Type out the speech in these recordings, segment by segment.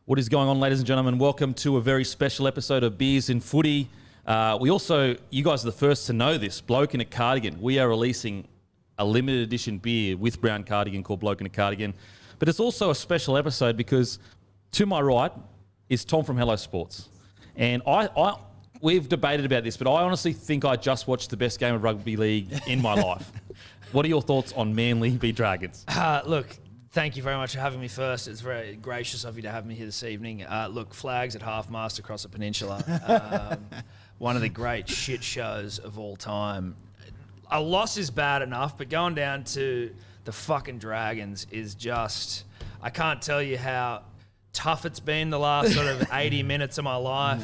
What is going on, ladies and gentlemen? Welcome to a very special episode of Beers and Footy. You guys are the first to know this, Bloke in a Cardigan. We are releasing a limited edition beer with brown cardigan called Bloke in a Cardigan. But it's also a special episode because to my right is Tom from Hello Sports. And we've debated about this, but I honestly think I just watched the best game of rugby league in my life. What are your thoughts on Manly v Dragons? Look, thank you very much for having me first. It's very gracious of you to have me here this evening. Look, flags at half-mast across the peninsula. One of the great shit shows of all time. A loss is bad enough, but going down to the fucking Dragons is just... I can't tell you how tough it's been the last sort of 80 minutes of my life.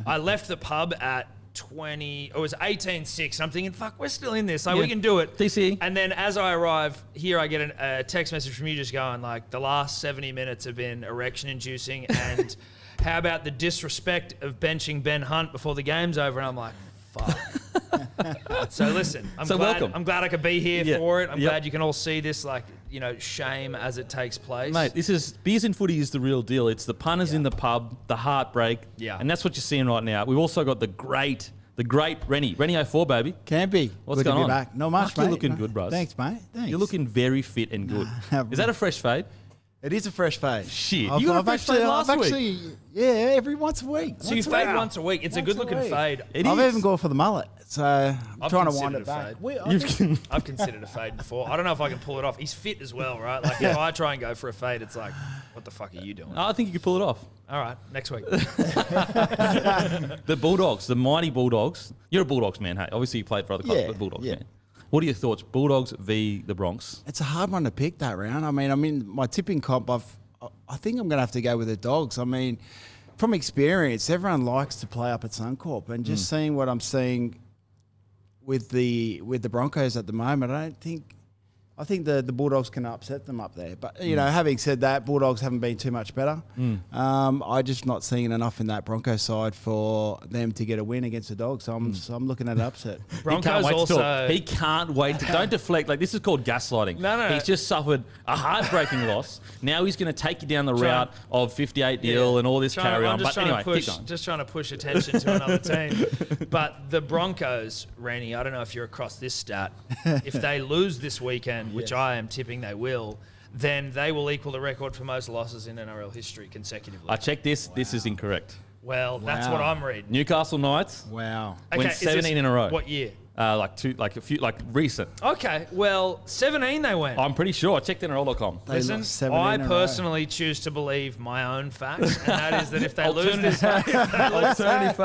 I left the pub at 20... It was 18-6. I'm thinking, fuck, we're still in this. Like, we can do it. DCE. And then as I arrive here, I get a text message from you just going, like, the last 70 minutes have been erection-inducing, and how about the disrespect of benching Ben Hunt before the game's over? And I'm like, fuck. So listen, I'm glad I could be here for it. I'm glad you can all see this, like, shame as it takes place. Mate, this is Beers and Footy is the real deal. It's the punters in the pub, the heartbreak, and that's what you're seeing right now. We've also got the great Reni 04, baby. Campy. What's going on? Back. Not much, mate. You're looking good, bros. Thanks, mate. Thanks. You're looking very fit and good. Is that a fresh fade? It is a fresh fade. Shit, you got a fresh fade last week. Yeah, every once a week. So you fade once a week. It's a good-looking fade. I've even gone for the mullet, so I'm trying to wind it back. I've considered a fade before. I don't know if I can pull it off. He's fit as well, right? Like, if I try and go for a fade, it's like, what the fuck are you doing? I think you could pull it off. All right, next week. The Bulldogs, the mighty Bulldogs. You're a Bulldogs man, hey? Obviously, you played for other clubs, but Bulldogs man. What are your thoughts? Bulldogs v the Bronx. It's a hard one to pick that round. I mean, my tipping comp, I think I'm going to have to go with the Dogs. I mean, from experience, everyone likes to play up at Suncorp, and just seeing what I'm seeing with the Broncos at the moment, I think the Bulldogs can upset them up there. But, having said that, Bulldogs haven't been too much better. I'm just not seeing enough in that Broncos side for them to get a win against the Dogs. So I'm looking at an upset. Broncos He can't wait to don't deflect. Like, this is called gaslighting. No. He's just suffered a heartbreaking loss. Now he's going to take you down the route of 58-0 and all this carry on. But anyway, just trying to push attention to another team. But the Broncos, Reni, I don't know if you're across this stat. If they lose this weekend, which I am tipping they will, then they will equal the record for most losses in NRL history consecutively. I checked this. Wow. This is incorrect. Well, that's what I'm reading. Newcastle Knights. Wow. Went 17 in a row. What year? Recent. Okay, well, 17 they went. I'm pretty sure. I checked NRL.com. Listen, I personally choose to believe my own facts, and that is that if they lose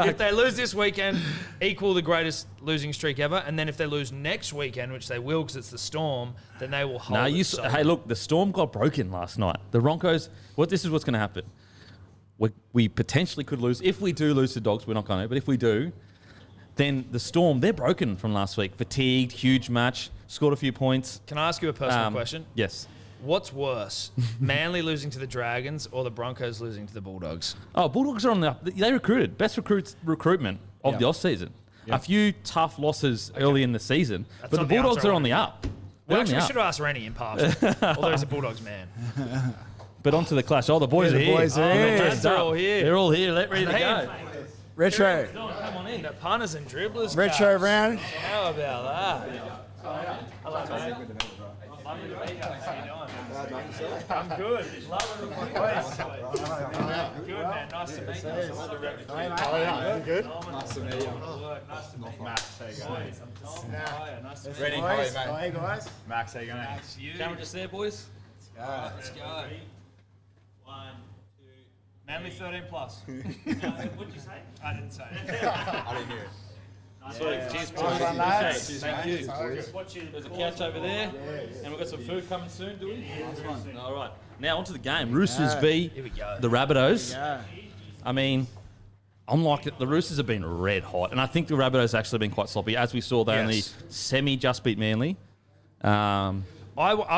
if they lose this weekend, equal the greatest losing streak ever, and then if they lose next weekend, which they will because it's the Storm, then they will hold it. Hey, look, the Storm got broken last night. The Broncos, this is what's going to happen. We potentially could lose. If we do lose to Dogs, we're not going to, but if we do, then the Storm, they're broken from last week. Fatigued, huge match, scored a few points. Can I ask you a personal question? Yes. What's worse, Manly losing to the Dragons or the Broncos losing to the Bulldogs? Oh, Bulldogs are on the up. They recruited. Best recruitment of the off-season. A few tough losses early in the season, but the Bulldogs are on the up. Well, actually, we should have asked Reni in part, although he's a Bulldogs man. But on to the clash. Oh, the boys are here. They're all here. They're all here. Ready to go. Retro. Come on in. The punters and dribblers. Retro round. How about that? Hello, mate. Lovely to meet you. How you doing? I'm good. Lovely to meet you. Good, man. Nice to meet you. Hey, good. Nice to meet you. Nice to meet you. Max, how you going? Nice to meet you. Reni, how are you, mate? Hey, guys. Max, how you going? Max, you. Camera just there, boys. Let's go. 1, 2. Manly 13 plus. What did you say? I didn't say it. I didn't hear it. Sweet. Cheers, boys. Thank you. There's a couch over there, and we've got some food coming soon, do we? All right. Now onto the game. Roosters v the Rabbitohs. I mean, I'm like it. The Roosters have been red hot, and I think the Rabbitohs have actually been quite sloppy. As we saw, they only semi-just beat Manly. I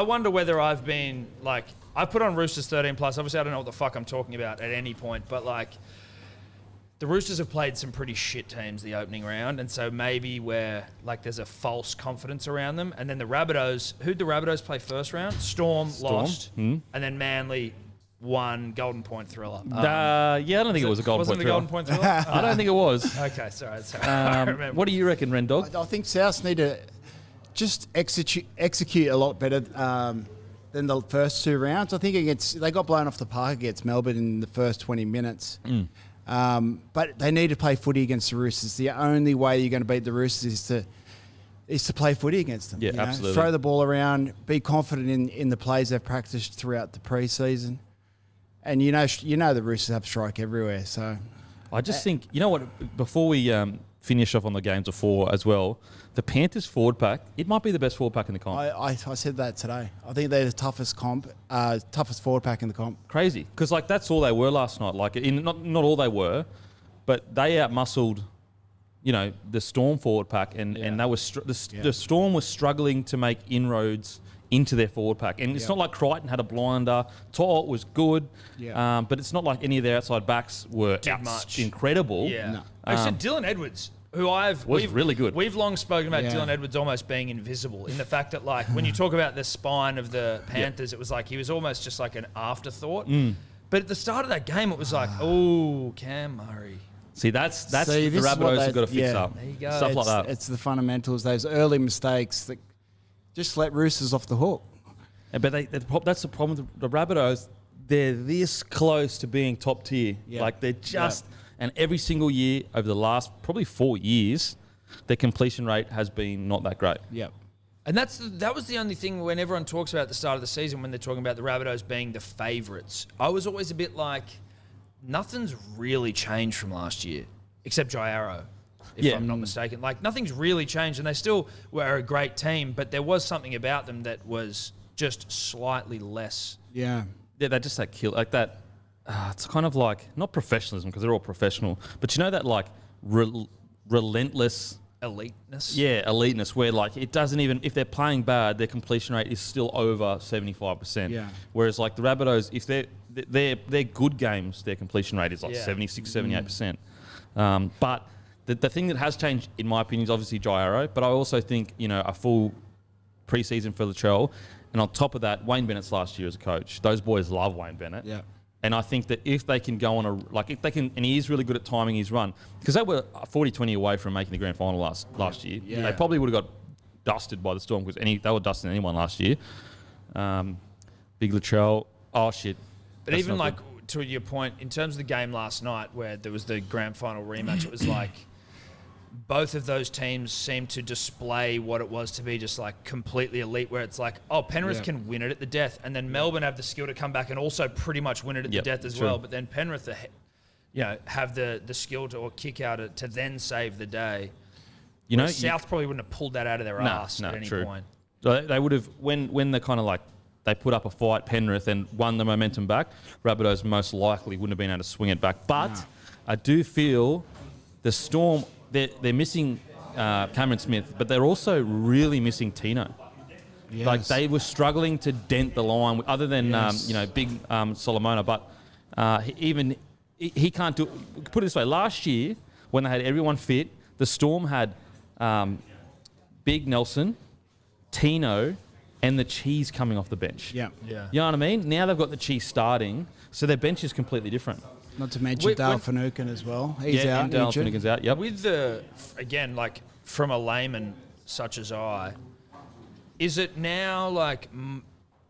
wonder whether I've been, like, I've put on Roosters 13 plus. Obviously, I don't know what the fuck I'm talking about at any point, but, like, the Roosters have played some pretty shit teams the opening round, and so maybe where, like, there's a false confidence around them. And then the Rabbitohs, who'd the Rabbitohs play first round? Storm. Lost. And then Manly one golden point thriller. Yeah, I don't think it was a golden Wasn't point it a thriller. golden point thriller? I don't think it was. Okay, sorry. I remember. What do you reckon, Ren Dog? I think Souths need to just execute a lot better than the first 2 rounds. I think they got blown off the park against Melbourne in the first 20 minutes. But they need to play footy against the Roosters. The only way you're going to beat the Roosters is to play footy against them. Yeah, you know? absolutely. Throw the ball around, be confident in the plays they've practiced throughout the pre-season. And you know the Roosters have strike everywhere. So I just think, you know what, before we finish off on the games of 4 as well, the Panthers forward pack, it might be the best forward pack in the comp. I said that today. I think they're the toughest forward pack in the comp. Crazy. Because, like, that's all they were last night. Like, not all they were, but they outmuscled, the Storm forward pack. And they were the Storm was struggling to make inroads into their forward pack. And it's not like Crichton had a blinder. To'o was good. Yeah. But it's not like any of their outside backs were incredible. Yeah. No. I said Dylan Edwards, who was really good. We've long spoken about Yeah. Dylan Edwards almost being invisible in the fact that, like, when you talk about the spine of the Panthers, it was like he was almost just like an afterthought. But at the start of that game, it was like, oh, Cam Murray. See, that's See, the this is what Rabbitohs have got to fix up. There you go. Stuff like that. It's the fundamentals, those early mistakes that just let Roosters off the hook. But that's the problem with the Rabbitohs. They're this close to being top tier. Yeah. Like, they're just... And every single year over the last probably 4 years, their completion rate has been not that great. Yep. And that was the only thing when everyone talks about at the start of the season when they're talking about the Rabbitohs being the favourites. I was always a bit like, nothing's really changed from last year, except Jairo, if I'm not mistaken. Like, nothing's really changed, and they still were a great team, but there was something about them that was just slightly less. Yeah. Yeah, they're just that kill, like that. It's kind of like, not professionalism because they're all professional, but that like relentless Eliteness. Yeah, eliteness, where like it doesn't even, if they're playing bad, their completion rate is still over 75%. Yeah. Whereas like the Rabbitohs, if they're good games, their completion rate is like 76, 78%. But the thing that has changed, in my opinion, is obviously Jairo, but I also think, a full preseason for Latrell, and on top of that, Wayne Bennett's last year as a coach. Those boys love Wayne Bennett. Yeah. And I think that if they can go on and he is really good at timing his run, because they were 40-20 away from making the grand final last year. Yeah. They probably would have got dusted by the Storm because they were dusting anyone last year. Big Latrell. Oh, shit. But That's even not like, good. to your point, in terms of the game last night where there was the grand final rematch, it was like both of those teams seemed to display what it was to be just like completely elite, where it's like, oh, Penrith can win it at the death, and then Melbourne have the skill to come back and also pretty much win it at the death as well. But then Penrith, have the skill to or kick out to then save the day. South probably wouldn't have pulled that out of their ass at any point. So they would have, when they kind of like, they put up a fight, Penrith, and won the momentum back, Rabbitohs most likely wouldn't have been able to swing it back. But I do feel the Storm, they're missing Cameron Smith, but they're also really missing Tino. Yes. Like, they were struggling to dent the line, other than, big Solomona, but he can't do it. Put it this way, last year, when they had everyone fit, the Storm had Big Nelson, Tino, and the Cheese coming off the bench. Yeah. Yeah. You know what I mean? Now they've got the Cheese starting, so their bench is completely different. Not to mention Dale Finucane as well. He's out. and Dale injured. Finucane's out, yep. With again, like from a layman such as I, is it now like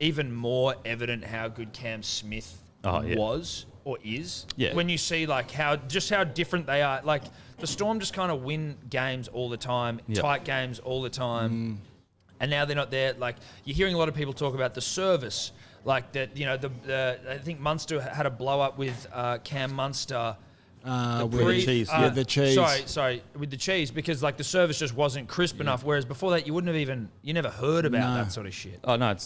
even more evident how good Cam Smith was or is? Yeah. When you see like how different they are. Like the Storm just kind of win games all the time, tight games all the time. And now they're not there. Like, you're hearing a lot of people talk about the service. Like, that, I think Munster had a blow-up with Cam Munster. With the Cheese. The Cheese. Sorry, with the Cheese, because, like, the service just wasn't crisp enough. Whereas before that, you never heard about that sort of shit. Oh, no,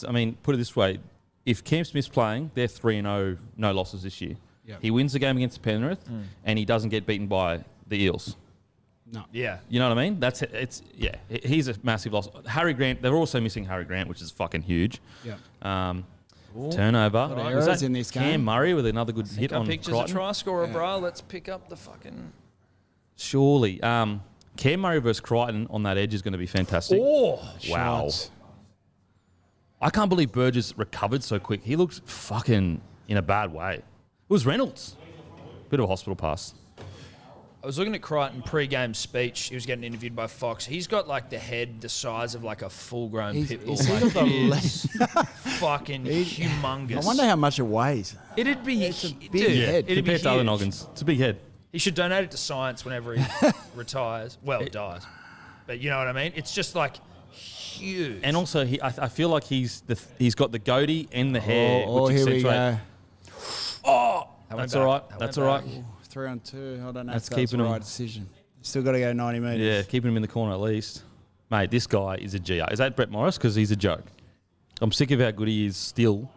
put it this way. If Cam Smith's playing, they're 3-0, no losses this year. Yep. He wins the game against Penrith, and he doesn't get beaten by the Eels. No. Yeah. You know what I mean? He's a massive loss. Harry Grant, they're also missing Harry Grant, which is fucking huge. Yeah. Turnover. Lot of errors Was that in this game. Cam Murray with another good hit on pictures Crichton? of try scorer, bro. Let's pick up the fucking... Surely. Cam Murray versus Crichton on that edge is going to be fantastic. Oh! Wow. Shots. I can't believe Burgess recovered so quick. He looks fucking in a bad way. It was Reynolds. Bit of a hospital pass. I was looking at Crichton pre-game speech. He was getting interviewed by Fox. He's got like the head the size of like a full-grown pit bull. Fucking humongous. I wonder how much it weighs. It'd be It's a big head. It'd be Compared to other huge. noggins. It's a big head. He should donate it to science whenever he retires. Well, dies. But you know what I mean? It's just like huge. And also, I feel like he's got the goatee and the hair, Oh, which here we accentuate. go. That's all right. That's all right. 3 on 2. I don't know That's if that's keeping the him- right decision. Still got to go 90 metres. Yeah, keeping him in the corner at least. Mate, this guy is a GR. Is that Brett Morris? Because he's a joke. I'm sick of how good he is still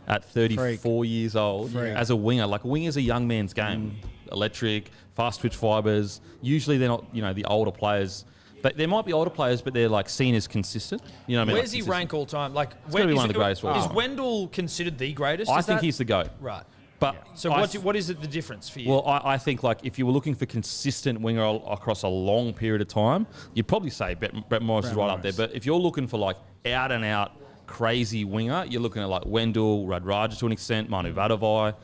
at 34 years old Freak. as a winger. Like, a winger's a young man's game. Electric, fast twitch fibres. Usually they're not, the older players. But there might be older players, but they're like seen as consistent. You know what I mean? Where's Like, he rank all time? Like, gotta be one of the greatest of all Is time. Wendell considered the greatest? I Is think that- he's the GOAT. right. But So what is it the difference for you? Well, I think like if you were looking for consistent winger across a long period of time, you'd probably say Brett Morris is right up there. But if you're looking for like out and out crazy winger, you're looking at like Wendell, Radradra to an extent, Manu Vadavai.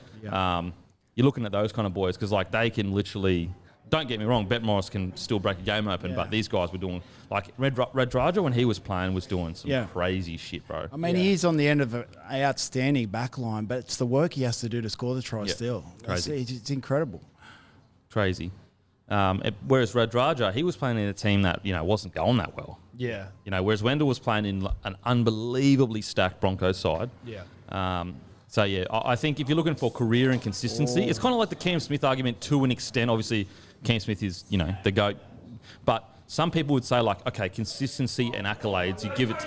You're looking at those kind of boys because like they can literally. Don't get me wrong, Brett Morris can still break a game open, but these guys were doing like Radradra when he was playing was doing some crazy shit, bro. I mean, he's on the end of an outstanding back line, but it's the work he has to do to score the try still. Crazy. It's incredible. Crazy. Whereas Radradra, he was playing in a team that wasn't going that well. yeah. Whereas Wendell was playing in an unbelievably stacked Broncos side. Yeah. So, yeah, I think if you're looking for career and consistency, it's kind of like the Cam Smith argument to an extent. Obviously, Cam Smith is, the GOAT. But some people would say, like, okay, consistency and accolades, you give it to...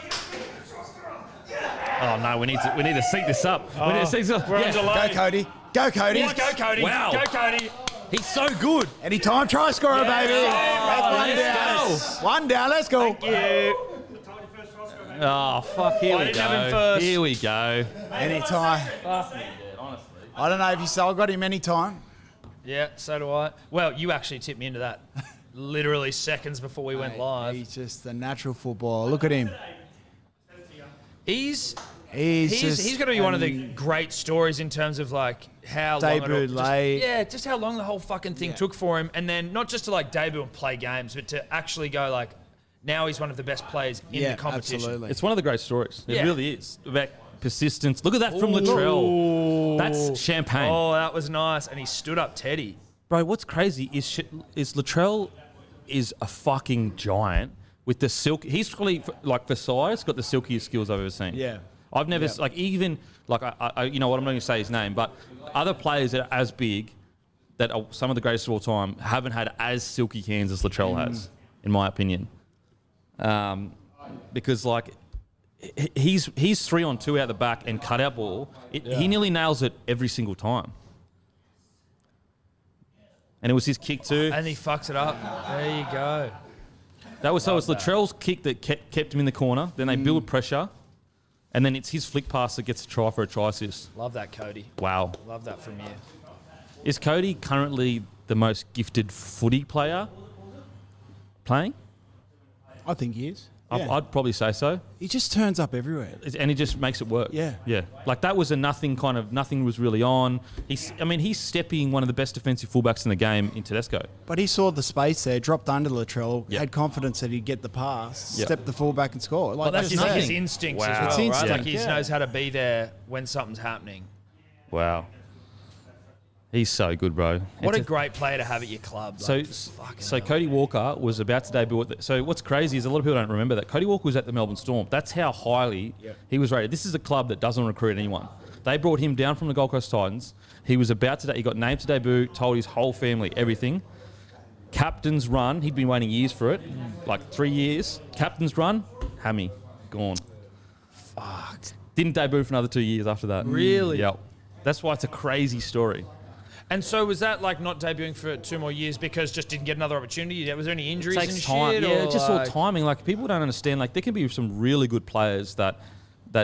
Oh, no, we need to sync this up. We need to sync this up. We're on delay. Go, Cody. Go, Cody. Let's go, Cody. Wow. Go, Cody. He's so good. Anytime try scorer, baby. That's one down. let's One down. Let's go. Yeah. Oh, fuck, here I we didn't have him go. first. Here we go. Anytime. Honestly. I don't know if you saw. I got him anytime. Yeah, so do I. Well, you actually tipped me into that literally seconds before we went live. He's just a natural footballer. Look at him. He's He's got to be one of the great stories in terms of like how long Debut late. just how long the whole fucking thing took for him, and then not just to like debut and play games, but to actually go like now he's one of the best players in the competition. Absolutely. It's one of the great stories. It Yeah. really is. About persistence. Look at that from Latrell. That's champagne. Oh, that was nice, and he stood up Teddy. Bro, what's crazy is Latrell is a fucking giant with the silk. He's probably, like, for size, got the silkiest skills I've ever seen. Yeah. I've never, like, even, like, I you know what, I'm not going to say his name, but other players that are as big, that are some of the greatest of all time, haven't had as silky hands as Latrell has, in my opinion. Because, like, he's 3-on-2 out the back and cut out ball. He nearly nails it every single time. And it was his kick too. And he fucks it up. There you go. That was Latrell's kick that kept him in the corner. Then they build pressure, and then it's his flick pass that gets a try for a try assist. Love that, Cody. Wow. Love that from you. Is Cody currently the most gifted footy player playing? I think he is. I'd probably say so. He just turns up everywhere. And he just makes it work. Yeah. Yeah. Like that was a nothing was really on. He's stepping one of the best defensive fullbacks in the game in Tedesco. But he saw the space there, dropped under Latrell, Yep. had confidence that he'd get the pass, Yep. step the fullback and score. Like, Well, that's just like his nothing. instincts Wow. as well, It's right? instinct, Like he yeah. knows how to be there when something's happening. Wow. He's so good, bro. What It's a great player to have at your club. So, Like, fucking hell. Cody Walker was about to debut. So what's crazy is a lot of people don't remember that Cody Walker was at the Melbourne Storm. That's how highly he was rated. This is a club that doesn't recruit anyone. They brought him down from the Gold Coast Titans. He was about to. He got named to debut. Told his whole family everything. Captain's run. He'd been waiting years for it, like 3 years. Captain's run. Hammy, gone. Fuck. Didn't debut for another 2 years after that. Really? Yep. That's why it's a crazy story. And so was that like not debuting for 2 more years because just didn't get another opportunity? Was there any injuries It and takes shit? time. Yeah, or just like... all timing. Like people don't understand. Like there can be some really good players that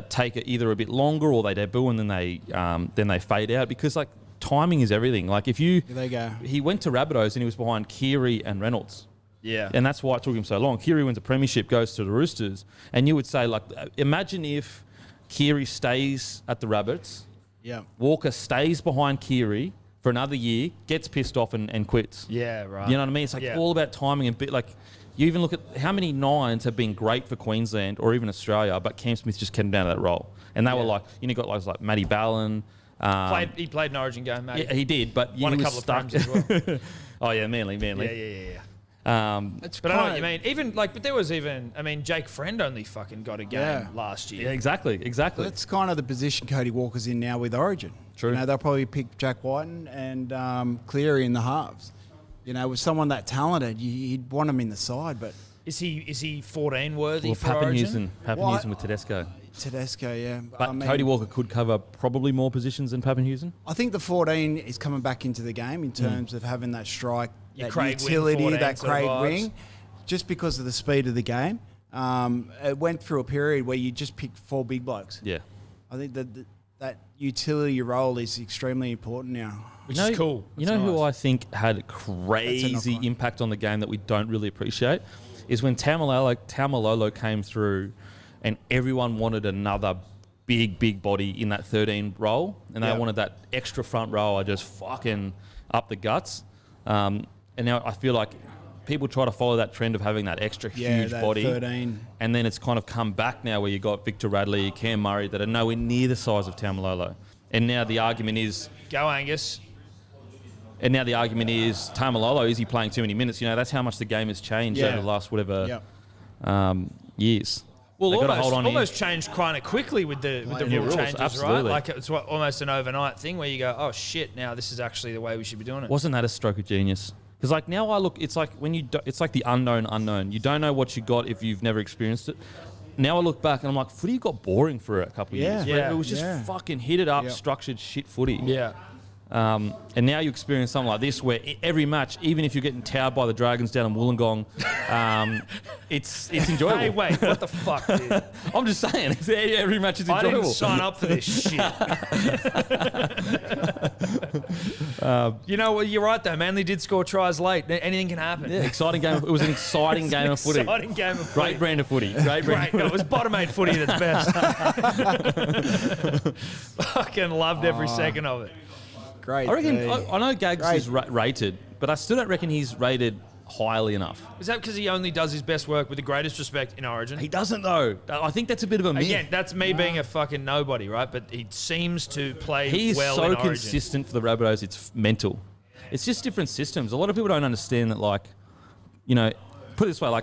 take it either a bit longer or they debut and then they fade out because like timing is everything. Like if you, There they go. he went to Rabbitohs and he was behind Keary and Reynolds. Yeah. And that's why it took him so long. Keary wins a premiership, goes to the Roosters, and you would say like, imagine if Keary stays at the Rabbits Yeah. Walker stays behind Keary for another year, gets pissed off and quits. Yeah, right. You know what I mean? It's like all about timing and you even look at how many nines have been great for Queensland or even Australia, but Cam Smith just came down to that role. And they were like, you got guys like Matty Ballin. He played an Origin game, Matty. Yeah, he did, but won a couple of times as well. Oh yeah, Manly. Yeah. But I know what you mean. Even but there was Jake Friend only fucking got a game last year. Yeah, exactly. That's kind of the position Cody Walker's in now with Origin. True. They'll probably pick Jack Whiten and Cleary in the halves. With someone that talented, you'd want him in the side, but is he 14 worthy for Pappenhuisen, Origin? Pappenhuisen with Tedesco. Tedesco, yeah. But Cody Walker could cover probably more positions than Pappenhuisen. I think the 14 is coming back into the game in terms of having that strike, that Craig utility, wing 14 that Craig vibes. wing, just because of the speed of the game. It went through a period where you just picked 4 big blokes. Yeah. I think that utility role is extremely important now. Which is cool. You know who I think had crazy impact on the game that we don't really appreciate is when Taumalolo came through and everyone wanted another big body in that 13 role and they wanted that extra front row just fucking up the guts. And now I feel like people try to follow that trend of having that extra huge that body. 13. And then it's kind of come back now where you got Victor Radley, Cam Murray that are nowhere near the size of Taumalolo. And now the argument is... Go Angus. And now the argument is, Taumalolo, is he playing too many minutes? That's how much the game has changed over the last years. Well, almost changed kind of quickly with the rule changes, absolutely. right? Like it's almost an overnight thing where you go, oh shit, now this is actually the way we should be doing it. Wasn't that a stroke of genius? Because now I look, it's like it's like the unknown. You don't know what you got if you've never experienced it. Now I look back and I'm like, footy got boring for a couple of years. Yeah. It was just fucking hit it up, structured shit footy. Yeah. And now you experience something like this where every match, even if you're getting towed by the Dragons down in Wollongong, it's enjoyable. Hey, wait, what the fuck, dude? I'm just saying, every match is enjoyable. I didn't sign up for this shit. You know what? You're right, though. Manly did score tries late. Anything can happen. Yeah, exciting game. It was an exciting game of footy. Exciting game of footy. Great brand of footy. Great. No, it was bottom 8 footy that's best. Fucking loved every second of it. Great. I reckon. I know Gags is rated, but I still don't reckon he's rated highly enough. Is that because he only does his best work with the greatest respect in Origin? He doesn't though. I think that's a bit of a myth. Again, that's me being a fucking nobody, right? But he seems to play He's well so in Origin. consistent for the Rabbitohs. It's mental. It's just different systems. A lot of people don't understand that. Put it this way.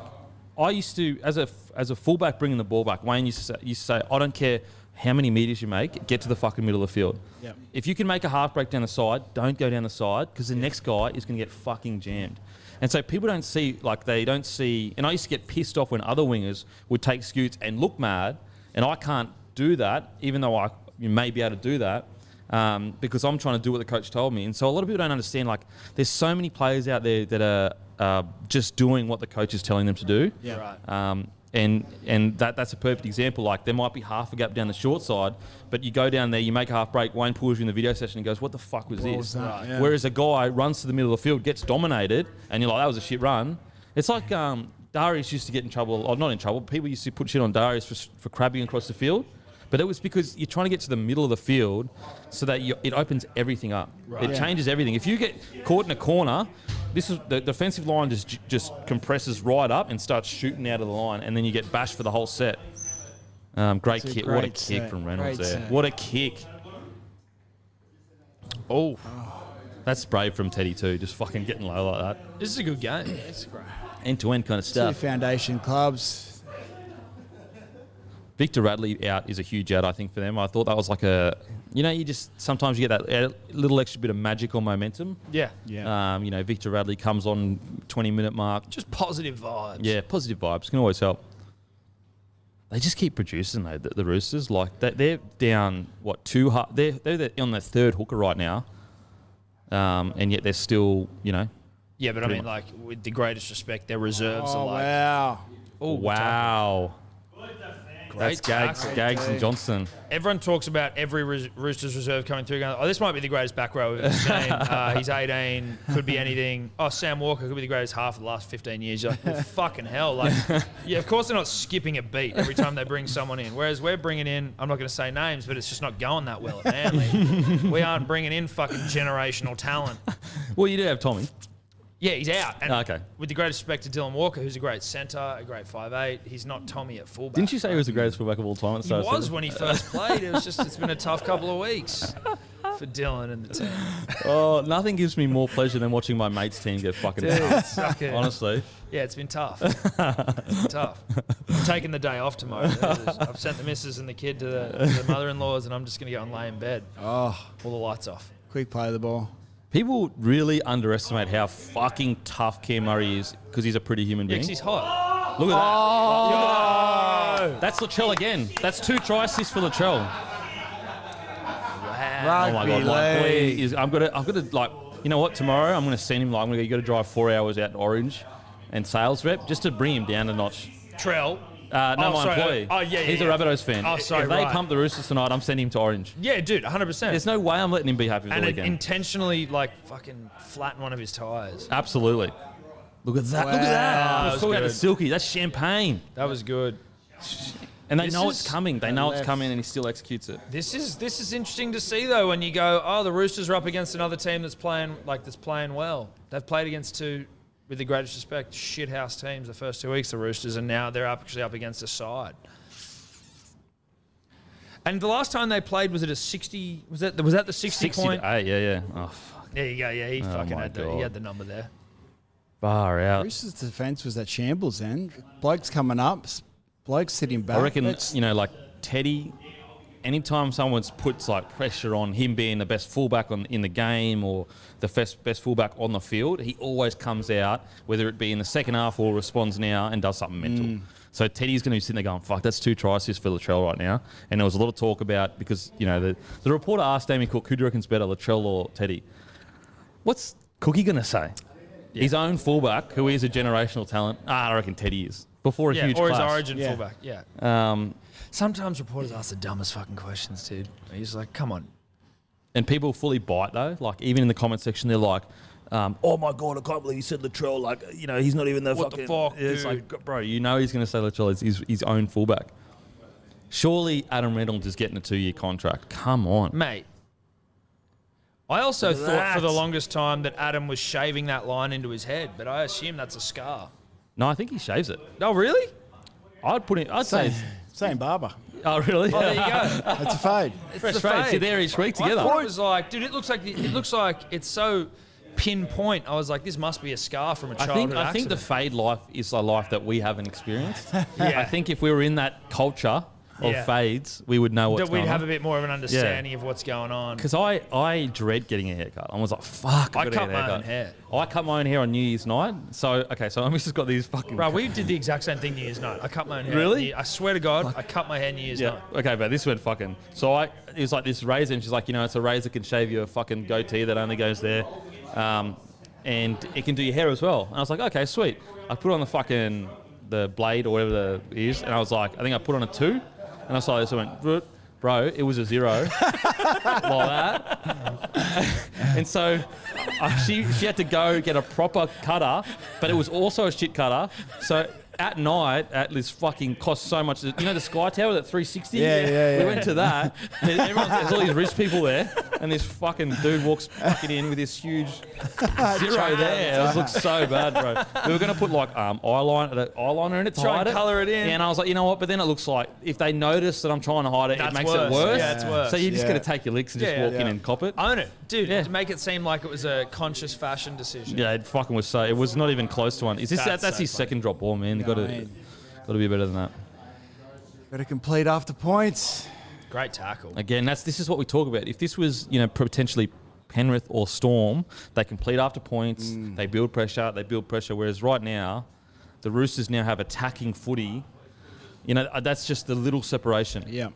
I used to, as a fullback, bringing the ball back. Wayne used to say, I don't care how many meters you make, get to the fucking middle of the field. Yep. If you can make a half break down the side, don't go down the side because the next guy is going to get fucking jammed. And so people don't see, and I used to get pissed off when other wingers would take scoots and look mad, and I can't do that, even though I may be able to do that, because I'm trying to do what the coach told me. And so a lot of people don't understand, there's so many players out there that are just doing what the coach is telling them to do. Yeah. Right. And that's a perfect example. There might be half a gap down the short side, but you go down there, you make a half break, Wayne pulls you in the video session and goes, what the fuck was this? Right. Yeah. Whereas a guy runs to the middle of the field, gets dominated, and you're like, that was a shit run. It's like Darius used to get in trouble, or not in trouble, people used to put shit on Darius for crabbing across the field. But it was because you're trying to get to the middle of the field so that it opens everything up. Right. It changes everything. If you get caught in a corner, this is the defensive line just compresses right up and starts shooting out of the line, and then you get bashed for the whole set. Great kick. What a kick from Reynolds there. What a kick. Oh. That's brave from Teddy too, just fucking getting low like that. This is a good game. It's great. End-to-end kind of Two stuff. foundation clubs. Victor Radley out is a huge out, I think, for them. I thought that was sometimes you get that little extra bit of magic or momentum. Yeah. Victor Radley comes on 20-minute mark. Just positive vibes. Yeah, positive vibes can always help. They just keep producing though. The Roosters, they're down they're on their third hooker right now, and yet they're still Yeah, but with the greatest respect, their reserves are Wow. Oh wow. That's Gags and Johnston. Everyone talks about every Roosters reserve coming through going, this might be the greatest back row we've ever seen. He's 18, could be anything. Oh, Sam Walker could be the greatest half of the last 15 years. You're like, well, fucking hell. Like, yeah, of course they're not skipping a beat every time they bring someone in. Whereas we're bringing in, I'm not going to say names, but it's just not going that well at Manly. We aren't bringing in fucking generational talent. Well, you do have Tommy. Yeah, he's out. And okay. With the greatest respect to Dylan Walker, who's a great centre, a great 5'8", he's not Tommy at fullback. Didn't you say he was the greatest fullback of all time? At he was when he first played. It's been a tough couple of weeks for Dylan and the team. Oh, nothing gives me more pleasure than watching my mate's team get fucking pumped. Honestly. Yeah, it's been tough. It's been tough. I'm taking the day off tomorrow. I've sent the missus and the kid to the mother-in-law's, and I'm just going to go and lay in bed. All the lights off. Quick play of the ball. People really underestimate how fucking tough Cam Murray is because he's a pretty human being. Yeah, 'cause he's hot. Look at that. That's Latrell again. That's 2 try assists for Latrell. Wow. Oh my God, like, please. I've got to, like, you know what, tomorrow I'm going to send him, like, you got to drive 4 hours out to Orange and sales rep just to bring him down a notch. Trell. My employee. He's a Rabbitohs fan. Oh, sorry, if they pump the Roosters tonight, I'm sending him to Orange. Yeah, dude, 100%. There's no way I'm letting him be happy with the weekend. And intentionally, like, fucking flatten one of his tyres. Absolutely. Look at that. Wow. Look at that. I was talking about the Silky. That's champagne. That was good. And they know it's coming. They know it's coming, and he still executes it. This is interesting to see, though, when you go, the Roosters are up against another team that's playing well. They've played against 2, with the greatest respect, shithouse teams the first 2 weeks, the Roosters, and now they're actually up against a side. And the last time they played, was it a 60? Was that the 60 point? 68, yeah. Oh, fuck. There you go. Yeah, he fucking had the number there. Far out. Roosters' defence was at shambles then. Blokes coming up, blokes sitting back. I reckon, like Teddy, anytime someone puts like pressure on him being the best fullback in the game or the best fullback on the field, he always comes out, whether it be in the second half or responds now and does something mental. So Teddy's going to be sitting there going, fuck, that's 2 try assists for Latrell right now. And there was a lot of talk about, because, the reporter asked Damien Cook, who do you reckon's better, Latrell or Teddy? What's Cookie going to say? Yeah. His own fullback, who is a generational talent, I reckon Teddy is. Before a huge or clash. his origin fullback, Sometimes reporters ask the dumbest fucking questions, dude. He's like, come on. And people fully bite, though. Like, even in the comment section, they're like, oh, my God, I can't believe you said Latrell. Like, he's not even the what fucking... What the fuck, dude? It's like, bro, he's going to say Latrell is his own fullback. Surely Adam Reynolds is getting a 2-year contract. Come on. Mate. I also thought for the longest time that Adam was shaving that line into his head, but I assume that's a scar. No, I think he shaves it. Oh, really? I'd say... Same barber. Oh, really? Oh, there you go. It's a fade. Fresh fade. See, there each week together. I thought it was like, dude, it looks like it's so pinpoint. I was like, this must be a scar from a childhood I think the fade life is a life that we haven't experienced. I think if we were in that culture of fades, we would know what's going on. We'd have a bit more of an understanding of what's going on. Because I dread getting a haircut. I was like, fuck, I cut my own hair. I cut my own hair on New Year's night. So my missus got these fucking... Bro, we did the exact same thing New Year's night. I cut my own hair. Really? I swear to God, I cut my hair New Year's night. Okay, but this went fucking... So it was like this razor, and she's like, it's a razor that can shave your fucking goatee that only goes there. And it can do your hair as well. And I was like, okay, sweet. I put on the blade or whatever it is, and I was like, I think I put on a 2. And I saw this, I went, bro, it was a 0. Like that. And so she had to go get a proper cutter, but it was also a shit cutter. So at night, at this fucking cost so much. The Sky Tower, that 360? Yeah. We went to that. There's all these rich people there, and this fucking dude walks fucking in with this huge 0 there. It looks so bad, bro. We were going to put like eyeliner in it to try hide and colour it in. Yeah, and I was like, you know what? But then it looks like if they notice that I'm trying to hide it, it makes it worse. Yeah, it's worse. So you're just going to take your licks and just walk in and cop it. Own it. Dude, to make it seem like it was a conscious fashion decision. Yeah, it fucking was so... It was not even close to one. That's his second drop ball, man. Got to be better than that. Got to complete after points. Great tackle. Again, this is what we talk about. If this was, potentially Penrith or Storm, they complete after points, they build pressure, whereas right now, the Roosters now have attacking footy. That's just the little separation. Yeah.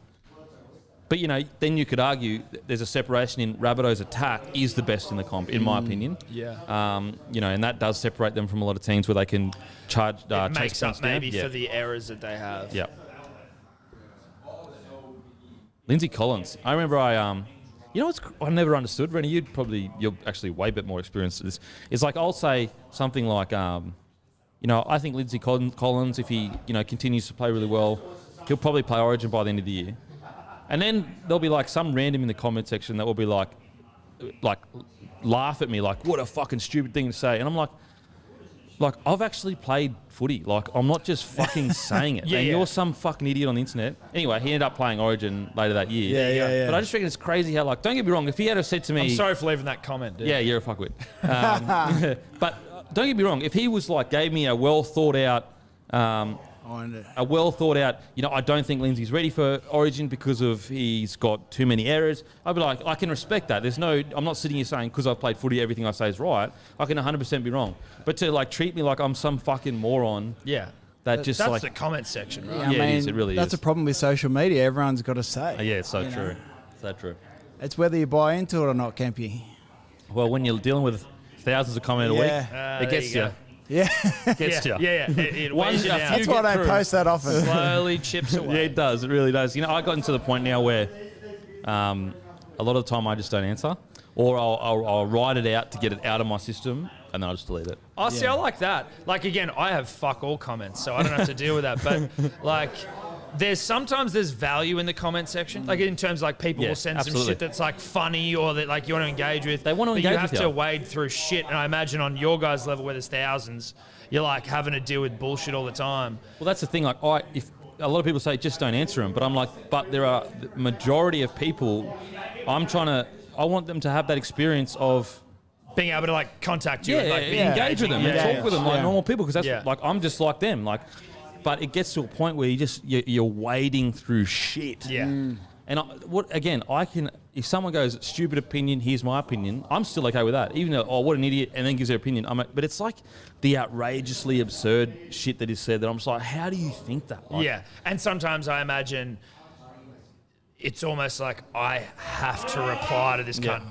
But, then you could argue there's a separation in Rabbitohs' attack is the best in the comp, in my opinion. Yeah. And that does separate them from a lot of teams where they can charge... it makes up maybe for the errors that they have. Yeah. Lindsay Collins. I remember you know what's I never understood, Reni, you're actually way bit more experienced at this. It's like I'll say something like, you know, I think Lindsay Collins, if he, you know, continues to play really well, he'll probably play Origin by the end of the year. And then there'll be like some random in the comment section that will be like laugh at me, like, what a fucking stupid thing to say. And I'm like, I've actually played footy. Like, I'm not just fucking saying it. You're some fucking idiot on the internet. Anyway, he ended up playing Origin later that year. Yeah. But I just reckon it's crazy how, like, don't get me wrong, if he had have said to me... I'm sorry for leaving that comment, dude. Yeah, you're a fuckwit. But don't get me wrong, if he was like, gave me a well thought out, you know, I don't think Lindsay's ready for Origin because of he's got too many errors. I'd be like, I can respect that. I'm not sitting here saying because I've played footy, everything I say is right. I can 100% be wrong. But to like treat me like I'm some fucking moron. Yeah. That's like the comment section, right? Yeah, it is. It really is. That's a problem with social media. Everyone's got to say. Yeah, it's so true. So true. It's whether you buy into it or not, Kempy. Well, when you're dealing with thousands of comments a week, it gets you. Yeah. Gets you. Yeah. It weighs you down. That's why I don't post that often. Slowly chips away. Yeah, it does. It really does. You know, I've gotten to the point now where a lot of the time I just don't answer, or I'll write it out to get it out of my system, and then I'll just delete it. Oh, see, I like that. Like, again, I have fuck all comments, so I don't have to deal with that. But, like, sometimes there's value in the comment section. Like, in terms of, like, people will send some shit that's, like, funny or that, like, you want to engage with. They want to engage with you. You have to wade through shit. And I imagine on your guys' level where there's thousands, you're, like, having to deal with bullshit all the time. Well, that's the thing. Like, if a lot of people say just don't answer them, but I'm like, but there are the majority of people. I want them to have that experience of being able to like contact you, and like engage with them, and talk with them like normal people, because that's like I'm just like them. Like, but it gets to a point where you're wading through shit. Yeah. And if someone goes, stupid opinion, here's my opinion, I'm still okay with that. Even though, what an idiot, and then gives their opinion. But it's like the outrageously absurd shit that is said that I'm just like, how do you think that? Like, yeah. And sometimes I imagine it's almost like I have to reply to this cunt.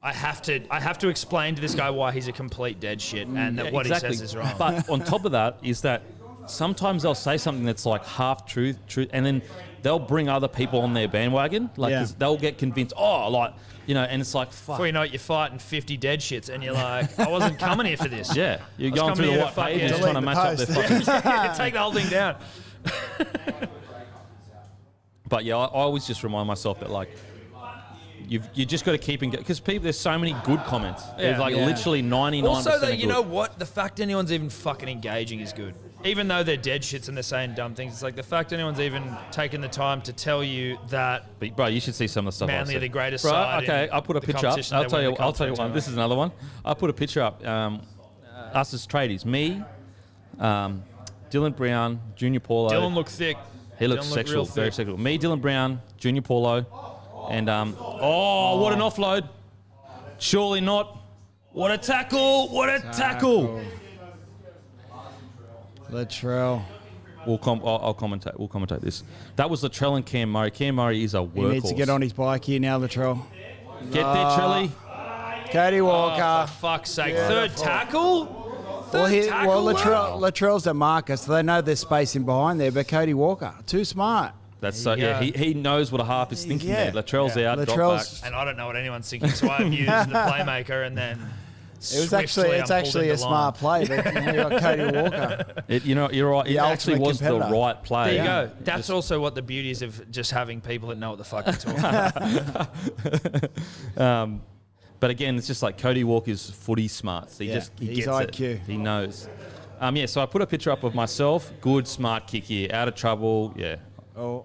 I have to explain to this guy why he's a complete dead shit and that what he says is wrong. But on top of that is that sometimes they'll say something that's like half truth, and then they'll bring other people on their bandwagon. Like, 'cause they'll get convinced, and it's like, fuck. Before you know it, you're fighting 50 dead shits and you're like, I wasn't coming here for this. Yeah. You're going through the white pages trying to match up their fucking... Take the whole thing down. But yeah, I always just remind myself that, like, you just got to keep engaged, because there's so many good comments. There's literally 99%. Also, that you good. know what, the fact anyone's even fucking engaging is good. Even though they're dead shits and they're saying dumb things, it's like the fact anyone's even taken the time to tell you that. But bro, you should see some of the stuff. Manly are the greatest bro, side. Okay, I put a picture up. I'll tell you one. This is another one. I put a picture up. Us as tradies, me, Dylan Brown, Junior Paulo. Dylan looked thick. He looks sexual, very sexual. Me, Dylan Brown, Junior Paulo, and what an offload! Surely not. What a tackle! What a tackle! Latrell. I'll commentate. We'll commentate this. That was Latrell and Cam Murray. Cam Murray is a workhorse. He needs to get on his bike here now, Latrell. Get there, Trelly. Cody Walker. For fuck's sake. Third tackle? Latrell's at marker, so they know there's space in behind there, but Cody Walker, too smart. That's so, he knows what a half is thinking there. Latrell's out, drop back. And I don't know what anyone's thinking, so I've used the playmaker and then it's actually a smart play. You got Cody Walker. You're right. It actually was the right play. There you go. That's also what the beauty is of just having people that know what the fuck they're talking about. But again, it's just like Cody Walker's footy smarts. He gets IQ. it. He knows. So I put a picture up of myself. Good, smart kick here. Out of trouble. Yeah. Oh.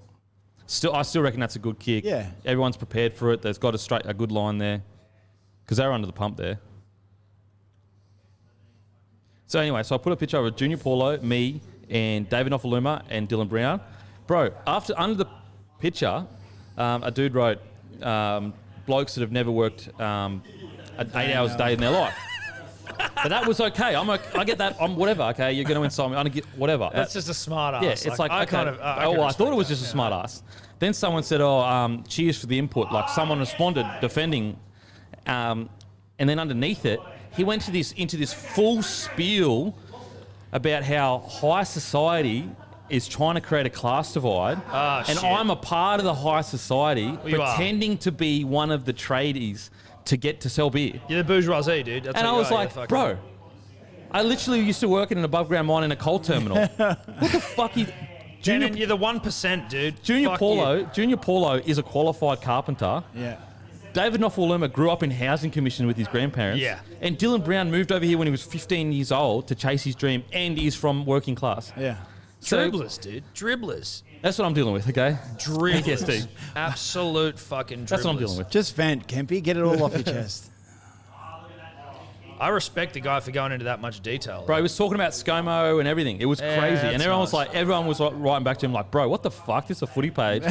I still reckon that's a good kick. Yeah. Everyone's prepared for it. There's got a good line there. Because they were under the pump there. So anyway, I put a picture of Junior Paulo, me, and David Nofaluma and Dylan Brown. Bro, under the picture, a dude wrote, blokes that have never worked 8 hours a day in their life. But that was okay. I get that. I'm whatever. Okay, you're going to insult me. I get whatever. That's just a smart ass. Yeah, it's like I thought it was just a smart ass. Then someone said, cheers for the input. Like someone responded defending, and then underneath it, he went into this full spiel about how high society is trying to create a class divide, and shit. I'm a part of the high society, you are. pretending to be one of the tradies to get to sell beer. You're the bourgeoisie, dude. That's And what I you was are. like, You're bro, I literally used to work in an above-ground mine in a coal terminal. What the fuck is... Junior, you're the 1%, dude. Junior Fuck Paulo is a qualified carpenter. Yeah. David Nofaluma grew up in housing commission with his grandparents. Yeah. And Dylan Brown moved over here when he was 15 years old to chase his dream, and he's from working class. Yeah. So Dribblers, dude. Dribblers. that's what I'm dealing with, okay? Dribblers. PTSD. Absolute fucking dribblers. That's what I'm dealing with. Just vent, Kempy. Get it all off your chest. I respect the guy for going into that much detail. Bro, he was talking about ScoMo and everything. It was Yeah, crazy. that's And everyone nice. was like writing back to him like, bro, what the fuck? This is a footy page.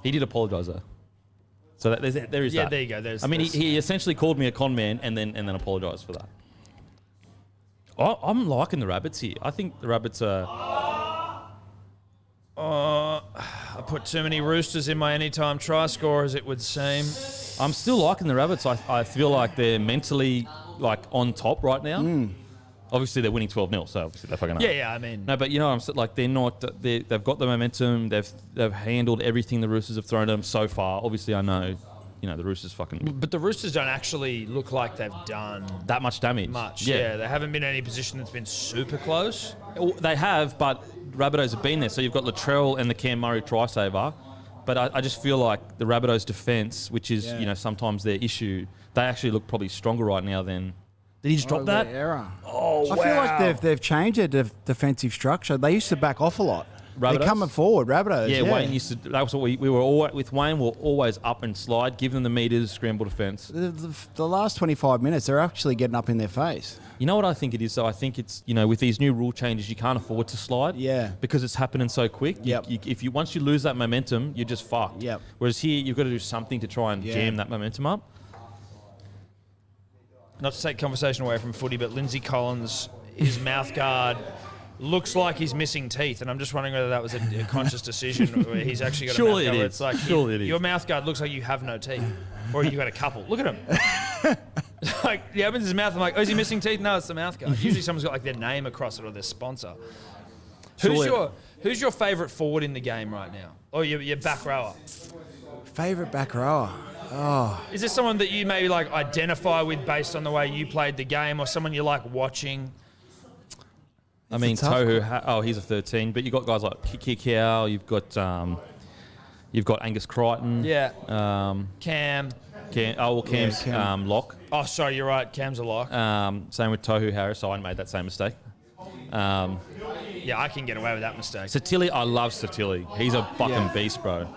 He did apologise though. So there is Yeah, that. there you go. There's, I mean, he essentially called me a con man and then apologised for that. I'm liking the Rabbits here. I think the Rabbits are... I put too many Roosters in my anytime try scorers, it would seem. I'm still liking the Rabbits. I feel like they're mentally like on top right now. Obviously, they're winning 12-0, so obviously they're fucking up. Yeah, I mean... No, but you know, I'm like they're not. They've got the momentum. They've handled everything the Roosters have thrown at them so far. Obviously, I know, you know, the Roosters fucking But the Roosters don't actually look like they've done that much damage. much. Yeah, they haven't been in any position that's been super close. They have, but Rabbitohs have been there. So you've got Latrell and the Cam Murray try saver. But I just feel like the Rabbitohs defence, which is you know sometimes their issue, they actually look probably stronger right now than. Did he just drop that? Error. Oh, I feel like they've changed their defensive structure. They used to back off a lot. Rabbitohs? They're coming forward, Rabbitohs. Yeah, Wayne used to. That was what we were all with Wayne. We're always up and slide, give them the meters, scramble defence. The last 25 minutes, they're actually getting up in their face. You know what I think it is, though? I think it's, you know, with these new rule changes, you can't afford to slide. Yeah. Because it's happening so quick. Yep. Once you lose that momentum, you're just fucked. Yep. Whereas here, you've got to do something to try and jam that momentum up. Not to take conversation away from footy, but Lindsay Collins, his mouth guard looks like he's missing teeth, and I'm just wondering whether that was a conscious decision where he's actually got Surely a mouth guard. it Where is. it's like Surely it is. Your mouth guard looks like you have no teeth, or you got a couple. Look at him. Like he opens his mouth. I'm like, oh, is he missing teeth? No, it's the mouth guard. Usually someone's got like their name across it or their sponsor. Who's your favourite forward in the game right now? Or your back rower? Favourite back rower? Oh, Is there someone that you maybe like identify with based on the way you played the game, or someone you like watching? I mean, a tough Tohu, he's a 13, but you've got guys like Kikau, you've got Angus Crichton. Yeah. Cam. Cam's. Cam. Lock. Oh, sorry, you're right. Cam's a lock. Same with Tohu Harris. I made that same mistake. Yeah, I can get away with that mistake. Satili, I love Satili. He's a fucking beast, bro.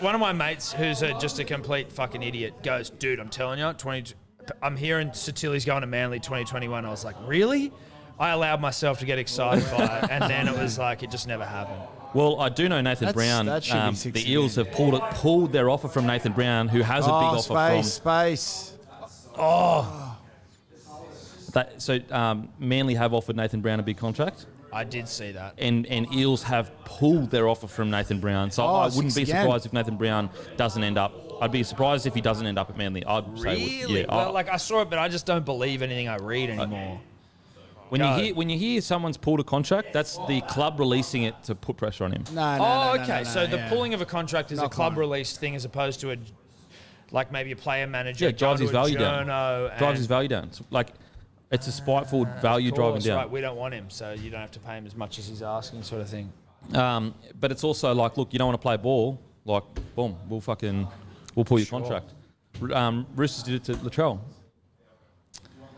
One of my mates, who's just a complete fucking idiot, goes, dude, I'm telling you, I'm hearing Satili's going to Manly 2021. I was like, really? I allowed myself to get excited by it, and then it was like, it just never happened. Well, I do know Nathan Brown. that should be 60 the Eels have pulled their offer from Nathan Brown, who has a big offer space. So Manly have offered Nathan Brown a big contract, I did see that. and Eels have pulled their offer from Nathan Brown. So I wouldn't be 60 surprised if Nathan Brown doesn't end up. I'd be surprised if he doesn't end up at Manly. I'd say, Really? yeah. Well, like I saw it, but I just don't believe anything I read anymore. When you hear someone's pulled a contract, that's the club releasing it to put pressure on him. No, Okay. So the pulling of a contract is a Not club quite. released thing as opposed to like maybe a player manager. Yeah, drives his value down. down. Drives his value down. It's a spiteful value driving down. Right, we don't want him, so you don't have to pay him as much as he's asking, sort of thing. But it's also like, look, you don't want to play ball, like, boom, we'll pull your contract. Roosters did it to Latrell.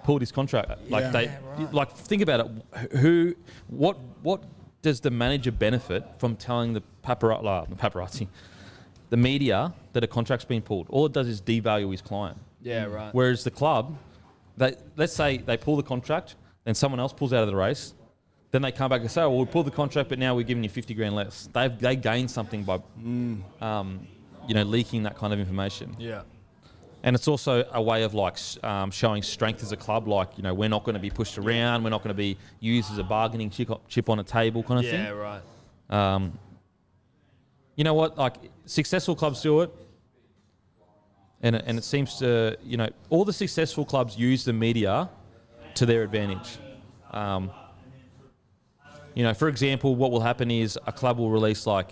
Pulled his contract. Like think about it. What does the manager benefit from telling the paparazzi, the media, that a contract's been pulled? All it does is devalue his client. Yeah, right. Whereas the club, let's say they pull the contract, then someone else pulls out of the race, then they come back and say, well, we pulled the contract, but now we're giving you 50 grand less. They gain something by, leaking that kind of information. Yeah. And it's also a way of showing strength as a club. Like, we're not going to be pushed around. We're not going to be used as a bargaining chip on a table kind of thing. Yeah, right. You know what? Like, successful clubs do it. And it seems to, all the successful clubs use the media to their advantage. You know, for example, what will happen is a club will release, like,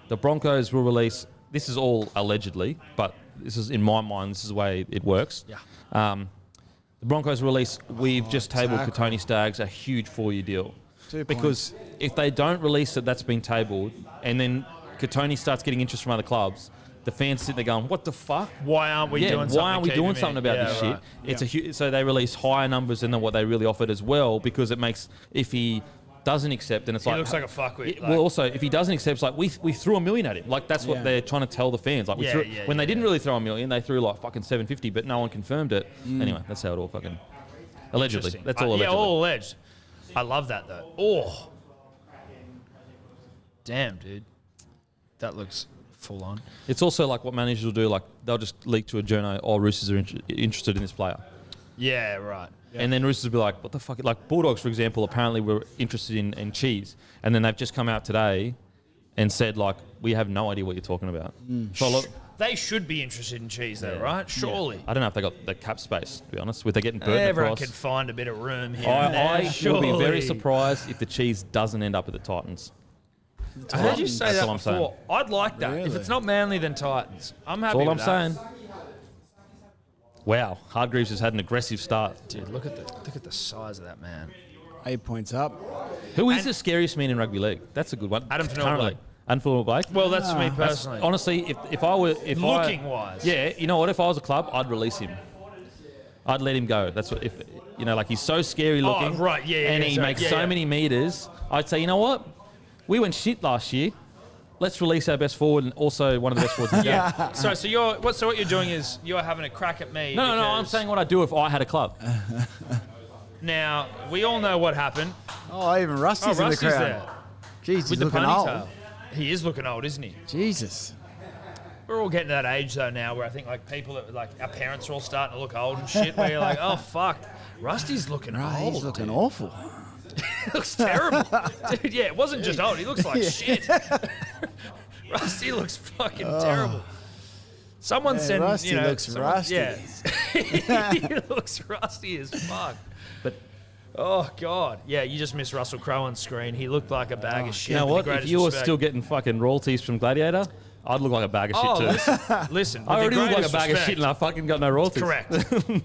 the Broncos will release, this is all allegedly, but this is, in my mind, this is the way it works. Yeah. The Broncos release, we've just tabled Katoni Staggs a huge 4-year deal. 2 Because if they don't release it, that's been tabled, and then Katoni starts getting interest from other clubs, the fans sit there going, what the fuck? Why aren't we doing something? Why aren't we doing something about this shit? It's so they release higher numbers than what they really offered as well, because it makes, if he doesn't accept, then it's like... He looks like a fuckwit. Well, also, if he doesn't accept, it's like, we threw $1 million at him. Like, that's what they're trying to tell the fans. Like, when they didn't really throw $1 million, they threw like fucking 750, but no one confirmed it. Anyway, that's how it all fucking... Allegedly. That's all allegedly. Yeah, all alleged. I love that, though. Oh. Damn, dude. That looks full on. It's also like what managers will do, like, they'll just leak to a journo, Roosters are interested in this player. Yeah, right. Yeah. And then Roosters will be like, what the fuck? Like, Bulldogs, for example, apparently were interested in Cheese. And then they've just come out today and said, like, we have no idea what you're talking about. So look, they should be interested in Cheese, though, right? Surely. I don't know if they got the cap space, to be honest. With they getting Burton Everyone across. can find a bit of room here. I will be very surprised if the Cheese doesn't end up at the Titans. I heard you say That's that all I'm before. saying. I'd like that. If Really? it's not Manly, then Titans. I'm happy That's all with I'm that. saying. Wow, Hargreaves has had an aggressive start. Dude, look at the size of that man. 8 points up. Who is the scariest man in rugby league? That's a good one. Adam Currently. Adam Fanua-Blake? Well, that's me personally. Honestly, if I were... Looking wise. Yeah, you know what? If I was a club, I'd release him. I'd let him go. That's what... If you know, like, he's so scary looking. Oh, right, yeah, and yeah, he sorry, makes yeah, so yeah. many meters. I'd say, you know what? We went shit last year. Let's release our best forward and also one of the best forwards in the game. Yeah. So what you're doing is you're having a crack at me. No, I'm saying what I'd do if I had a club. Now, we all know what happened. Oh, even Rusty's in the Rusty's crowd. there. Jeez, he's With the looking ponytail. old. He is looking old, isn't he? Jesus. We're all getting to that age though now where I think like people that like our parents are all starting to look old and shit. Where you're like, oh fuck, Rusty's looking old. He's looking dude. awful. He looks terrible, dude. Yeah, it wasn't just old. He looks like shit. Rusty looks fucking terrible. Someone send Rusty looks rusty. Yeah, he looks rusty as fuck. But oh god, yeah, you just missed Russell Crowe on screen. He looked like a bag of shit. You know with what? the If greatest you were respect. still getting fucking royalties from Gladiator, I'd look like a bag of shit too. Listen. I with already the look like a greatest bag of respect. shit and I fucking got no royalties. Correct.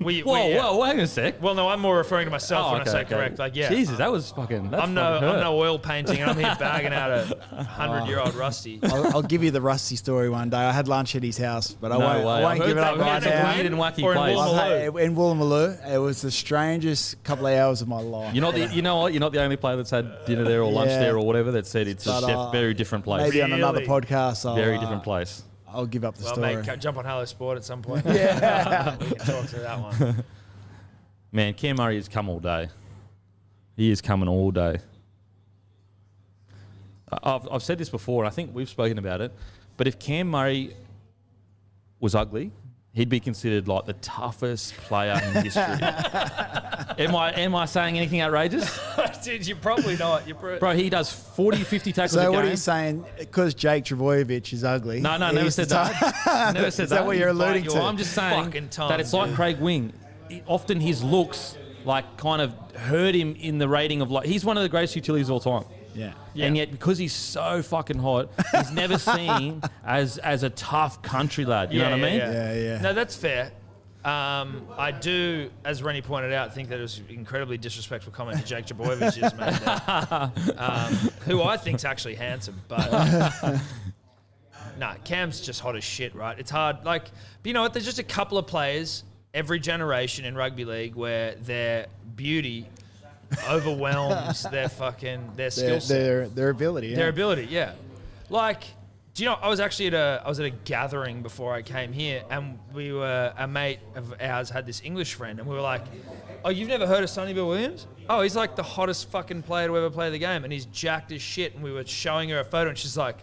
Whoa, hang on a sec. Well, no, I'm more referring to myself when I say correct. Like, yeah. Jesus, that was fucking. That's I'm no oil painting, and I'm here bagging out a 100-year-old Rusty. I'll give you the Rusty story one day. I had lunch at his house, but I No won't, way. I won't I've give it heard up that. right Weird now. and wacky Or in place. Woolloomooloo. In Woolloomooloo, it was the strangest couple of hours of my life. You're not the, you know what? You're not the only player that's had dinner there or lunch Yeah. there or whatever that said it's But, a very different place. Maybe on another Really? podcast, Very different place. I'll give up the Well, story. mate, jump on Hello Sport at some point. Yeah. We can talk through that one. Man, Cam Murray has come all day. He is coming all day. I've said this before, and I think we've spoken about it, but if Cam Murray was ugly, he'd be considered like the toughest player in history. Am I saying anything outrageous? Dude, you're probably not. Bro, he does 40, 50 tackles a So game. what are you saying? Because Jake Trbojevic is ugly. No, never he's said the that. Never said Is that what you're alluding Well, to? I'm just saying Fucking Tom, that it's like dude. Craig Wing. Often his looks like kind of hurt him in the rating of like he's one of the greatest utilities of all time. Yeah. And yet because he's so fucking hot, he's never seen as a tough country lad. You know what I mean? Yeah. No, that's fair. I do, as Reni pointed out, think that it was an incredibly disrespectful comment that Jake Trbojevic just made there, who I think's actually handsome, but no, Cam's just hot as shit, right? It's hard. Like, but you know what? There's just a couple of players every generation in rugby league where their beauty overwhelms their skill set, Their ability. Yeah. their ability. Yeah, like. Do you know, I was actually at a gathering before I came here, and a mate of ours had this English friend, and we were like, oh, you've never heard of Sonny Bill Williams? Oh, he's like the hottest fucking player to ever play the game, and he's jacked as shit, and we were showing her a photo, and she's like,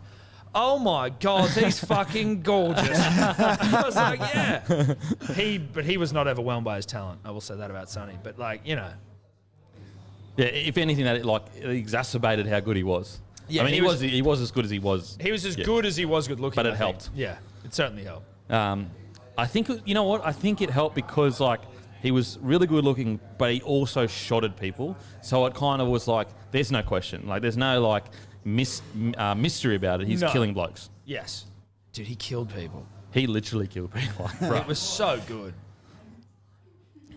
oh my God, he's fucking gorgeous. I was like, yeah. But he was not overwhelmed by his talent. I will say that about Sonny, but like, you know. Yeah, if anything, that it exacerbated how good he was. Yeah, I mean, he was as good as he was. He was as good as he was good looking. But it I think. helped. Yeah, it certainly helped. I think, you know what? I think it helped because, like, He was really good looking, but he also shotted people. So it kind of was like, there's no question. Like, there's no, like, mystery about it. He's killing blokes. Yes. Dude, he killed people. He literally killed people. It was so good.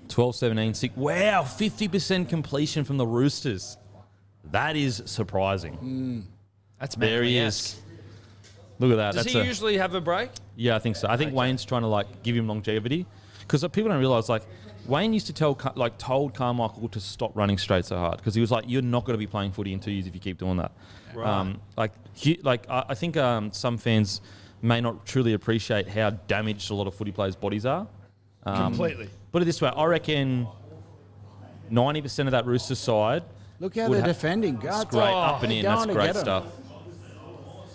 12-17, 6. Wow, 50% completion from the Roosters. That is surprising. That's There he is. Look at that. Does he usually have a break? Yeah, I think so. I think Wayne's trying to, like, give him longevity. Because people don't realise, like, Wayne used to told Carmichael to stop running straight so hard. Because he was like, you're not going to be playing footy in 2 years if you keep doing that. Right. I think some fans may not truly appreciate how damaged a lot of footy players' bodies are. Completely. Put it this way, I reckon 90% of that Roosters side... Look how they're defending. That's great, up and in. That's great stuff.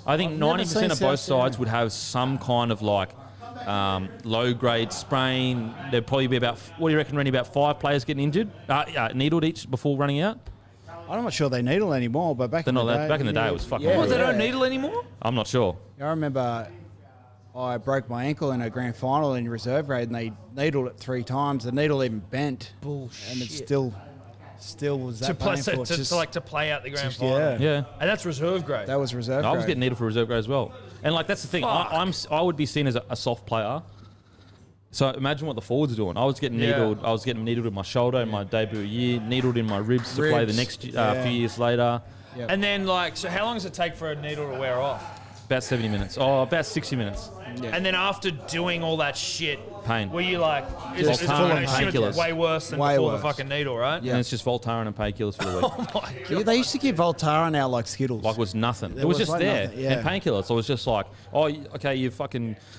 I think 90% of both sides would have some kind of, like, low-grade sprain. There'd probably be about, what do you reckon, Reni, about 5 players getting injured, needled each before running out? I'm not sure they needle anymore, but back in the day, it was fucking Oh, they don't needle anymore? I'm not sure. I remember I broke my ankle in a grand final in reserve grade, and they needled it 3 times. The needle even bent. Bullshit. And it still was that painful. To play out the grand final. Yeah. And that's reserve grade. That was reserve grade. I was getting needled for reserve grade as well. And, like, that's the thing. I would be seen as a soft player. So imagine what the forwards are doing. I was getting needled. I was getting needled in my shoulder in my debut year, needled in my ribs to play the next few years later. Yep. And then, like, so how long does it take for a needle to wear off? About 70 minutes. Oh, about 60 minutes. Yeah. And then after doing all that shit, Pain. were you like, Just full of painkillers. way worse than Way before worse. the fucking needle, right? Yeah. And it's just Voltaren and painkillers for the week. Oh my Yeah, god. they used to give Voltaren out like Skittles. Like, it was nothing. It It was was just like there. nothing, yeah. And painkillers. So it was just like, oh, okay, you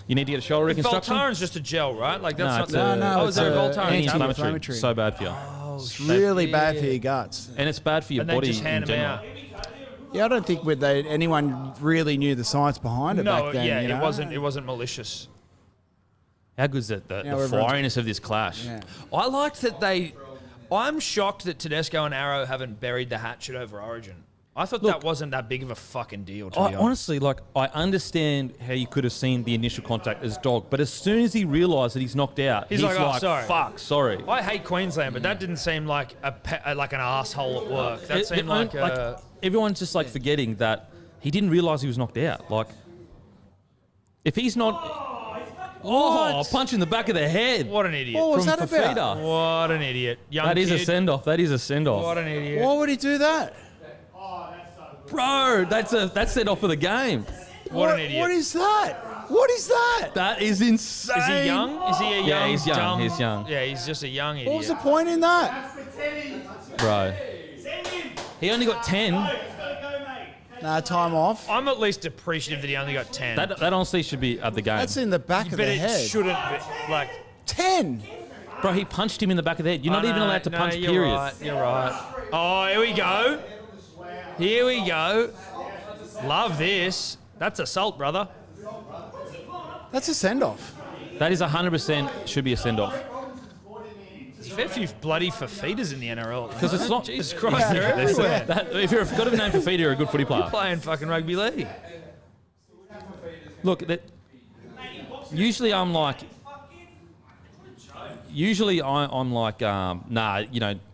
need to get a shoulder reconstruction. Voltaren's just a gel, right? Like that's No, not it's the. No, Oh, it's is there a a Voltaren tablet? Anti-inflammatory. So bad for you. It's really bad for your guts. And it's bad for your And they body just in hand them general. out. Yeah, I don't think anyone really knew the science behind it No, back then. yeah, you know? it wasn't malicious. How good is that? The everyone's- fieriness of this clash. Yeah. I liked that I'm shocked that Tedesco and Arrow haven't buried the hatchet over Origin. I thought that wasn't that big of a fucking deal, to be honest. Honestly, like, I understand how you could have seen the initial contact as dog, but as soon as he realised that he's knocked out, He's like, "Oh, sorry." fuck, sorry. I hate Queensland, but that didn't seem like like an asshole at work. That seemed like everyone's just like forgetting that he didn't realise he was knocked out. Like, if he's not... Oh, punch in the back of the head. what an idiot. What was from that about? Fafita. What an idiot. Young That is a kid. send-off. That is a send-off. What an idiot. Why would he do that? Bro, that's send-off for the game. What an idiot. What is that? What is that? That is insane. Is he young? Is he a young? Yeah, he's young. Dumb, He's young. Yeah, he's just a young idiot. What was the point in that? Bro. He only got 10. Nah, time off. I'm at least appreciative that he only got 10. That honestly should be at the game. That's in the back of but the it head. shouldn't be. Like, 10. Bro, he punched him in the back of the head. You're not even allowed to punch, you're period. Right, you're right. Oh, here we go. Here we go. Love this. That's assault, brother. That's a send-off. That is 100% should be a send-off. There's a fair few bloody Fafitas in the NRL. Because it's not... Jesus Christ, they're everywhere. If you've got a name for feeder, you're a good footy player. Playing fucking rugby league. Look, usually I'm like... Usually I'm like, nah,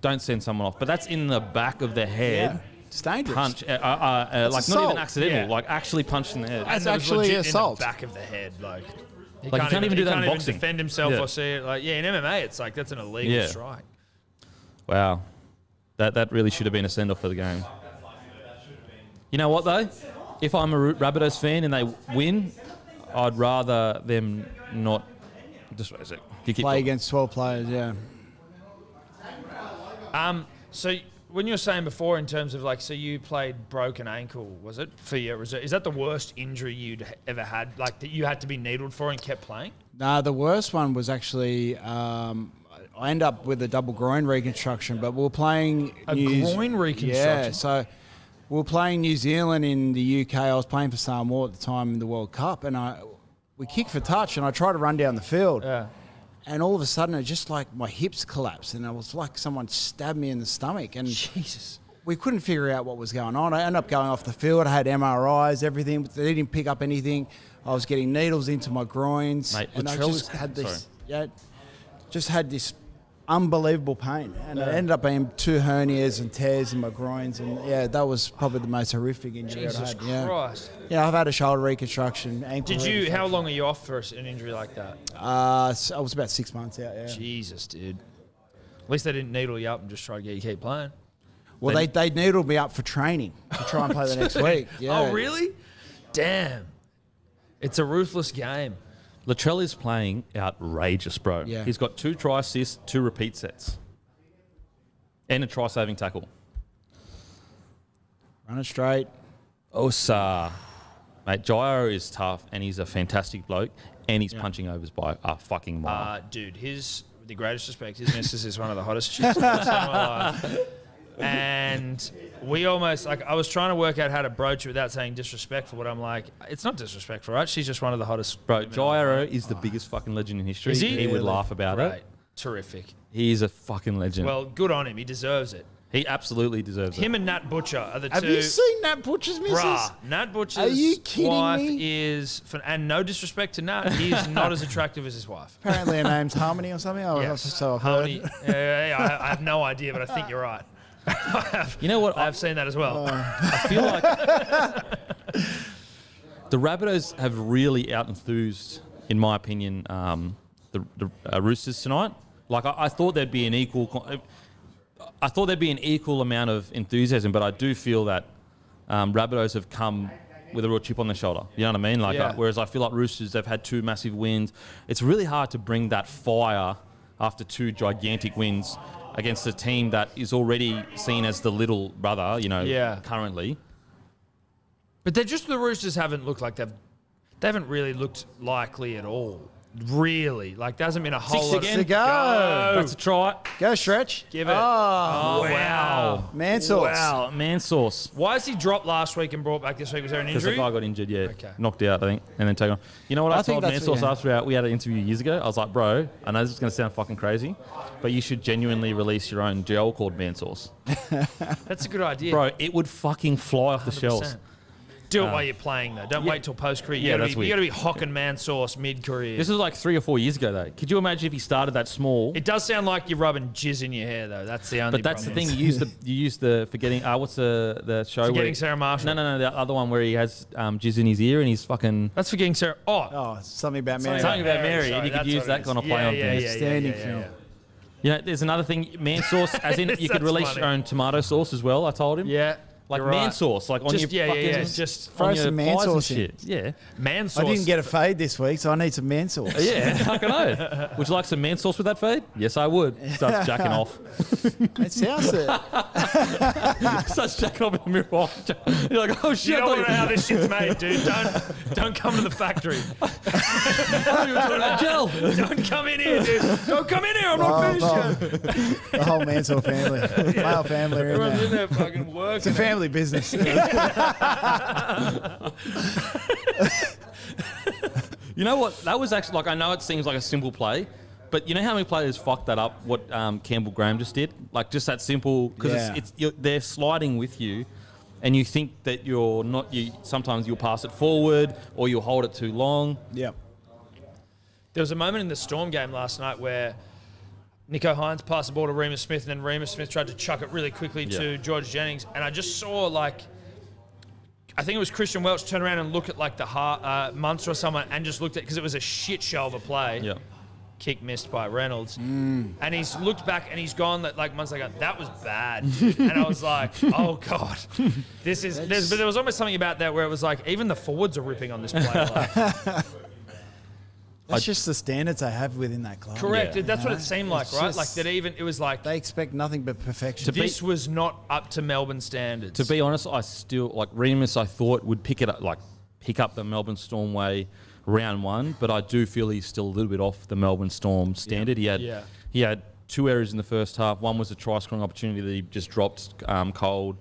don't send someone off. But that's in the back of the head. Yeah. It's dangerous. Punch, like not assault. even accidental, Yeah. like actually punched in the head. That's And it was actually legit assault. in the back of the head. Like, he Like, you can't even do that in he can't boxing. even defend himself Yeah. or see it. Like, yeah, in MMA, it's like that's an illegal Yeah. strike. Wow. That really should have been a send-off for the game. You know what, though? If I'm a Rabbitohs fan and they win, I'd rather them not... Just wait a sec. You keep Play talking. against 12 players, yeah. So when you were saying before in terms of like, so you played broken ankle, was it, for your reserve? Is that the worst injury you'd ever had, like that you had to be needled for and kept playing? Nah, the worst one was actually I ended up with a double groin reconstruction, but we were playing Groin reconstruction? Yeah, so we were playing New Zealand in the UK. I was playing for Samoa at the time in the World Cup, and we kicked for touch, and I tried to run down the field. Yeah. And all of a sudden, it just like my hips collapsed, and it was like someone stabbed me in the stomach. And Jesus. we couldn't figure out what was going on. I ended up going off the field. I had MRIs, everything. But they didn't pick up anything. I was getting needles into my groins, Mate, and I Latrell just is- had this. sorry. Yeah, just had this unbelievable pain. And it ended up being 2 hernias and tears in my groins. And, yeah, that was probably the most horrific injury I've Jesus had. Christ. Yeah, I've had a shoulder reconstruction. How long are you off for an injury like that? I was about 6 months out, yeah. Jesus, dude. At least they didn't needle you up and just try to get you to keep playing. Well, they needled me up for training to try and play the next week. Yeah. Oh, really? Damn. It's a ruthless game. Latrell is playing outrageous, bro. Yeah. He's got 2 try assists, 2 repeat sets, and a try-saving tackle. Run it straight. Osa. Mate, Jairo is tough, and he's a fantastic bloke, and he's punching overs by a fucking mile. Dude, with the greatest respect, his missus is one of the hottest chicks I've ever seen in my life. And we almost, I was trying to work out how to broach it without saying disrespectful, but I'm like, it's not disrespectful, right? She's just one of the hottest. Bro, Jairo is the biggest fucking legend in history. Is he? He would laugh about it. Terrific. He is a fucking legend. Well, good on him. He deserves it. He absolutely deserves it. Him and Nat Butcher are the two. Have you seen Nat Butcher's missus? Bruh, Nat Butcher's Are you kidding wife me? is, and no disrespect to Nat, he is not as attractive as his wife. Apparently her name's Harmony or something. Yes. So I've Harmony. heard. Yeah, I have no idea, but I think you're right. You know what? I've seen that as well. I feel like the Rabbitohs have really out-enthused, in my opinion, the Roosters tonight. Like, I thought there'd be an equal... I thought there'd be an equal amount of enthusiasm, but I do feel that Rabbitohs have come with a real chip on their shoulder. You know what I mean? Like, whereas I feel like Roosters, they've had 2 massive wins. It's really hard to bring that fire after 2 gigantic wins against a team that is already seen as the little brother, currently. But the Roosters haven't looked like they haven't really looked likely at all. Really, like there hasn't been a whole 6 lot again. To go. That's a try. Go, Stretch. Give it. Oh, Wow. man sauce. Wow, man sauce. Why is he dropped last week and brought back this week? Was there an Because the injury? guy got injured, yeah. Okay. Knocked out, I think, and then taken on. You know what I think told that's- Mansauce yeah. after we had an interview years ago? I was like, bro, I know this is going to sound fucking crazy, but you should genuinely release your own gel called Mansauce. That's a good idea. Bro, it would fucking fly off the 100%. shelves. Do it while you're playing, though. Don't wait till post-career. Yeah, that's You weird. got to be hocking man sauce mid-career. This was like 3 or 4 years ago, though. Could you imagine if he started that small? It does sound like you're rubbing jizz in your hair, though. That's the only But that's the problem. thing. You use the forgetting. What's the show? Forgetting where Sarah Marshall. No. The other one where he has jizz in his ear and he's fucking That's forgetting Sarah. Oh, something about Mary. Something about Mary, Sorry, and you could that's use what it that is. kind of play on things. Outstanding film. You know, there's another thing. Man sauce, as in you could That's release funny. your own tomato sauce as well. I told him. Yeah. Like you're man right. sauce, like on Just- your yeah, fucking yeah, just Throw on your some man pies and sauce in. shit. Yeah. Man sauce. I didn't get a fade this week, so I need some man sauce. Yeah, fucking know. Would you like some man sauce with that fade? Yes, I would. Starts jacking off. It sounds it. Starts jacking off in the mirror. You're like, oh shit. You I don't thought want to know how this shit's made, dude. Don't come to the factory. I thought you were talking about gel. Don't come in here, dude. Don't come in here. I'm not finished yet. The whole Mansell family, male family, are in Everyone's in there. there fucking working. It's a family business. You know what? That was actually, like, I know it seems like a simple play, but you know how many players fucked that up, what Campbell Graham just did? Like, just that simple, because they're sliding with you, and you think that you're not, sometimes you'll pass it forward, or you'll hold it too long. Yep. There was a moment in the Storm game last night where Nico Hines passed the ball to Remus Smith, and then Remus Smith tried to chuck it really quickly to George Jennings, and I just saw, like, I think it was Christian Welch turn around and look at like the Munster or someone and just looked at, because it was a shit show of a play. Yeah. Kick missed by Reynolds. And he's looked back and he's gone like Munster go, that was bad, dude. And I was like, oh God. But there was almost something about that where it was like, even the forwards are ripping on this play. Like, That's just the standards they have within that club. correct. Yeah. That's what it seemed like, It's right? just- Like that it was like, They expect nothing but perfection. this was not up to Melbourne standards. To be honest, I still, like, Remus, I thought would pick up the Melbourne Storm way round one, but I do feel he's still a little bit off the Melbourne Storm standard. He had 2 errors in the first half. One was a try-scoring opportunity that he just dropped cold.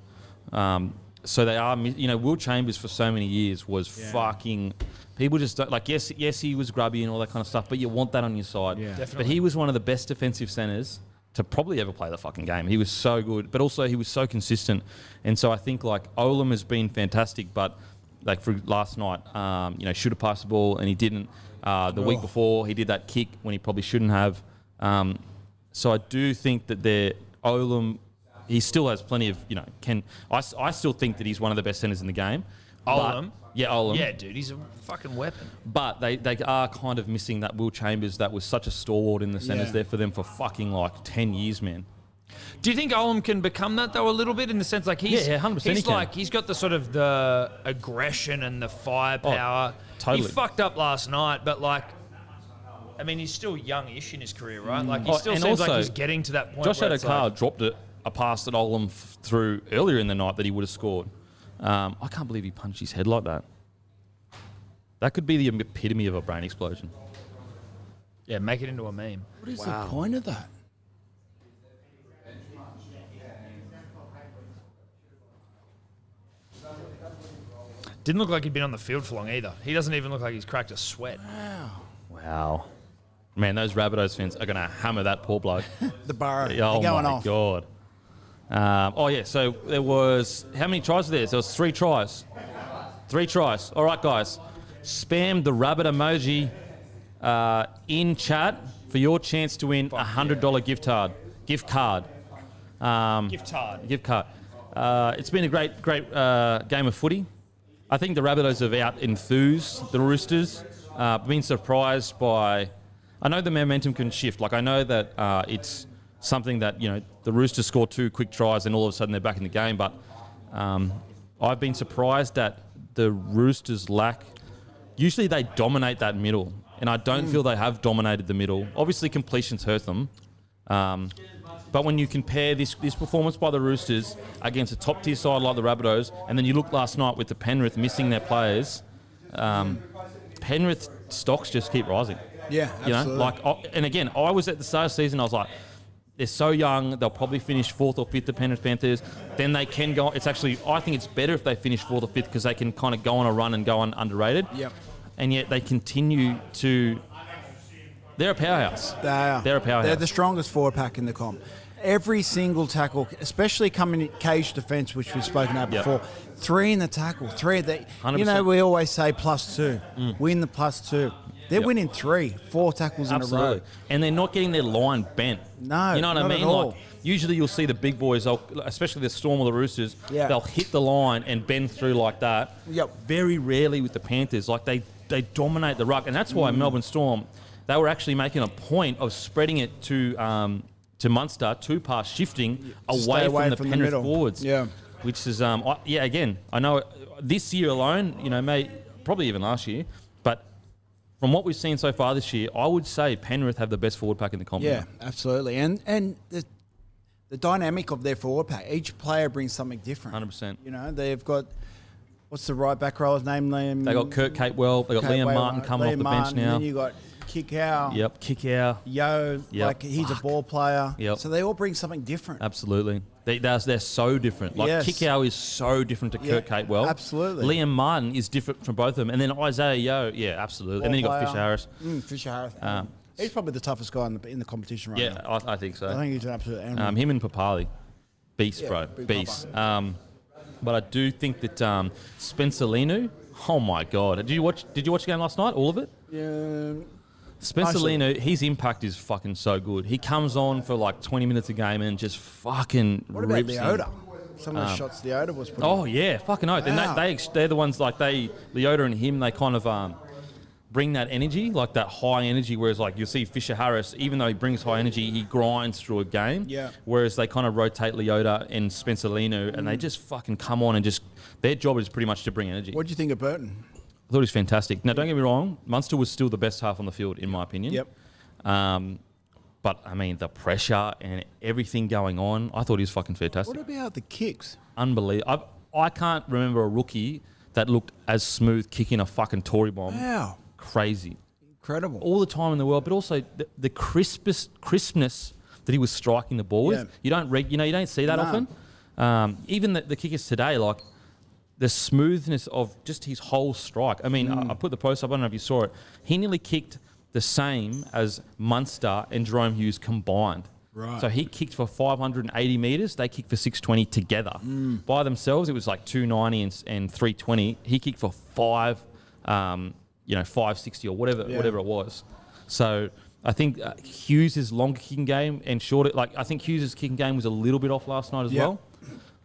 So they are, Will Chambers for so many years was fucking. People just don't, like, yes, he was grubby and all that kind of stuff, but you want that on your side. Yeah. Definitely. But he was one of the best defensive centres to probably ever play the fucking game. He was so good, but also he was so consistent. And so I think, like, Olam has been fantastic, but, like, for last night, should have passed the ball and he didn't. The week before, he did that kick when he probably shouldn't have. So I do think that Olam, he still has plenty of, I still think that he's one of the best centres in the game. Olam? Yeah, Olam. Yeah, dude, he's a fucking weapon. But they are kind of missing that Will Chambers that was such a stalwart in the centres there for them for fucking like 10 years, man. Do you think Olam can become that though a little bit in the sense like he's 100% he's got the sort of the aggression and the firepower. Totally. He fucked up last night, but like, I mean, he's still youngish in his career, right? Like he still seems like he's getting to that point. Josh where it's Adokar dropped a pass that Olam threw earlier in the night that he would have scored. I can't believe he punched his head like that. That could be the epitome of a brain explosion. Yeah, make it into a meme. What is the point of that? Didn't look like he'd been on the field for long either. He doesn't even look like he's cracked a sweat. Wow. Man, those Rabbitohs fans are going to hammer that poor bloke. The bar. Oh, They're going my off. God. So there was... How many tries were there? There was 3 tries. 3 tries. All right, guys. Spam the rabbit emoji in chat for your chance to win a $100 gift card. Gift card. It's been a great game of footy. I think the Rabbitohs have out-enthused the Roosters. Been surprised by... I know the momentum can shift. Like, I know that it's something that, the Roosters score 2 quick tries and all of a sudden they're back in the game. But I've been surprised that the Roosters lack... Usually they dominate that middle, and I don't feel they have dominated the middle. Obviously, completions hurt them. But when you compare this performance by the Roosters against a top-tier side like the Rabbitohs, and then you look last night with the Penrith missing their players, Penrith stocks just keep rising. Yeah, absolutely. And again, I was at the start of the season, I was like, they're so young, they'll probably finish 4th or 5th, the Penrith Panthers. Then they can go... I think it's better if they finish 4th or 5th because they can kind of go on a run and go on underrated. Yep. And yet they continue to... They're a powerhouse. They are. They're a powerhouse. They're the strongest forward pack in the comp. Every single tackle, especially coming in cage defence, which we've spoken about before, 3 in the tackle, 3. 100%. We always say +2. Win the +2. They're winning 3, 4 tackles in a row. And they're not getting their line bent. No, you know what I not mean? at all. Like, usually you'll see the big boys, especially the Storm or the Roosters, they'll hit the line and bend through like that. Yep. Very rarely with the Panthers. Like, they dominate the ruck. And that's why Melbourne Storm, they were actually making a point of spreading it to Munster, 2-pass shifting away from the Penrith forwards. Yeah. Which is, again, I know this year alone, probably even last year, but from what we've seen so far this year, I would say Penrith have the best forward pack in the comp. Yeah, absolutely. And the dynamic of their forward pack, each player brings something different. 100%. They've got, what's the right back roller's name? They got Kurt Capewell. They got Liam Martin coming off the bench now. And then you got Kickow. Yep, Kickow. Yo, he's a ball player. Yep. So they all bring something different. Absolutely. They're so different. Like, Kickow is so different to Kurt Capewell. Absolutely. Liam Martin is different from both of them. And then Isaiah Yo, absolutely. Ball and then you got player. Fisher Harris. Fisher Harris. He's probably the toughest guy in the competition right now. Yeah, I think so. I think he's an absolute animal. Him and Papali. Beast, bro. big Beast. But I do think that Spencer Linu, oh my God. Did you watch the game last night? All of it? Yeah. Spencer Linu, his impact is fucking so good. He comes on for like 20 minutes a game and just fucking What about rips Leota? him. Some of the shots Leota was putting. Oh, yeah, fucking oath. Wow. And they're the ones, like, Leota and him, they kind of bring that energy, like that high energy, whereas, like, you'll see Fisher Harris, even though he brings high energy, he grinds through a game. Yeah. Whereas they kind of rotate Leota and Spencer Linu, and they just fucking come on and just... Their job is pretty much to bring energy. What do you think of Burton? I thought he was fantastic. Now, don't get me wrong, Munster was still the best half on the field, in my opinion. Yep. But, I mean, the pressure and everything going on, I thought he was fucking fantastic. What about the kicks? Unbelievable. I can't remember a rookie that looked as smooth kicking a fucking Tory bomb. Wow. Crazy. Incredible. All the time in the world, but also the crispness that he was striking the ball with. You don't see that often. Even the kickers today, like, the smoothness of just his whole strike. I mean, I put the post up, I don't know if you saw it. He nearly kicked the same as Munster and Jerome Hughes combined. Right. So he kicked for 580 metres. They kicked for 620 together. By themselves, it was like 290 and 320. He kicked for 560 or whatever it was. So I think Hughes' longer kicking game and shorter. Like I think Hughes' kicking game was a little bit off last night as well.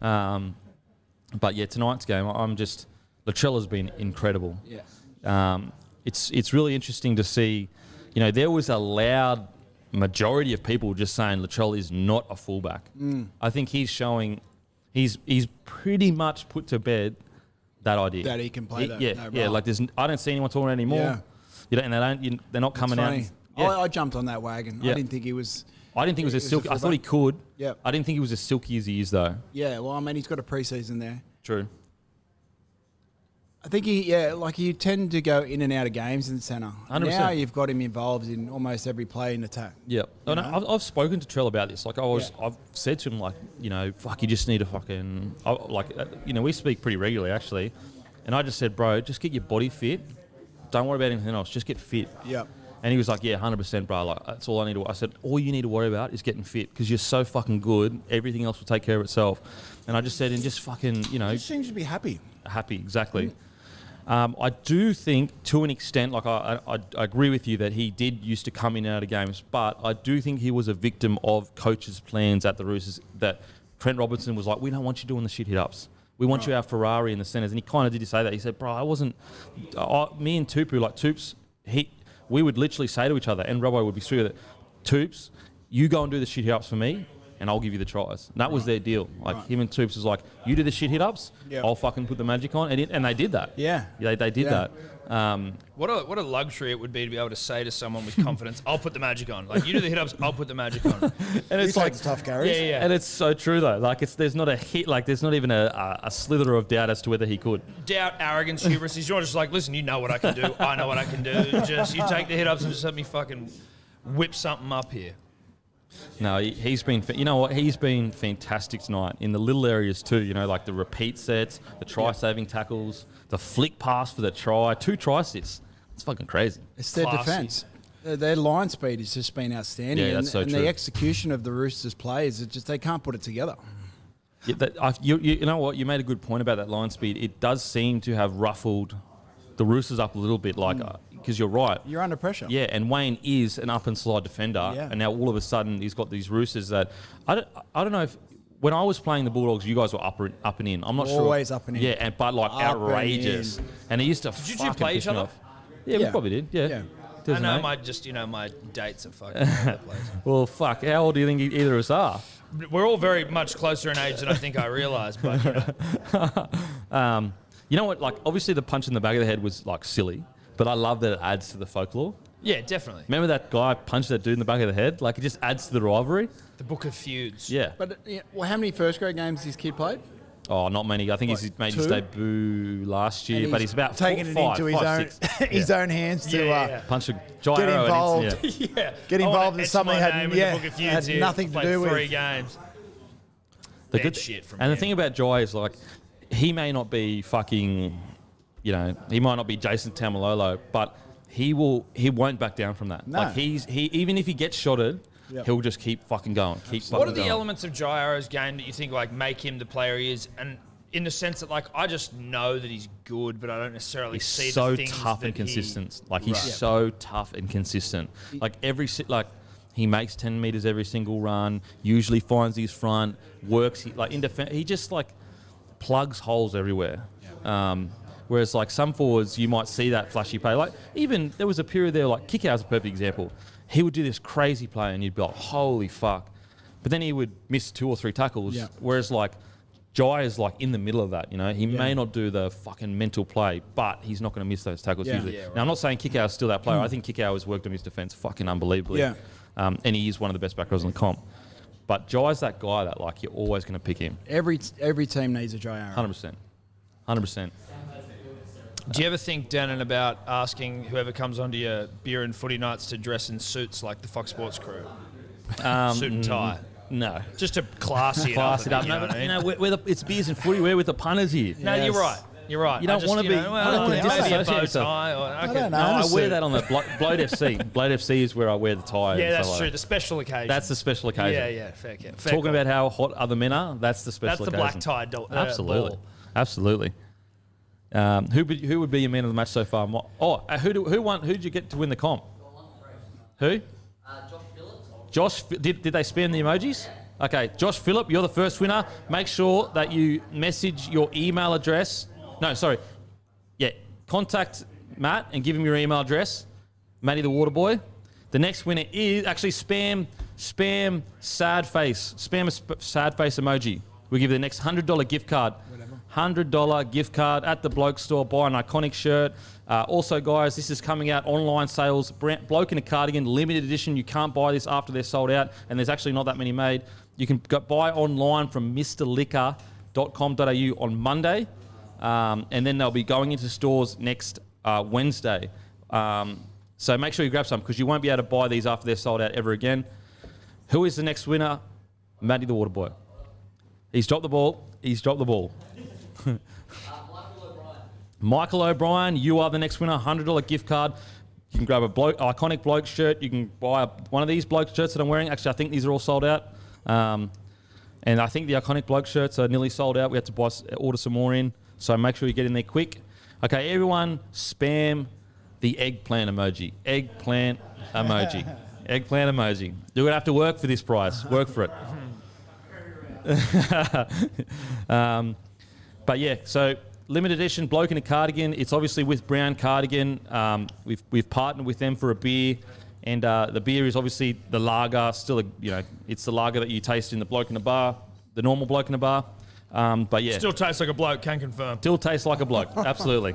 But yeah, tonight's game, Latrell has been incredible. Yeah. It's really interesting to see. You know, there was a loud majority of people just saying Latrell is not a fullback. I think he's showing, he's pretty much put to bed that idea That he can play that. Yeah, that yeah. role. Like I don't see anyone talking anymore. Yeah. You know, and they're not coming out. Funny. Yeah. I jumped on that wagon. Yeah. I didn't think he was. I didn't think it was as silky. I thought he fullback. could. Yeah. I didn't think he was as silky as he is though. Yeah, well, I mean, he's got a preseason there. True. I think you tend to go in and out of games in the centre. 100%. Now you've got him involved in almost every play in attack. Yeah, and know? I've spoken to Trell about this. Like I've said to him, like, you know, fuck, you just need to fucking, we speak pretty regularly actually, and I just said, bro, just get your body fit. Don't worry about anything else. Just get fit. Yep. And he was like, yeah, 100%, bro. Like that's all I need to. I said, all you need to worry about is getting fit because you're so fucking good. Everything else will take care of itself. And I just said, and just fucking, you know, He seems to be happy. happy, exactly. I do think, to an extent, like I agree with you that he did used to come in and out of games, but I do think he was a victim of coaches' plans at the Roosters. That Trent Robinson was like, we don't want you doing the shit hit-ups. We want you our Ferrari in the centres. And he kind of did say that. He said, bro, I wasn't... me and Tupu, like Toops, we would literally say to each other, and Robbo would be straight with it, Toops, you go and do the shit hit-ups for me, and I'll give you the tries. And that was their deal. Like him and Toops was like, you do the shit hit-ups, I'll fucking put the magic on. And they did that. Yeah. They did that. What a luxury it would be to be able to say to someone with confidence, I'll put the magic on. Like, you do the hit-ups, I'll put the magic on. And it's like... tough carries. Yeah. And it's so true, though. Like, there's not a hit, like, there's not even a slither of doubt as to whether he could. Doubt, arrogance, hubris. You're just like, listen, you know what I can do. I know what I can do. Just, you take the hit-ups and just let me fucking whip something up here. No, he's been... You know what? He's been fantastic tonight in the little areas too. You know, like the repeat sets, the try-saving tackles, the flick pass for the try, 2 try assists. It's fucking crazy. It's their Classy. defence. Their line speed has just been outstanding. Yeah, that's so and true. the execution of the Roosters players, they can't put it together. Yeah, you know what? You made a good point about that line speed. It does seem to have ruffled the Roosters up a little bit, like because you're right. You're under pressure. Yeah, and Wayne is an up and slide defender, Yeah. and now all of a sudden he's got these Roosters that I don't know if when I was playing the Bulldogs, you guys were up and in. I'm not sure. Always up and in. Yeah, but like Up and outrageous, and he used to. Did you fucking play piss each me other? off. Yeah, we Yeah. probably did. Yeah. Yeah. I Doesn't know it? my dates are fucking all over the place. Well, fuck. How old do you think either of us are? We're all very much closer in age than I think I realised, but you know. You know what? Like, obviously, the punch in the back of the head was like silly, but I love that it adds to the folklore. Yeah, definitely. Remember that guy punched that dude in the back of the head? Like, it just adds to the rivalry. The Book of Feuds. Yeah. But how many first grade games has this kid played? Oh, not many. I think he's made his 2? debut last year, And but he's about taking it into his own 6. his own hands to Yeah. Punch a gyro. Get involved. And it's, Yeah. Get I wanna involved in etch something my had- name in yeah, the Book of Feuds had here. nothing to Played do with- 3 games. the Bad shit from and him. the thing about Jai is, like, he may not be fucking, you know, he might not be Jason Tamalolo, but he won't back down from that. No. Like, he even if he gets shotted, Yep. he'll just keep fucking going. What are the elements of Jairo's game that you think like make him the player he is? And in the sense that like I just know that he's good, but I don't necessarily He's see so the things tough that and consistent. Like, he's Right. so tough and consistent. Like, he makes 10 meters every single run. Usually finds his front, works. In defense, he just like plugs holes everywhere. Whereas like some forwards, you might see that flashy play. Like, even there was a period there, like Kickout's a perfect example. He would do this crazy play, and you'd be like, "Holy fuck!" But then he would miss 2 or 3 tackles. Yeah. Whereas like Jai is like in the middle of that. You know, he may not do the fucking mental play, but he's not going to miss those tackles Yeah. usually. Yeah, right. Now, I'm not saying Kickout is still that player. I think Kickout has worked on his defense fucking unbelievably. Yeah. And he is one of the best back rows in the comp. But Jai's that guy that like you're always going to pick him. Every team needs a Jai Arrow. 100%. 100%. Do you ever think, Dannon, about asking whoever comes onto your beer and footy nights to dress in suits like the Fox Sports crew? Suit and tie. No. Just to classy it Class up. it up. You know No, what I mean? you know, it's beers and footy. We're with the punters here. No, Yes. you're right. You're right. You don't I just, wanna be- well, I don't wanna maybe a disassociate bow yourself. tie. Or, okay. don't know. No, I Honestly. wear that on the Blade FC. Blade FC is where I wear the tie. Yeah, and that's stuff true. like The special occasion. That's the special occasion. Yeah, fair. Talking about how hot other men are, that's the special That's the occasion. black tie. Absolutely. Ball. Absolutely. Who would be your man of the match so far? Who won? Who did you get to win the comp? Who? Josh, did they spam the emojis? Okay, Josh Phillip, you're the first winner. Make sure that you message your email address. No, sorry. Yeah, contact Matt and give him your email address. Matty the Water Boy. The next winner is actually spam sad face. Spam a sad face emoji. We'll give you the next $100 gift card. $100 gift card at the Bloke Store. Buy an iconic shirt. Also, guys, this is coming out online sales. Bloke in a Cardigan, limited edition. You can't buy this after they're sold out, and there's actually not that many made. You can buy online from mrliquor.com.au on Monday, and then they'll be going into stores next Wednesday. So make sure you grab some because you won't be able to buy these after they're sold out ever again. Who is the next winner? Matty the Water Boy. He's dropped the ball. Michael O'Brien, you are the next winner. $100 gift card. You can grab a iconic bloke shirt. You can buy one of these bloke shirts that I'm wearing. Actually, I think these are all sold out. And I think the iconic bloke shirts are nearly sold out. We have to order some more in. So make sure you get in there quick. Okay, everyone, spam the eggplant emoji. Eggplant emoji. You're going to have to work for this prize. Work for it. But yeah, so limited edition bloke in a cardigan. It's obviously with Brown Cardigan. We've partnered with them for a beer, and the beer is obviously the lager. Still, it's the lager that you taste in the bloke in the bar, the normal bloke in the bar. But yeah, Still tastes like a bloke, can confirm. still tastes like a bloke. Absolutely,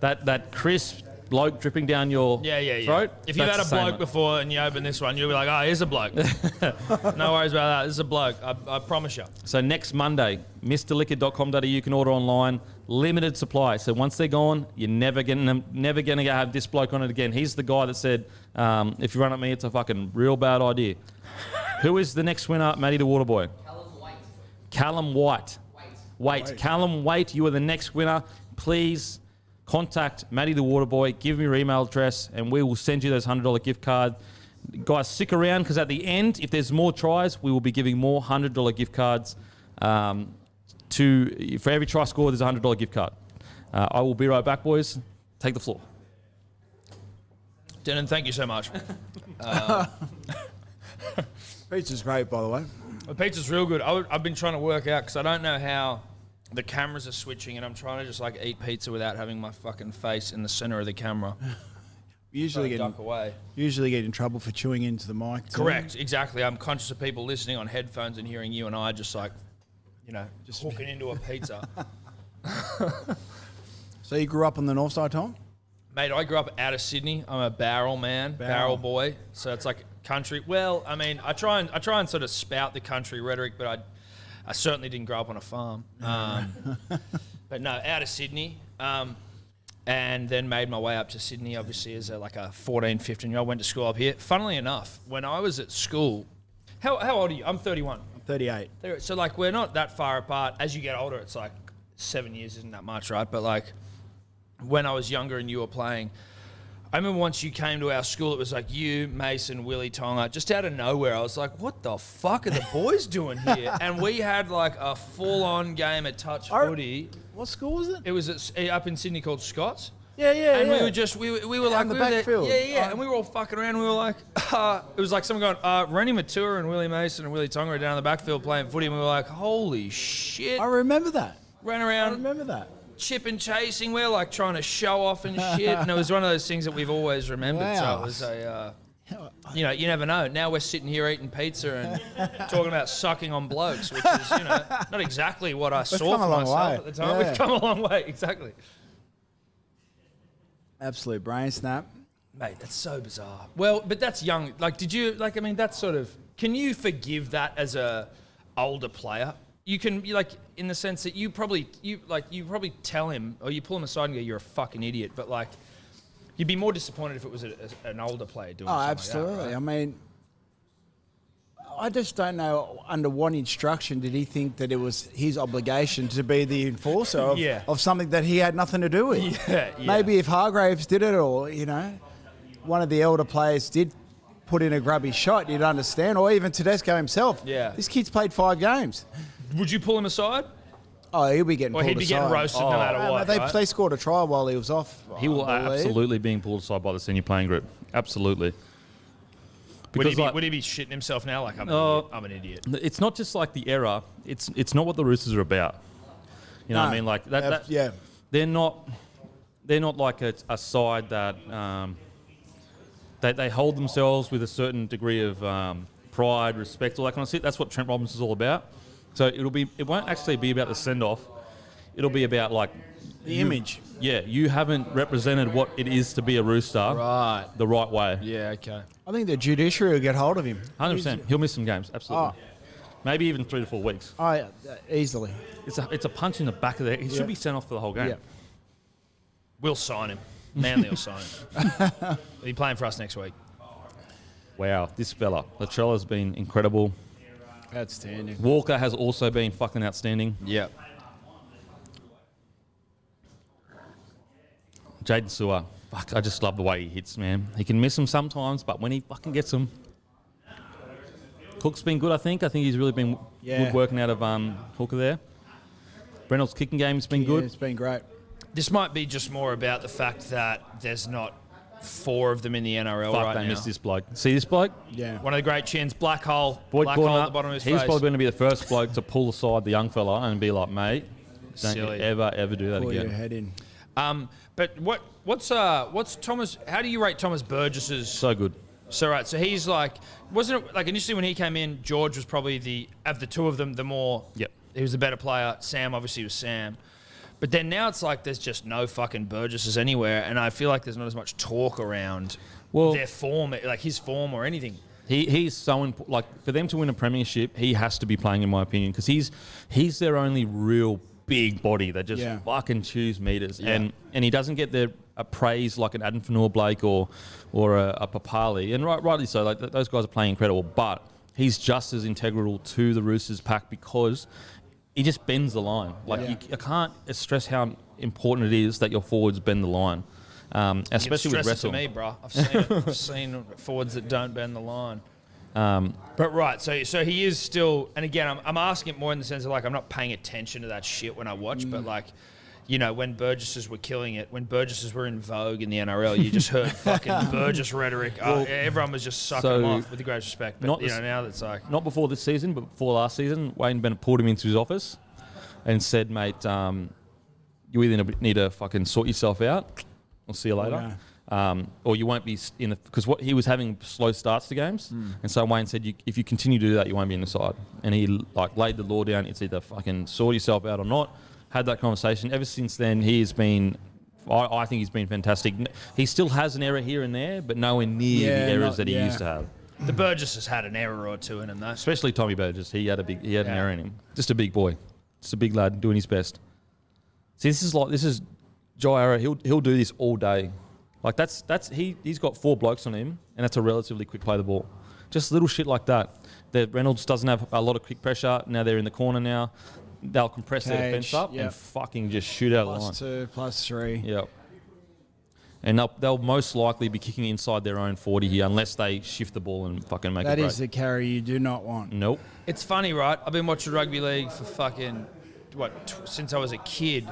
that crisp bloke dripping down your throat. If you've that's had a the same, bloke mate. before and you open this one, you'll be like, oh, here's a bloke. No worries about that. This is a bloke. I promise you. So next Monday, mrliquor.com.au, you can order online. Limited supply. So once they're gone, you're never going to have this bloke on it again. He's the guy that said, if you run at me, it's a fucking real bad idea. Who is the next winner? Matty the Water Boy. Callum White. Callum White, you are the next winner. Please contact Matty the Water Boy. Give me your email address, and we will send you those $100 gift card. Guys, stick around because at the end, if there's more tries, we will be giving more $100 gift cards. For every try scored, there's a $100 gift card. I will be right back, boys. Take the floor. Denon, thank you so much. Pizza's great, by the way. The pizza's real good. I've been trying to work out because I don't know how the cameras are switching, and I'm trying to just eat pizza without having my fucking face in the center of the camera. Usually duck away. Usually get in trouble for chewing into the mic. too. Correct, exactly. I'm conscious of people listening on headphones and hearing you and I just hooking into a pizza. So you grew up on the north side, Tom? Mate, I grew up out of Sydney. I'm a barrel man, barrel boy. So it's like country. Well, I mean, I try and sort of spout the country rhetoric, but I certainly didn't grow up on a farm. But no, out of Sydney. And then made my way up to Sydney, obviously, as a 14, 15-year-old. Went to school up here. Funnily enough, when I was at school, how old are you? I'm 31. I'm 38. So, we're not that far apart. As you get older, it's 7 years isn't that much, right? But, when I was younger and you were playing, I remember once you came to our school, it was you, Mason, Willie Tonga, just out of nowhere. I was like, what the fuck are the boys doing here? And we had a full-on game at touch footy. What school was it? It was up in Sydney called Scott's. Yeah. And we were just, we were in the backfield. Yeah. And we were all fucking around. And we were it was someone going, Reni, Maitua and Willie Mason and Willie Tonga are down in the backfield playing footy. And we were like, holy shit. I remember that. Ran around. I remember that. Chip and chasing. We were trying to show off and shit. And it was one of those things that we've always remembered. Wow. So it was you never know. Now we're sitting here eating pizza and talking about sucking on blokes, which is, not exactly what I saw for myself at the time. Yeah. We've come a long way, exactly. Absolute brain snap. Mate, that's so bizarre. Well, but that's young. Did you, that's sort of, can you forgive that as a older player? You can, in the sense that you probably tell him, or you pull him aside and go, you're a fucking idiot, but you'd be more disappointed if it was an older player doing something absolutely. like that, right? I mean, I just don't know under what instruction did he think that it was his obligation to be the enforcer of something that he had nothing to do with. Yeah. Maybe if Hargraves did it, or, one of the elder players did put in a grubby shot, you'd understand, or even Tedesco himself. Yeah. This kid's played 5 games. Would you pull him aside? Oh, he'll be getting pulled aside. Or he'd be getting roasted no matter what, right? They scored a try while he was off. He will absolutely being pulled aside by the senior playing group. Absolutely. Would he, Because, be, like, would he be shitting himself now? Like, I'm an idiot. it's not just like the error. It's not what the Roosters are about. You know what I mean? Like that. Yeah. They're not like a side that they hold themselves with a certain degree of pride, respect, all that kind of shit. That's what Trent Robinson's all about. So it won't actually be about the send off. It'll be about like The image. Yeah, you haven't represented what it is to be a Rooster Right. the right way. Yeah, okay. I think the judiciary will get hold of him. 100%. He'll miss some games, absolutely. Maybe even 3 to 4 weeks. Easily. It's a punch in the back of the head. He should be sent off for the whole game. Yeah. We'll sign him. Manly will sign him. He'll be playing for us next week. Wow, this fella. Latrell has been incredible. Outstanding. Walker has also been fucking outstanding. Yeah. Jaden Sewer. Fuck, I just love the way he hits, man. He can miss them sometimes, but when he fucking gets them. Cook's been good, I think. I think he's really been good working out of Hooker there. Reynolds' kicking game's been good. It's been great. This might be just more about the fact that there's not 4 of them in the NRL Fuck, right they now. missed this bloke. See this bloke? Yeah. One of the great chins, black hole. Boyd black Gordon hole at up. the bottom of his He's face. probably going to be the first bloke to pull aside the young fella and be like, mate, don't you Silly. ever do that Pull your again. head in. But what's Thomas? How do you rate Thomas Burgess's? So good. So right, so he's like, wasn't it like initially when he came in, George was probably of the two of them the more. Yep. He was the better player. Sam obviously was Sam. But then now it's like there's just no fucking Burgesses anywhere, and I feel like there's not as much talk around their form, like his form or anything. He's so important. Like, for them to win a premiership, he has to be playing, in my opinion, because he's their only real big body that just fucking chews meters, and he doesn't get the praise like an Adam Fanua-Blake or a Papali, and rightly so. Like those guys are playing incredible, but he's just as integral to the Roosters pack because he just bends the line. Like I can't stress how important it is that your forwards bend the line, especially with wrestle. To me, bro. I've seen forwards that don't bend the line. But right, so he is still, and again, I'm asking it more in the sense of like I'm not paying attention to that shit when I watch, but like, you know, when Burgesses were killing it, when Burgesses were in vogue in the NRL, you just heard fucking Burgess rhetoric. Everyone was just sucking him off with the greatest respect. But now that's like not before this season, but before last season, Wayne Bennett pulled him into his office and said, "Mate, you either need to fucking sort yourself out. I'll see you later." Or you won't be in the, because what he was having slow starts to games, and so Wayne said, if you continue to do that, you won't be in the side. And he like laid the law down. It's either fucking sort yourself out or not. Had that conversation. Ever since then, he's been. I think he's been fantastic. He still has an error here and there, but nowhere near the errors that he used to have. the Burgess has had an error or two in him though. Especially Tommy Burgess. He had an error in him. Just a big boy, just a big lad doing his best. See, this is Jairo. He'll do this all day. Like he's got 4 blokes on him, and that's a relatively quick play the ball. Just little shit like that. Reynolds doesn't have a lot of quick pressure. Now they're in the corner now. They'll compress their defence up and fucking just shoot out of the line. +2, +3. Yep. And they'll most likely be kicking inside their own 40 here unless they shift the ball and fucking make it break. That is the carry you do not want. Nope. It's funny, right? I've been watching rugby league for fucking, since I was a kid.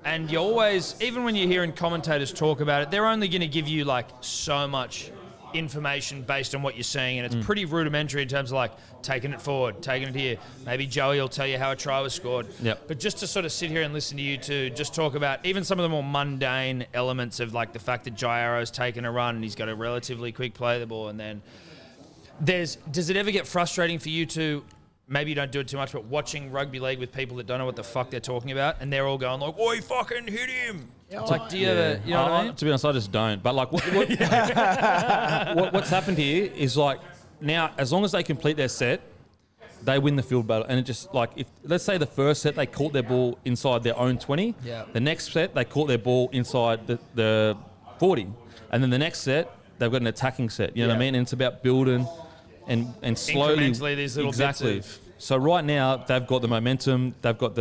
And you always, even when you're hearing commentators talk about it, they're only going to give you like so much information based on what you're seeing, and it's pretty rudimentary in terms of like taking it forward, taking it here. Maybe Joey will tell you how a try was scored. Yep. But just to sort of sit here and listen to you two just talk about even some of the more mundane elements of like the fact that Jairo's taken a run and he's got a relatively quick play the ball, and then does it ever get frustrating for you to, maybe you don't do it too much, but watching rugby league with people that don't know what the fuck they're talking about, and they're all going like, "Oh, he fucking hit him." It's like, do you ever, you know what I mean? To be honest, I just don't. But like, what's happened here is like now, as long as they complete their set, they win the field battle. And it just like, if let's say the first set they caught their ball inside their own 20, the next set they caught their ball inside the 40, and then the next set they've got an attacking set. You know what I mean? And it's about building and slowly, incrementally these little exactly. bits of. So right now they've got the momentum. They've got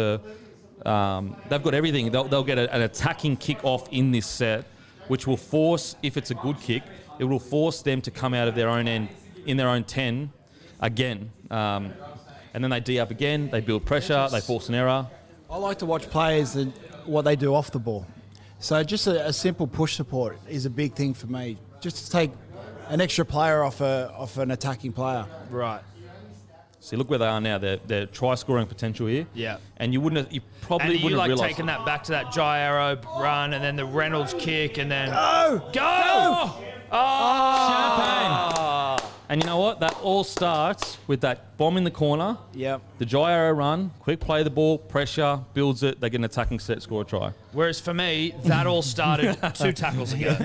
everything. They'll get an attacking kick off in this set, which will force, if it's a good kick, it will force them to come out of their own end in their own 10 again. And then they D up again. They build pressure. They force an error. I like to watch players and what they do off the ball. So just a simple push support is a big thing for me. Just to take an extra player off an attacking player. Right. See, look where they are now. They're try-scoring potential here. Yeah. And you probably And you wouldn't like realise. taking that back to that Jairo run and then the Reynolds kick and then... Go! Champagne. And you know what? That all starts with that bomb in the corner. Yep. The gyro run, quick play the ball, pressure, builds it. They get an attacking set, score a try. Whereas for me, that all started 2 tackles ago.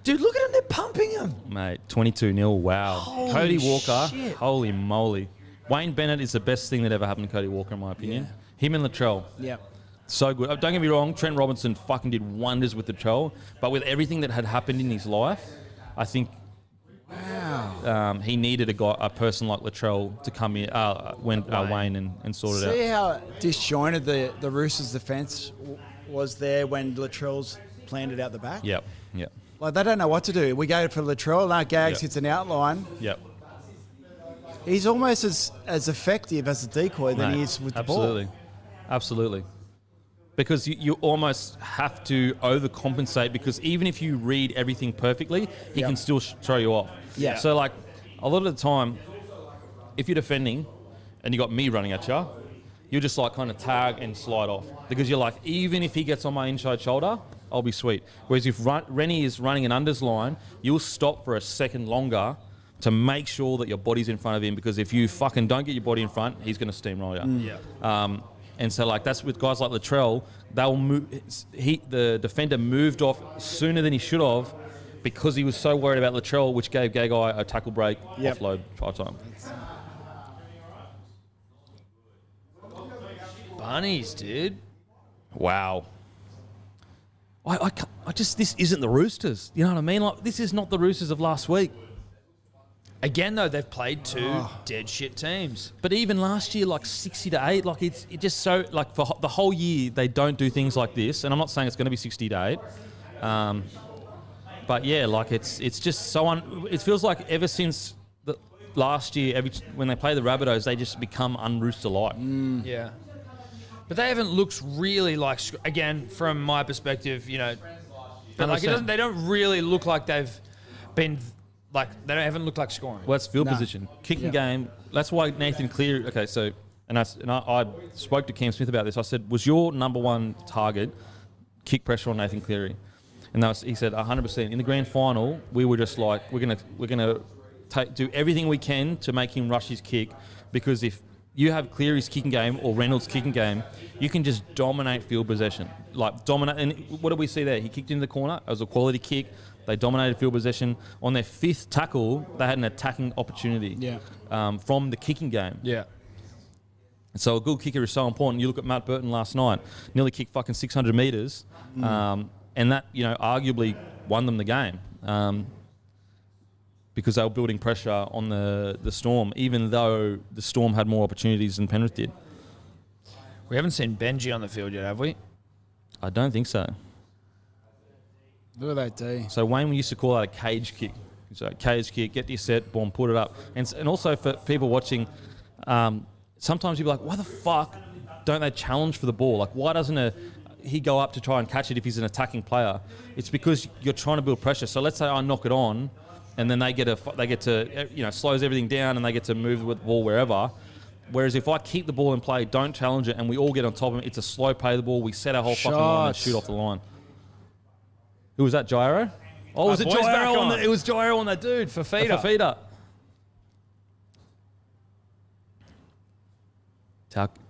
Dude, look at them. They're pumping him. Mate, 22-0. Wow. Holy Cody Walker. shit. Holy moly. Wayne Bennett is the best thing that ever happened to Cody Walker, in my opinion. Him and Latrell. Yep. So good. Don't get me wrong, Trent Robinson fucking did wonders with Latrell, but with everything that had happened in his life, I think he needed a person like Latrell to come in when Wayne and sort it out. See how disjointed the Roosters' defence was there when Latrell's planned it out the back? Yep. Like, they don't know what to do. We go for Latrell, now Gags Yep. hits an outline. Yep. He's almost as effective as a decoy than he is with the ball. Absolutely. Because you almost have to overcompensate, because even if you read everything perfectly, he can still throw you off. Yeah. So, like, a lot of the time, if you're defending and you got me running at you, you'll just, like, kind of tag and slide off. Because you're like, even if he gets on my inside shoulder, I'll be sweet. Whereas if Reni is running an unders line, you'll stop for a second longer to make sure that your body's in front of him, because if you fucking don't get your body in front, he's going to steamroll you. Yeah. And so, like, that's with guys like Latrell, they'll move. The defender moved off sooner than he should have because he was so worried about Latrell, which gave Gagai a tackle break, offload, try time. Bunnies, dude. Wow. I just, this isn't the Roosters. You know what I mean? Like, this is not the Roosters of last week. Again, though, they've played 2 dead shit teams. But even last year, like 60-8, like it just so, like, for the whole year, they don't do things like this. And I'm not saying it's going to be 60-8. But yeah, like it's just so it feels like ever since the last year, when they play the Rabbitohs, they just become un-Rooster-like. Yeah. But they haven't looked really like, again, from my perspective, you know, but like they don't really look like they've been, like, haven't looked like scoring. Well, that's field position. Kicking game, that's why Nathan Cleary, okay, so, and I spoke to Cam Smith about this. I said, was your number one target kick pressure on Nathan Cleary? And he said, 100%. In the grand final, we were just like, we're gonna do everything we can to make him rush his kick, because if you have Cleary's kicking game or Reynolds' kicking game, you can just dominate field possession. Like, dominate. And what did we see there? He kicked into the corner. It was a quality kick. They dominated field possession. On their 5th tackle, they had an attacking opportunity from the kicking game. Yeah. So a good kicker is so important. You look at Matt Burton last night, nearly kicked fucking 600 metres, and that, you know, arguably won them the game. Because they were building pressure on the Storm, even though the Storm had more opportunities than Penrith did. We haven't seen Benji on the field yet, have we? I don't think so. Look at that D. So Wayne used to call that a cage kick. So cage kick, get your set, boom, put it up. And also for people watching, sometimes you'll be like, why the fuck don't they challenge for the ball? Like, why doesn't he go up to try and catch it if he's an attacking player? It's because you're trying to build pressure. So let's say I knock it on, and then they get to, you know, slows everything down, and they get to move with the ball wherever. Whereas if I keep the ball in play, don't challenge it, and we all get on top of it, it's a slow play the ball, we set our whole fucking line and shoot off the line. Who was that, Gyro? Oh, was it Gyro? It was Gyro on that dude. Fafita. Fafita.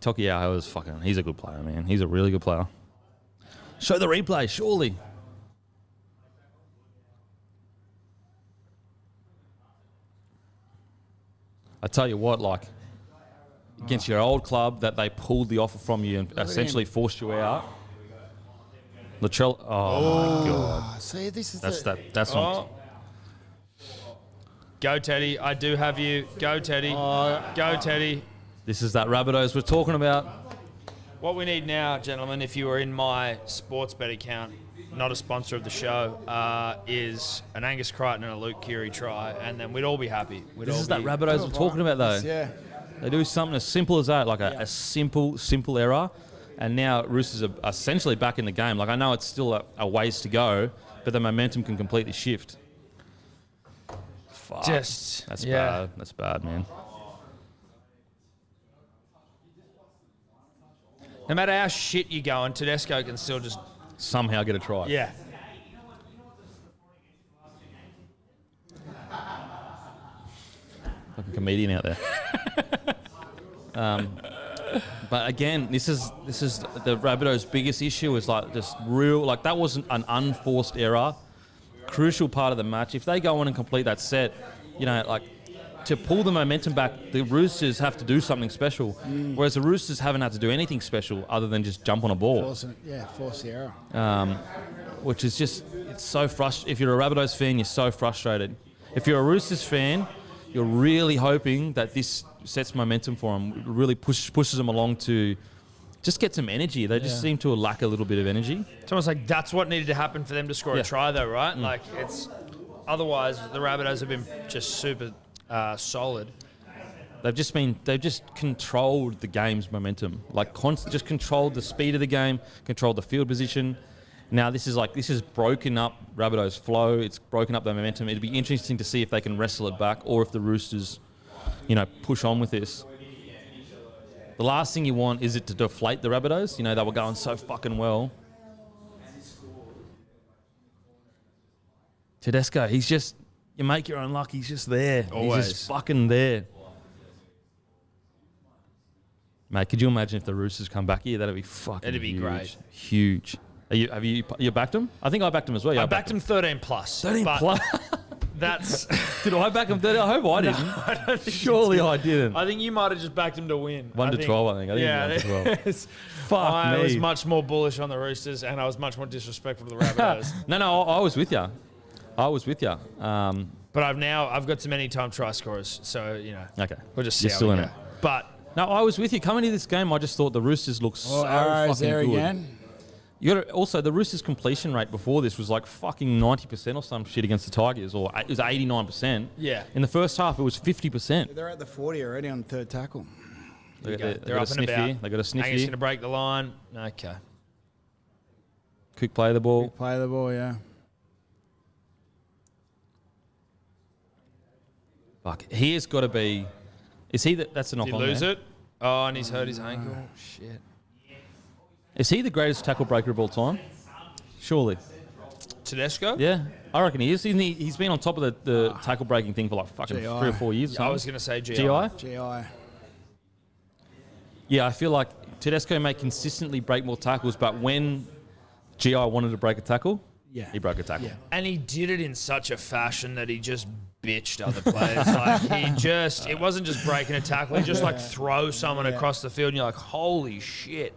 Tokiao is fucking, he's a good player, man. He's a really good player. Show the replay, surely. I tell you what, like, against your old club that they pulled the offer from you and essentially forced you out. Latrell, oh my God. See, this is That's not. Go, Teddy. I do have you. Go, Teddy. Go, Teddy. This is that Rabbitohs we're talking about. What we need now, gentlemen, if you are in my sports bet account, not a sponsor of the show, is an Angus Crichton and a Luke Keary try, and then we'd all be happy. This is that Rabbitohs we're talking about, though. Yeah. They do something as simple as that, like a simple error, and now Roosters are essentially back in the game. Like, I know it's still a ways to go, but the momentum can completely shift. fuck. Just That's yeah. bad. That's bad, man. No matter how shit you go, and Tedesco can still just Somehow get a try. yeah. Like a comedian out there. But again, this is the Rabbitohs' biggest issue is like just real, like that wasn't an unforced error. Crucial part of the match. If they go on and complete that set, you know, like to pull the momentum back, the Roosters have to do something special. Whereas the Roosters haven't had to do anything special other than just jump on a ball. Force the error. Which is just, it's so frustrating. If you're a Rabbitohs fan, you're so frustrated. If you're a Roosters fan, you're really hoping that this sets momentum for them, really pushes them along to just get some energy. They just seem to lack a little bit of energy. It's almost like that's what needed to happen for them to score a try, though, right? Like it's otherwise the Rabbitohs have been just super solid. They've just controlled the game's momentum, like just controlled the speed of the game, controlled the field position. Now this is broken up Rabbitohs' flow. It's broken up their momentum. It'd be interesting to see if they can wrestle it back, or if the Roosters, you know, push on with this. The last thing you want is it to deflate the Rabbitohs. You know, they were going so fucking well. Tedesco, he's just, you make your own luck. He's just there. Always. He's just fucking there. Mate, could you imagine if the Roosters come back here? That'd be fucking It'd be huge. great. Huge. Have you backed them? I think I backed them as well. Yeah, I backed him 13 plus. 13 but plus. That's. Did I back them 30? I hope I didn't. I don't think Surely I didn't. I think you might have just backed him to win. 1 to 12, I think. I think 1 to 12. Fuck I me. was much more bullish on the Roosters, and I was much more disrespectful to the Rabbitohs. No, I was with you. But I've got some anytime try scorers, so you know. Okay. We'll just see You're how still we in go. it. But No, I was with you. Coming into this game, I just thought the Roosters looked so Arrows fucking there good. again. You got also the Roosters' completion rate before this was like fucking 90% or some shit against the Tigers, or it was 89%. Yeah. In the first half, it was 50%. They're at the 40 already on third tackle. They They're got a up and sniff about. here. They got a sniff Angus here. going to break the line. Okay. Quick play the ball. Play the ball, yeah. Fuck, he has got to be. Is he that's a knock Did on he lose there. it? Oh, and he's hurt his ankle. Shit. Is he the greatest tackle breaker of all time? Surely. Tedesco? Yeah, I reckon he is. He's been on top of the tackle breaking thing for like fucking GI. 3 or 4 years. I was going to say GI. GI. GI. Yeah, I feel like Tedesco may consistently break more tackles, but when GI wanted to break a tackle, Yeah. he broke a tackle. Yeah. And he did it in such a fashion that he just bitched other players. Like it wasn't just breaking a tackle. He just like throw someone across the field and you're like, holy shit.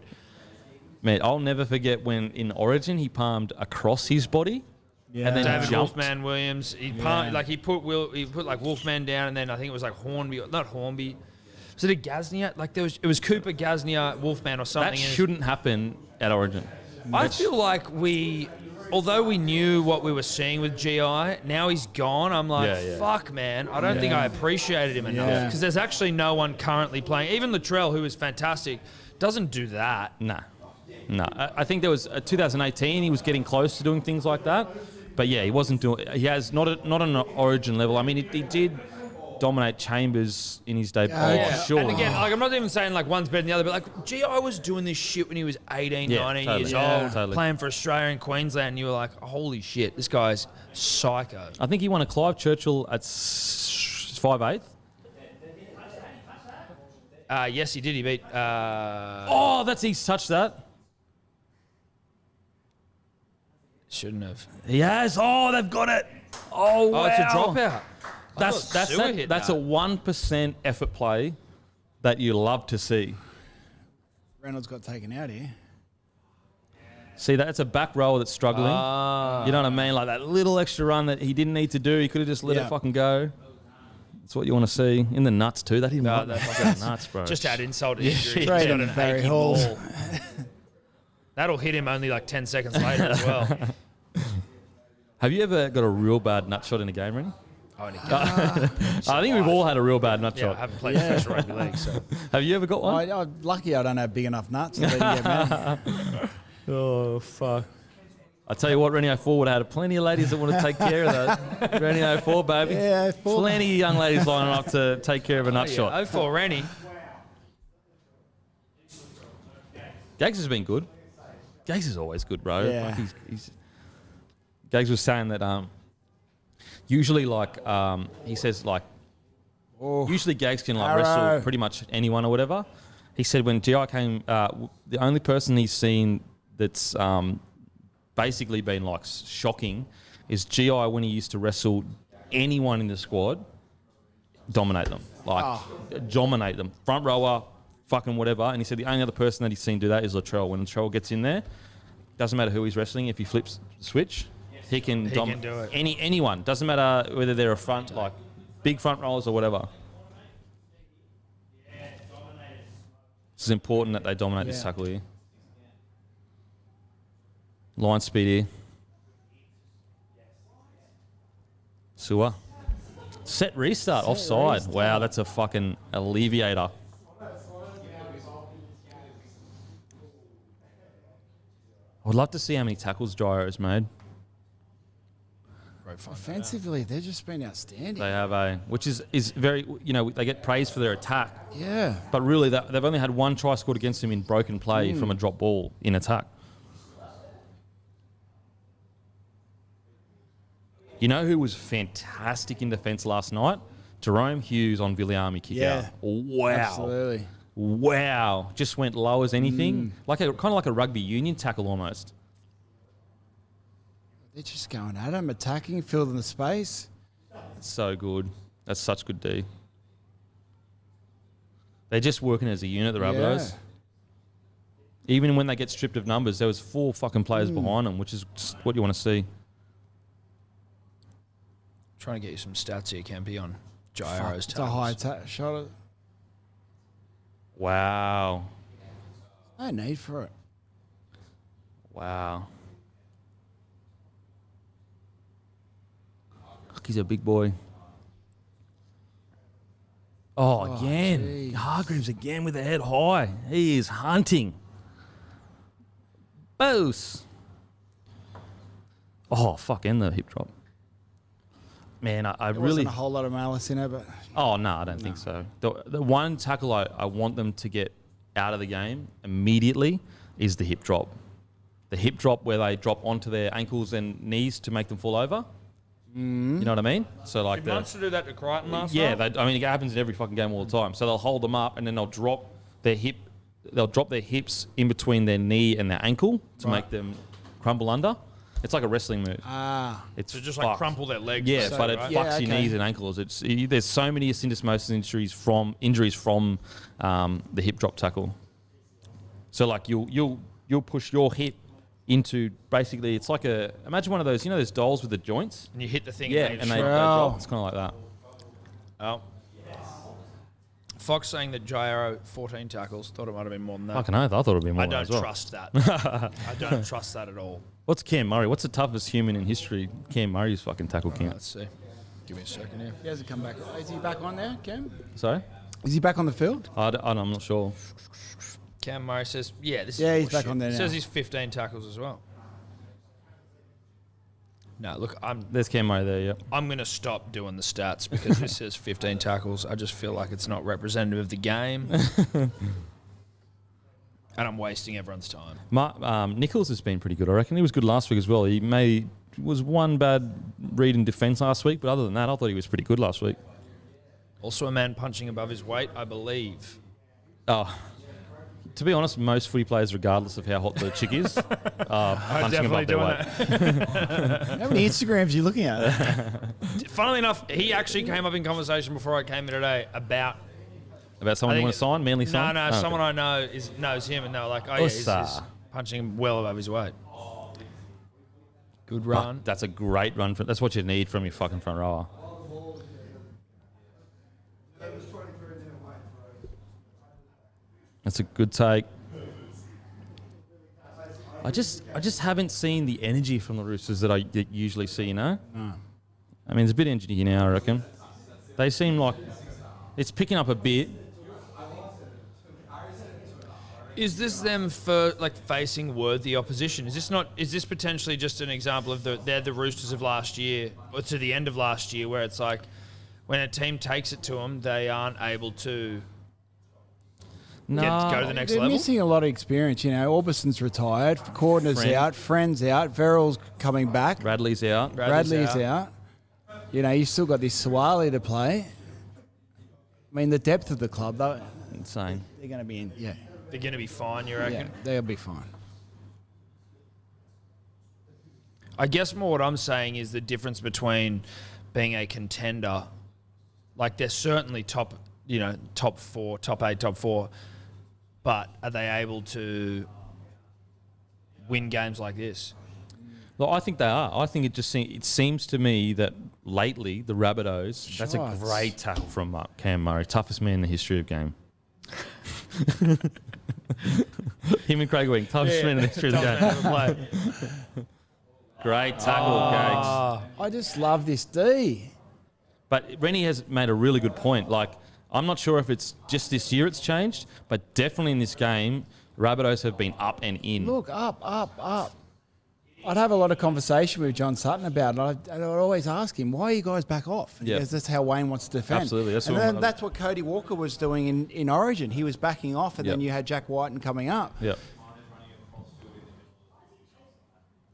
Man, I'll never forget when in Origin he palmed across his body. Yeah. And then David jumped. Wolfman Williams. He put like Wolfman down, and then I think it was like Hornby, not Hornby. Was it a Gaznia? Like it was Cooper, Gaznia, Wolfman, or something. That shouldn't happen at Origin. I feel like although we knew what we were seeing with GI, now he's gone. I'm like, Yeah. fuck, man. I don't think I appreciated him enough Yeah. because there's actually no one currently playing. Even Latrell, who is fantastic, doesn't do that. Nah. I think there was 2018. He was getting close to doing things like that, but yeah, he wasn't doing. He has not on an Origin level. I mean, he did dominate Chambers in his debut. Sure. And again, like I'm not even saying like one's better than the other, but like GI was doing this shit when he was 18, 19 totally. years Yeah. old, Totally. playing for Australia and Queensland, and you were like, holy shit, this guy's psycho. I think he won a Clive Churchill at 5'8". Yes, he did. He beat. Oh, he's touched that. Shouldn't have. He has. Oh, they've got it. Oh, wow. It's a dropout. That's a 1% effort play that you love to see. Reynolds got taken out here. See, that's a back rower that's struggling. You know what I mean? Like that little extra run that he didn't need to do. He could have just let it fucking go. That's what you want to see. In the nuts, too. That No, that's that's fucking nuts, bro. Just add insult to injury. Straight He's on got an Barry achy Halls. ball. That'll hit him only like 10 seconds later as well. Have you ever got a real bad nut shot in a game, Rennie? I I think we've all had a real bad nut Yeah, I shot. haven't played professional rugby league, so. Have you ever got one? I'm lucky I don't have big enough nuts. So they can get many. Oh, fuck. I tell you what, Reni 04 would have had plenty of ladies that want to take care of that. Reni 04, baby. Yeah, 04. Plenty of young ladies lining up to take care of a nut shot. 04 Reni. Gags has been good. Gags is always good, bro. Yeah. Like Gags was saying that usually he says usually Gags can wrestle pretty much anyone or whatever. He said when GI came, the only person he's seen that's basically been shocking is GI when he used to wrestle anyone in the squad, dominate them. Dominate them. Front rower, fucking whatever. And he said the only other person that he's seen do that is Latrell. When Latrell gets in there, doesn't matter who he's wrestling, if he flips the switch, he can do it. Anyone. Doesn't matter whether they're a front, big front rollers or whatever. It's important that they dominate this tackle here. Line speed here. Sewer. Set restart. Offside. Restart. Wow, that's a fucking alleviator. I would love to see how many tackles Gyro's made. Offensively, they've just been outstanding. They have which is very, they get praised for their attack. Yeah. But really, they've only had one try scored against them in broken play from a drop ball in attack. You know who was fantastic in defence last night? Jerome Hughes on Viliami kick out. Wow. Absolutely. Wow. Just went low as anything. Kind of like a rugby union tackle almost. They're just going at him, attacking, filling the space. It's so good. That's such good D. They're just working as a unit, the Rabbitohs. Even when they get stripped of numbers, there was 4 fucking players behind them, which is what you want to see. Trying to get you some stats here, Kempy, on Gyro's tackles. It's a high shot. Wow. No need for it. Wow. Look, he's a big boy. Oh, again. Geez. Hargreaves again with the head high. He is hunting. Boos. Oh, fuck, and the hip drop. Man, I really... wasn't a whole lot of malice in it, but... Oh, no, I don't think so. The one tackle I want them to get out of the game immediately is the hip drop. The hip drop where they drop onto their ankles and knees to make them fall over. You know what I mean? So Did Munster do that to Crichton last night? night? Yeah, it happens in every fucking game all the time. So they'll hold them up and then they'll drop their hips in between their knee and their ankle to make them crumble under. It's like a wrestling move. It's so just fucked. crumple their legs. Yeah, but it fucks your knees and ankles. There's so many syndesmosis injuries from the hip drop tackle. So you'll push your hip into basically, it's like imagine one of those, those dolls with the joints? And you hit the thing. Yeah, and they drop. It's kind of like that. Oh. Fox saying that Gyro 14 tackles. Thought it might have been more than that. Fucking oath, I thought it would be more than that as well. Trust that. I don't trust that at all. What's Cam Murray? What's the toughest human in history? Cam Murray's fucking tackle count. Let's see. Give me a second here. He hasn't come back. Is he back on there, Cam? Sorry? Is he back on the field? I'm not sure. Cam Murray says, this is he's back on there now. Says he's 15 tackles as well. No, look, there's Cam Murray there, yeah. I'm going to stop doing the stats because this says 15 tackles. I just feel like it's not representative of the game. And I'm wasting everyone's time. Nichols has been pretty good, I reckon. He was good last week as well. He was one bad read in defence last week, but other than that, I thought he was pretty good last week. Also a man punching above his weight, I believe. Oh, to be honest, most footy players, regardless of how hot the chick is, are punching above their weight. How many Instagrams are you looking at? Funnily enough, he actually came up in conversation before I came in today about someone you want to sign, Manly sign? No, someone I know knows him, and they were like, he's punching well above his weight. Good run. That's a great run. That's what you need from your fucking front rower. That's a good take. I just haven't seen the energy from the Roosters that I usually see, No. I mean, there's a bit of energy here now, I reckon. They seem like it's picking up a bit. Is this them for facing worthy opposition? Is this potentially just an example of they're the Roosters of last year, or to the end of last year, where it's like when a team takes it to them, they aren't able to go to the next They're level? missing a lot of experience. You know, Orbison's retired, Cordner's out, Friend's out, Verrill's coming back, Radley's out. Bradley's out. You know, you still got this Suwali to play. I mean, the depth of the club, though, Insane. they're going to be in. Yeah, They're going to be fine, you reckon? yeah, they'll be fine. I guess more what I'm saying is the difference between being a contender, like they're certainly top 4, top 8, top 4, but are they able to win games like this? Well, I think they are. I think it seems to me that lately the Rabbitohs. That's a great tackle from Cam Murray, toughest man in the history of game. Him and Craig Wing, toughest man in the history of the game. Great tackle, Gags. I just love this D. But Reni has made a really good point. Like, I'm not sure if it's just this year it's changed, but definitely in this game, Rabbitohs have been up and in. Look, up. I'd have a lot of conversation with John Sutton about it. I'd always ask him, why are you guys back off? Yeah. Because that's how Wayne wants to defend. Absolutely. That's what Cody Walker was doing in Origin. He was backing off, and then you had Jack Whiten coming up. Yep.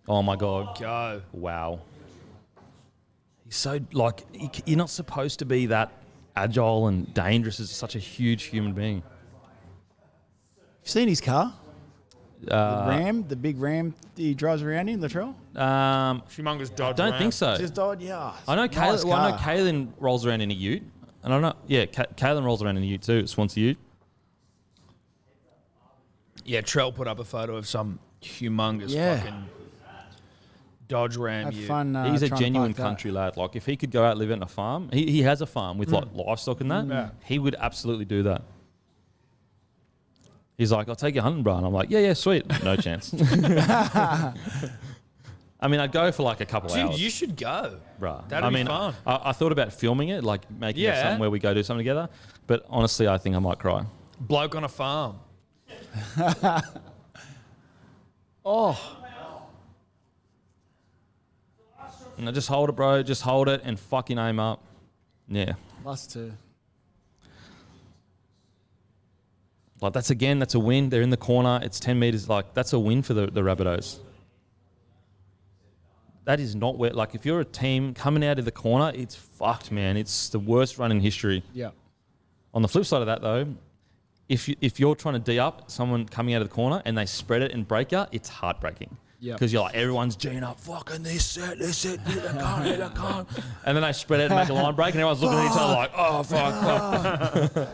Oh, my God. Go. Wow. He's so, you're not supposed to be that agile and dangerous as such a huge human being. You've seen his car? The big Ram he drives around in, Latrell? Humongous Dodge. I don't think so. Just Dodge, yeah. I know Kalen rolls around in a ute. And I know, Kalen rolls around in a ute too, Swansea ute. Yeah, Trell put up a photo of some humongous fucking Dodge Ram. Have fun. He's a trying to genuine park that. country lad. Like, if he could go out and live on a farm, he has a farm with livestock and that. He would absolutely do that. He's like, I'll take you hunting, bro. And I'm like, yeah, sweet. No chance. I mean, I'd go for like a couple hours. Dude, you should go. Bruh. That'd be fun. I thought about filming it, like making it something where we go do something together. But honestly, I think I might cry. Bloke on a farm. No, just hold it, bro. Just hold it and fucking aim up. Yeah. Us too. Like, that's a win. They're in the corner. It's 10 metres. Like, that's a win for the Rabbitohs. That is not where, like, if you're a team coming out of the corner, it's fucked, man. It's the worst run in history. Yeah. On the flip side of that, though, if you're trying to D up someone coming out of the corner and they spread it and break you, it's heartbreaking. Yeah. Because you're like, everyone's G'ing up, fucking this it, hit a can't. And then they spread it and make a line break and everyone's looking at each other like, oh, fuck.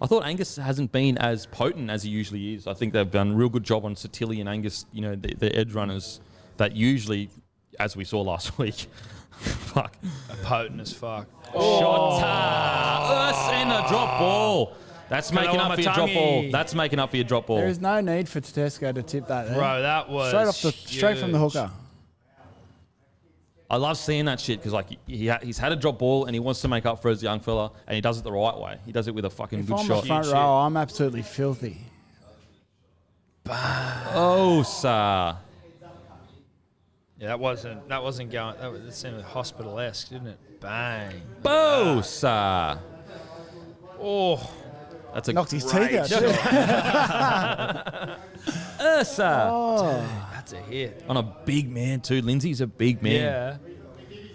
I thought Angus hasn't been as potent as he usually is. I think they've done a real good job on Satilli and Angus, you know, the edge runners that usually, as we saw last week, fuck. Potent as fuck. Shot and a drop ball. That's making up for your drop ball. That's making up for your drop ball. There is no need for Tedesco to tip that. Bro, that was straight from the hooker. I love seeing that shit because, like, he's had a drop ball and he wants to make up for his young fella and he does it the right way. He does it with a fucking If good I'm shot. the front row, I'm absolutely filthy. Oh, sir. Yeah, that wasn't going. That seemed hospital-esque, didn't it? Bang. Boo, sir. Oh, That's a Knocked his teeth out. shot. Sir. Oh. that's a hit. On a big man too. Lindsay's a big man. Yeah,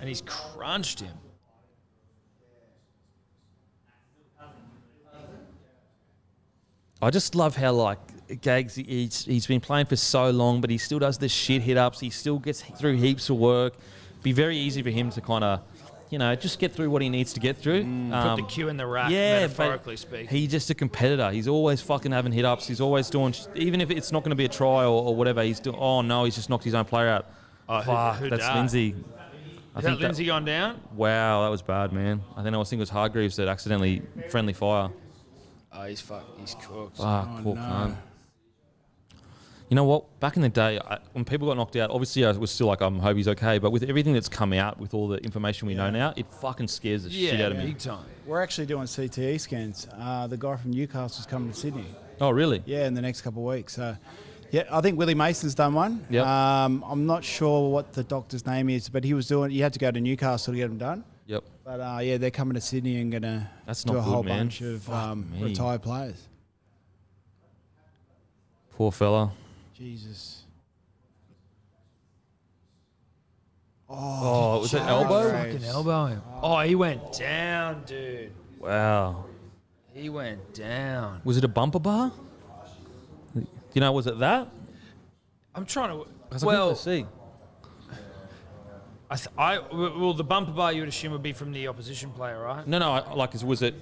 and he's crunched him. I just love how, like, Gags, he's been playing for so long, but he still does the shit hit-ups. He still gets through heaps of work. Be very easy for him to kind of, you know, just get through what he needs to get through. Put the cue in the rack, metaphorically speaking. He's just a competitor. He's always fucking having hit-ups. He's always doing, even if it's not going to be a try or whatever, he's doing, oh, no, he's just knocked his own player out. Oh, fuck, who that's dat? Lindsay. Is that Lindsay gone down? Wow, that was bad, man. I think it was Hargreaves that accidentally friendly fire. Oh, he's fucked. He's cooked. Fuck, poor cunt. You know what? Back in the day, when people got knocked out, obviously I was still like, I hope he's okay. But with everything that's come out, with all the information we know now, it fucking scares the shit out of me. Big time. We're actually doing CTE scans. The guy from Newcastle's coming to Sydney. Oh, really? Yeah, in the next couple of weeks. So, yeah, I think Willie Mason's done one. Yep. I'm not sure what the doctor's name is, but he had to go to Newcastle to get them done. Yep. But, yeah, they're coming to Sydney and going to do a whole bunch of retired players. Poor fella. Jesus. Oh, was it elbow? Fucking elbow him. Oh, he went down, dude. Wow. He went down. Was it a bumper bar? You know, was it that? I'm trying to. Well, see. Well, the bumper bar you would assume would be from the opposition player, right? No. Was it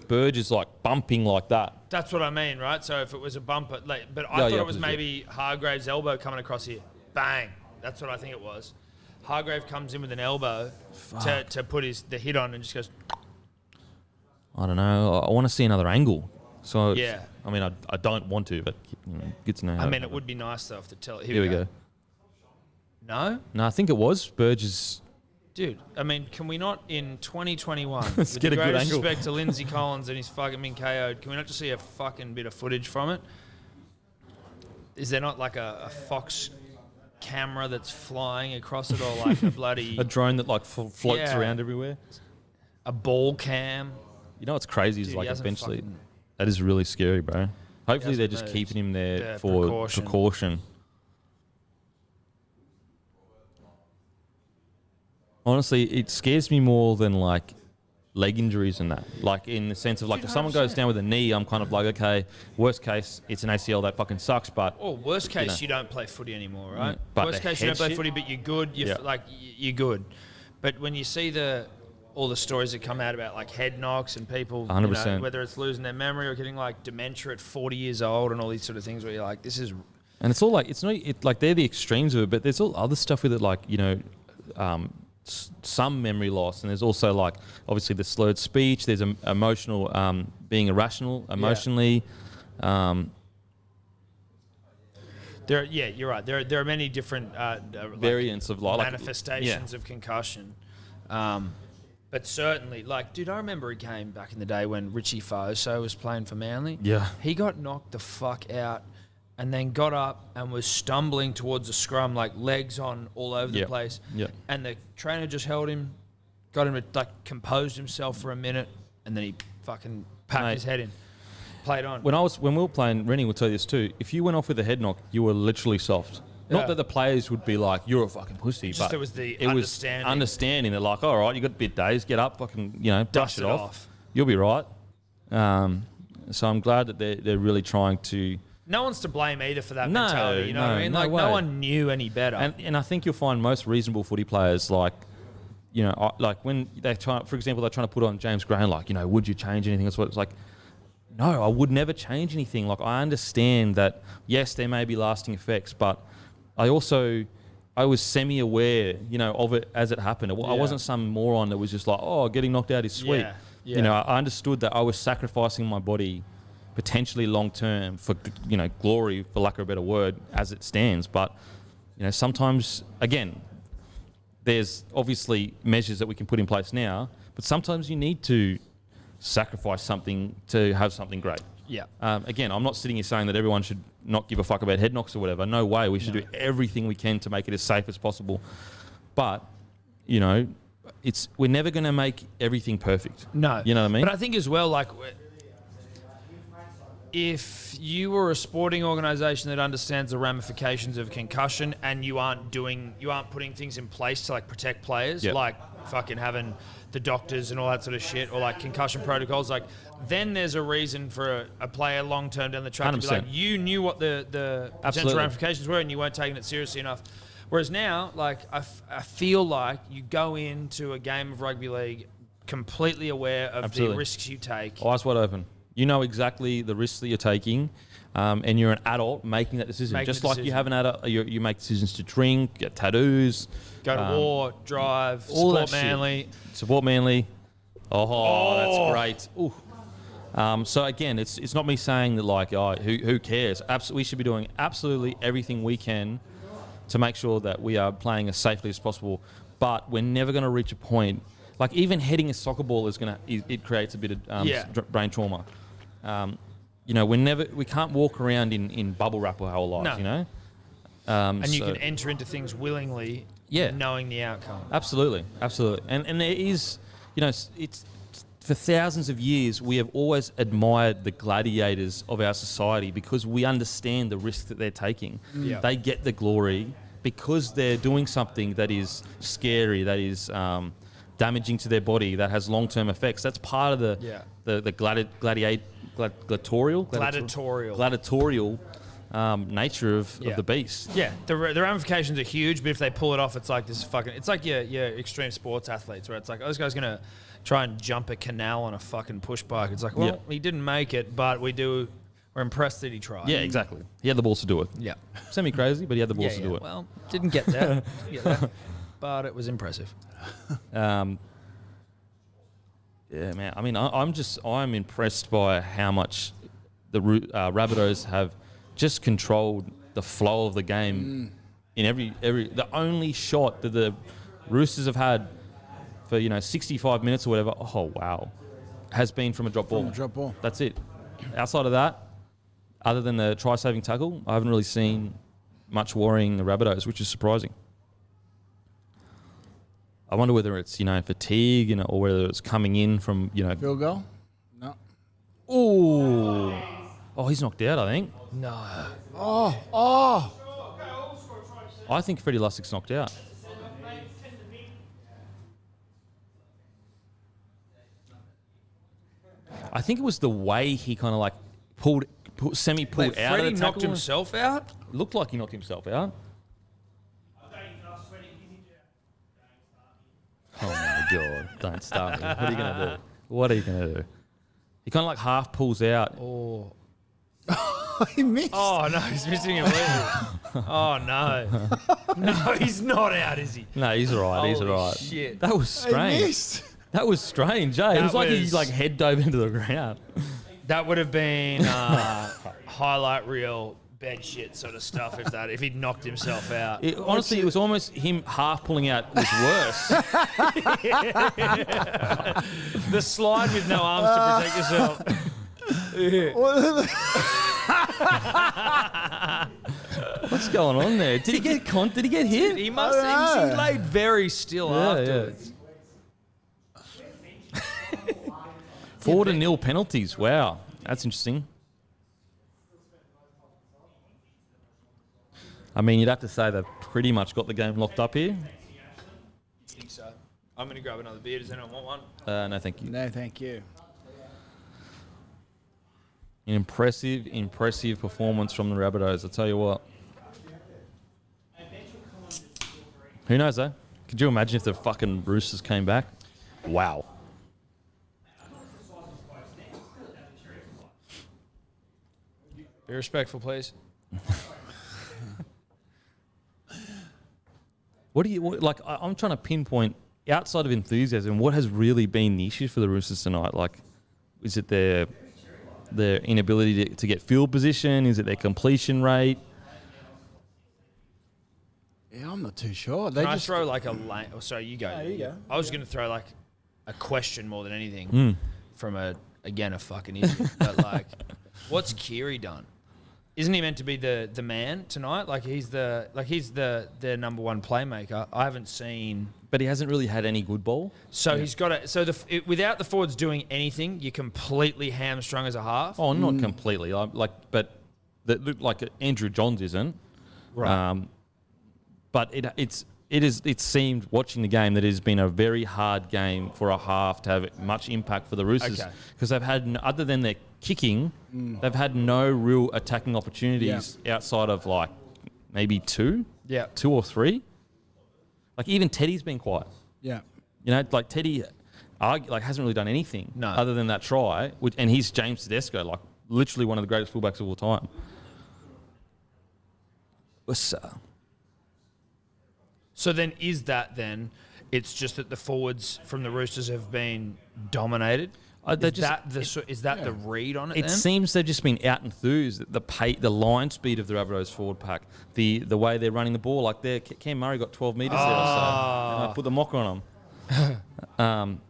Burgess like bumping like that? That's what I mean, right? So if it was a bumper, but I thought it was maybe Hargrave's elbow coming across here. Bang. That's what I think it was. Hargrave comes in with an elbow to put the hit on and just goes. I don't know. I want to see another angle. So yeah. I mean, I don't want to, but good to know. I mean, it would be nice though if the tell. Here we go. No? No, I think it was Burgess. Dude, I mean, can we not in 2021, Let's with get the a good greatest angle. respect to Lindsay Collins and he's fucking been KO'd, can we not just see a fucking bit of footage from it? Is there not like a Fox camera that's flying across it, or like a bloody A drone that like floats around everywhere? a ball cam? You know what's crazy is Dude, like he hasn't eventually, fucking- that is really scary, bro. Hopefully they're hasn't just moved. keeping him there Yeah, for precaution. Honestly, it scares me more than like leg injuries and that. Like in the sense of like if someone goes down with a knee, I'm kind of like, okay, worst case, it's an ACL, that fucking sucks. But Or worst case, you don't play footy anymore, right? But Worst the case, you don't head play shit? footy, but you're good. You're good. But when you see all the stories that come out about like head knocks and people, 100%. whether it's losing their memory or getting like dementia at 40 years old and all these sort of things, where you're like, this is. and it's all like like they're the extremes of it, but there's all other stuff with it, like some memory loss, and there's also like obviously the slurred speech. There's emotional, being irrational emotionally. You're right. There are many different Variants of like manifestations of concussion. But certainly, like, dude, I remember a game back in the day when Richie Foso was playing for Manly. Yeah. He got knocked the fuck out and then got up and was stumbling towards the scrum, like legs on all over the place. Yeah. And the trainer just held him, got him to, like, composed himself for a minute, and then he fucking packed his head in. Played on. When we were playing, Reni will tell you this too. If you went off with a head knock, you were literally soft. Not that the players would be like, you're a fucking pussy, Just but there was the it was understanding. They're like, all right, you got a bit dazed, get up, fucking, brush it off. You'll be right. So I'm glad that they're really trying to. No one's to blame either for that mentality. You know what I mean? No Like way. no one knew any better. And I think you'll find most reasonable footy players like, like when they're trying, for example, they're trying to put on James Graham, like, would you change anything? That's what it's like. No, I would never change anything. Like, I understand that, yes, there may be lasting effects, but I was semi-aware, of it as it happened. I wasn't some moron that was just like, oh, getting knocked out is sweet. Yeah. I understood that I was sacrificing my body potentially long-term for, glory, for lack of a better word, as it stands. But, sometimes, again, there's obviously measures that we can put in place now, but sometimes you need to sacrifice something to have something great. Yeah. Again, I'm not sitting here saying that everyone should not give a fuck about head knocks or whatever. No way. We should do everything we can to make it as safe as possible. But, we're never going to make everything perfect. No. You know what I mean? But I think as well, like, if you were a sporting organisation that understands the ramifications of concussion and you aren't putting things in place to like protect players, like fucking having the doctors and all that sort of shit, or like concussion protocols, like then there's a reason for a player long term down the track 100%. To be like, you knew what the potential ramifications were and you weren't taking it seriously enough. Whereas now, like I feel like you go into a game of rugby league completely aware of the risks you take. Eyes wide open. You know exactly the risks that you're taking, and you're an adult making that decision. Just like you have an adult, you make decisions to drink, get tattoos, go to war, drive, all support Manly. Support Manly. Oh, that's great. Ooh. So again, it's not me saying that like, oh, who cares? We should be doing absolutely everything we can to make sure that we are playing as safely as possible. But we're never going to reach a point like even heading a soccer ball it creates a bit of brain trauma. We can't walk around in bubble wrap our whole lives, you know. And you can enter into things willingly, knowing the outcome. Absolutely. And there is, it's for thousands of years we have always admired the gladiators of our society because we understand the risk that they're taking. Yeah. They get the glory because they're doing something that is scary, that is damaging to their body, that has long-term effects. That's part of the gladiatorial nature of the beast. Yeah, the ramifications are huge, but if they pull it off, it's like this fucking... It's like your extreme sports athletes where it's like, oh, this guy's going to try and jump a canal on a fucking push bike. It's like, well, he didn't make it, but we're impressed that he tried. Yeah, exactly. He had the balls to do it. Yeah. Semi-crazy, but he had the balls to do it. Well, didn't get there. But it was impressive. Man. I mean, I'm impressed by how much the Rabbitohs have just controlled the flow of the game in every. The only shot that the Roosters have had for 65 minutes or whatever. Oh wow, has been from a drop ball. That's it. Outside of that, other than the try-saving tackle, I haven't really seen much worrying the Rabbitohs, which is surprising. I wonder whether it's fatigue, or whether it's coming in from Field goal? No. Oh, he's knocked out, I think. No. Oh. I think Freddie Lussick's knocked out. I think it was the way he kind of like pulled out of the tackle. Freddie knocked himself out? Looked like he knocked himself out. Oh my God, don't start me. What are you going to do? He kind of like half pulls out. Oh. He missed. Oh, no, he's missing it. Oh, no. No, he's not out, is he? No, he's all right. He's all right. Shit. That was strange. He missed. That was strange, eh? It was like he head dove into the ground. That would have been highlight reel bed shit sort of stuff if he'd knocked himself out. Honestly, it was almost him half pulling out was worse. The slide with no arms to protect yourself. What's going on there? Did he get Did he get hit? He must. He laid very still afterwards. 4-0 penalties. Wow, that's interesting. I mean, you'd have to say they've pretty much got the game locked up here. I think so. I'm going to grab another beer. Does anyone want one? No, thank you. No, thank you. An impressive performance from the Rabbitohs. I'll tell you what. Who knows, though? Could you imagine if the fucking Roosters came back? Wow. Be respectful, please. I'm trying to pinpoint, outside of enthusiasm, what has really been the issue for the Roosters tonight? Like, is it their inability to get field position? Is it their completion rate? Yeah, I'm not too sure. Can I throw like a lane? Oh, sorry, you go. No, you go. I was going to throw like a question more than anything from a fucking idiot. But like, what's Keary done? Isn't he meant to be the man tonight? Like he's their number one playmaker. I haven't seen. But he hasn't really had any good ball. So he's got it. So without the forwards doing anything, you're completely hamstrung as a half. Oh, not completely. But that looked like Andrew Johns isn't. Right. But it seemed watching the game that it has been a very hard game for a half to have much impact for the Roosters because they've had other than their kicking, they've had no real attacking opportunities outside of like maybe two or three. Like even Teddy's been quiet. Yeah. Like Teddy, hasn't really done anything other than that try, and he's James Tedesco, like literally one of the greatest fullbacks of all time. So then it's just that the forwards from the Roosters have been dominated? Is that the read on it? It seems they've just been out enthused. The line speed of the Rabbitohs forward pack, the way they're running the ball, like Cam Murray got 12 metres there or so. And I put the mock on them.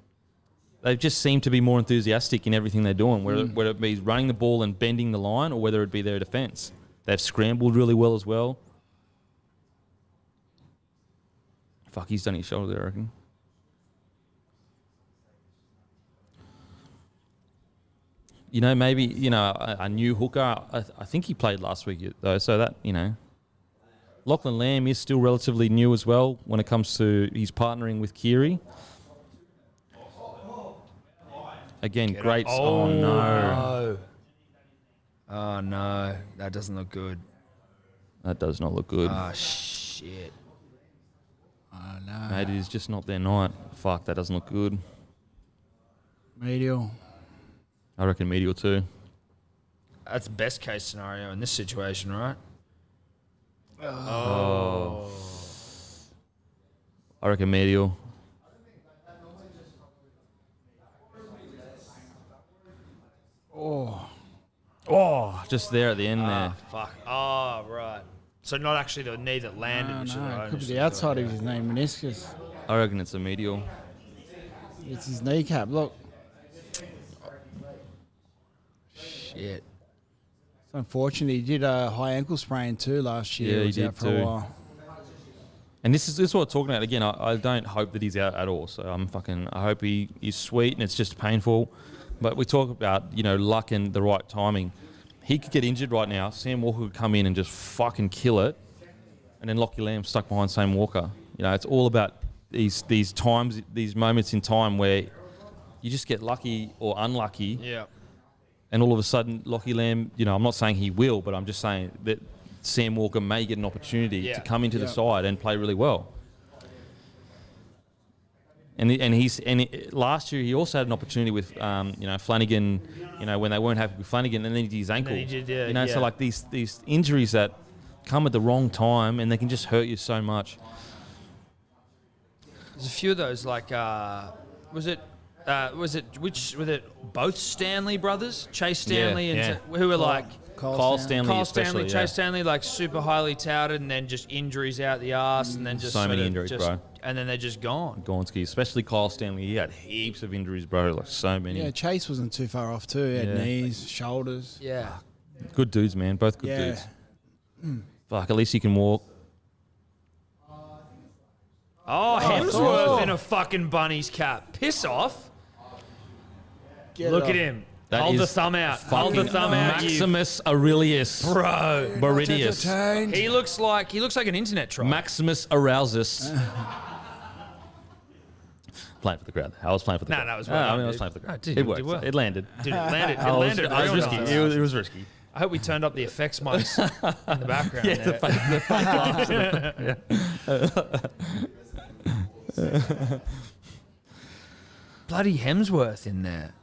They just seem to be more enthusiastic in everything they're doing, whether it be running the ball and bending the line or whether it be their defence. They've scrambled really well as well. Fuck, he's done his shoulder there, I reckon. You know, maybe, a new hooker. I think he played last week, though, so that, Lachlan Lamb is still relatively new as well when it comes to his partnering with Keary. Again, great. Oh, no. Oh, no. That doesn't look good. That does not look good. Oh, shit. Oh, no. Mate, it is just not their night. Fuck, that doesn't look good. Medial. I reckon medial too. That's best case scenario in this situation, right? Oh. I reckon medial. Oh, just there at the end there. Fuck. Oh, right. So not actually the knee that landed. Which No, it could be the outside of his knee, meniscus. I reckon it's a medial. It's his kneecap. Look. Shit. It's unfortunate. He did a high ankle sprain too last year. Yeah, he was did out for too. a while. And this is what I'm talking about. Again, I don't hope that he's out at all. So I hope he's sweet and it's just painful. But we talk about, luck and the right timing. He could get injured right now. Sam Walker could come in and just fucking kill it. And then Lachie Lamb stuck behind Sam Walker. It's all about these times, these moments in time where you just get lucky or unlucky. Yeah. And all of a sudden, Lachie Lamb, I'm not saying he will, but I'm just saying that Sam Walker may get an opportunity to come into the side and play really well. And last year he also had an opportunity with Flanagan, when they weren't happy with Flanagan, and then he did his ankle. And then he did, So like these injuries that come at the wrong time and they can just hurt you so much. There's a few of those, like was it both Stanley brothers, Chase Stanley who were like Kyle Stanley, Chase Stanley, like super highly touted, and then just injuries out the arse, and then just so many injuries, bro. And then they're just gone. Gonski, especially Kyle Stanley, he had heaps of injuries, bro. Like so many. Yeah, Chase wasn't too far off too. He had knees, shoulders. Yeah. Good dudes, man. Both good dudes. Fuck, at least he can walk. Oh, Hemsworth in a fucking bunny's cap. Piss off. Look at him. Hold the thumb out. Hold the thumb out. Maximus Aurelius. Bro. Meridius. He looks like an internet troll. Maximus Arousus. Playing for the crowd. I was playing for the crowd. No, it was I was playing for the crowd. It worked. well. It landed. Dude, it landed. I was risky. It was risky. I hope we turned up the effects mics in the background. Yeah, the fake laughs. Bloody Hemsworth in there.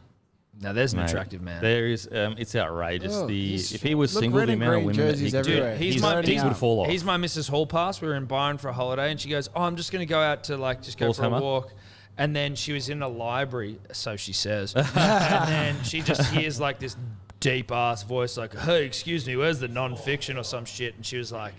Now there's an Mate, attractive man. There is. It's outrageous. Oh, if he was look, single, red the and amount of green women that he jerseys could everywhere. get, He's his my- tits he's- would fall off. He's my Mrs. Hall pass. We were in Byron for a holiday, and she goes, "Oh, I'm just going to go out to just go Paul's for Hammer? a walk." And then she was in a library, so she says. And then she just hears this deep ass voice, like, "Hey, excuse me, where's the non-fiction or some shit?" And she was like,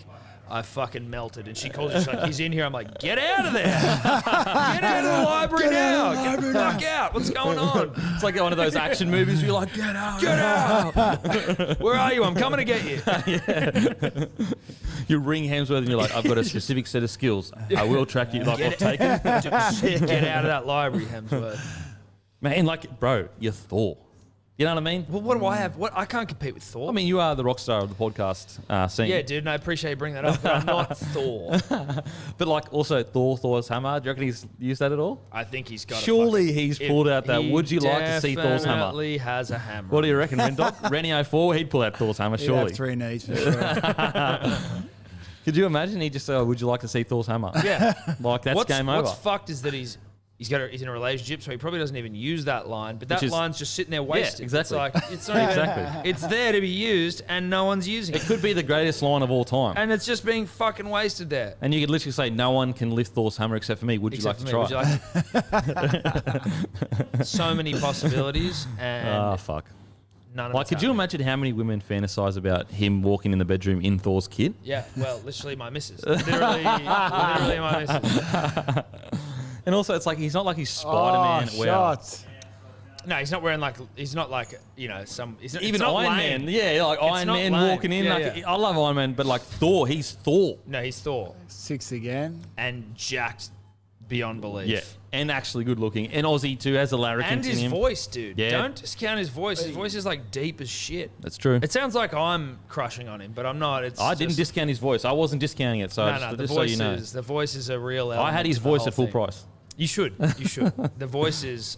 I fucking melted. And she calls, she's like, "He's in here." I'm like, "Get out of there. Get out of the library now. Get the fuck out. What's going on?" It's like one of those action movies where you're like, "Get out. Get out. Where are you? I'm coming to get you. You ring Hemsworth and you're like, "I've got a specific set of skills. I will track you." Like, I've taken. Get out of that library, Hemsworth. Man, bro, you're Thor. You know what I mean? Well, what do I have? I can't compete with Thor. I mean, you are the rock star of the podcast scene. Yeah, dude, and I appreciate you bringing that up, but I'm not Thor. But also Thor's hammer. Do you reckon he's used that at all? I think he's got Surely he's pulled out that. He Would you like to see Thor's hammer? definitely has a hammer. What do you reckon, Rendog? Reni 04, he'd pull out Thor's hammer, He'd surely. have 3 knees for sure. Could you imagine he just said, "Would you like to see Thor's hammer?" Yeah. Like, that's game over. What's fucked is that he's he's in a relationship, so he probably doesn't even use that line. But that line's just sitting there wasted. Yeah, exactly. It's like it's not even, it's there to be used, and no one's using it. It could be the greatest line of all time. And it's just being fucking wasted there. And you could literally say, no one can lift Thor's hammer except for me. Would you like to try? So many possibilities, and fuck. none of Like, it's could you happening. imagine how many women fantasize about him walking in the bedroom in Thor's kid? Yeah, well, literally my missus. Literally my missus. And also, it's like he's not like he's Spider-Man. Shots. No, he's not wearing he's not like, some... Even Iron Man. Yeah, like Iron not Man lame. walking in. Yeah. I love Iron Man, but like Thor, he's Thor. No, he's Thor. 6 again. And jacked beyond belief. Yeah. And actually good looking. And Aussie too, has a larrikin And in his him. voice, dude. Yeah. Don't discount his voice. His voice is like deep as shit. That's true. It sounds like I'm crushing on him, but I'm not. I didn't discount his voice. I wasn't discounting it. So No, just so you know. the voice is a real element. I had his to the voice whole at full thing. price. You should. The voice is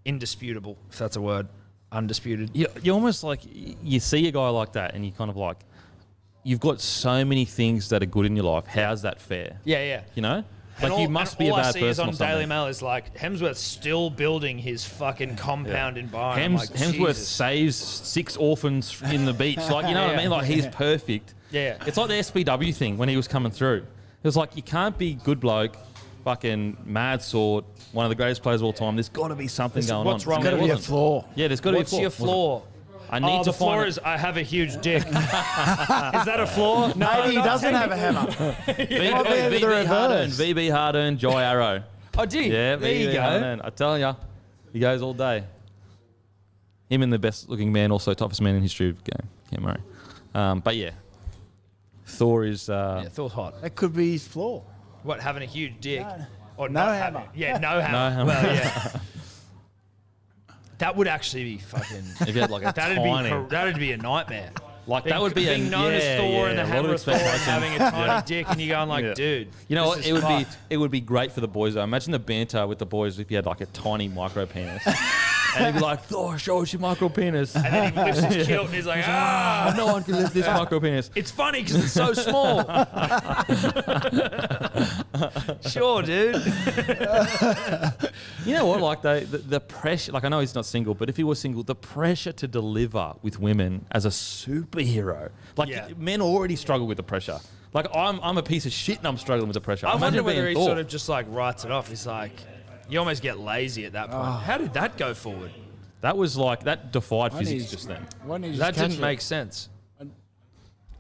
indisputable, if that's a word. Undisputed. You almost like, you see a guy like that and you kind of like, you've got so many things that are good in your life. How's that fair? Yeah. You know? And Like, you must be a all I bad see is person on or something. Daily Mail is like, Hemsworth's still building his fucking compound in Byron. I'm like, Hemsworth Jesus. saves 6 orphans in the beach. Like, you know what I mean? Like, he's perfect. Yeah. It's like the SPW thing when he was coming through. It was like, you can't be good bloke, fucking mad sword, one of the greatest players of all time. There's got to be something going what's on. wrong Got to with be a wasn't. flaw. Yeah, there's got to be a What's flaw. your flaw? I need to the flaw find is I have a huge dick. Is that a flaw? No, Maybe he not doesn't have a technically. hammer. VB, be over the reverse. VB hard-earned, Joy Arrow. Oh, do you? Yeah, there you VB go. hard-earned. I tell ya, he goes all day. Him and the best-looking man, also toughest man in history of the game, Cam Murray. But yeah, Thor is... Yeah, Thor's hot. That could be his flaw. What, having a huge dick? No. Or No not hammer. having? Yeah, no hammer. No hammer. Well, yeah. That would actually be fucking... if you had like a tiny... That'd be a nightmare. Like, that would be being known as Thor and the a lot hammer of of Thor and expectation. having a tiny dick and you're going like, Yeah. dude, You know this what? is It would fucked. be great for the boys though. Imagine the banter with the boys if you had like a tiny micro penis. And he'd be like, Thor, show us your micro penis. And then he lifts his kilt and he's like, ah! No one can lift this micro penis. It's funny because it's so small. Sure, dude. You know what? Like the pressure. Like, I know he's not single, but if he was single, the pressure to deliver with women as a superhero. Like, Yeah. men already struggle with the pressure. Like, I'm a piece of shit and I'm struggling with the pressure. I Imagine wonder whether being he Thor. sort of just like writes it off. He's like, you almost get lazy at that point. How did that go forward? That was like, that defied physics he's- just then. Why don't you just That catch didn't it? make sense.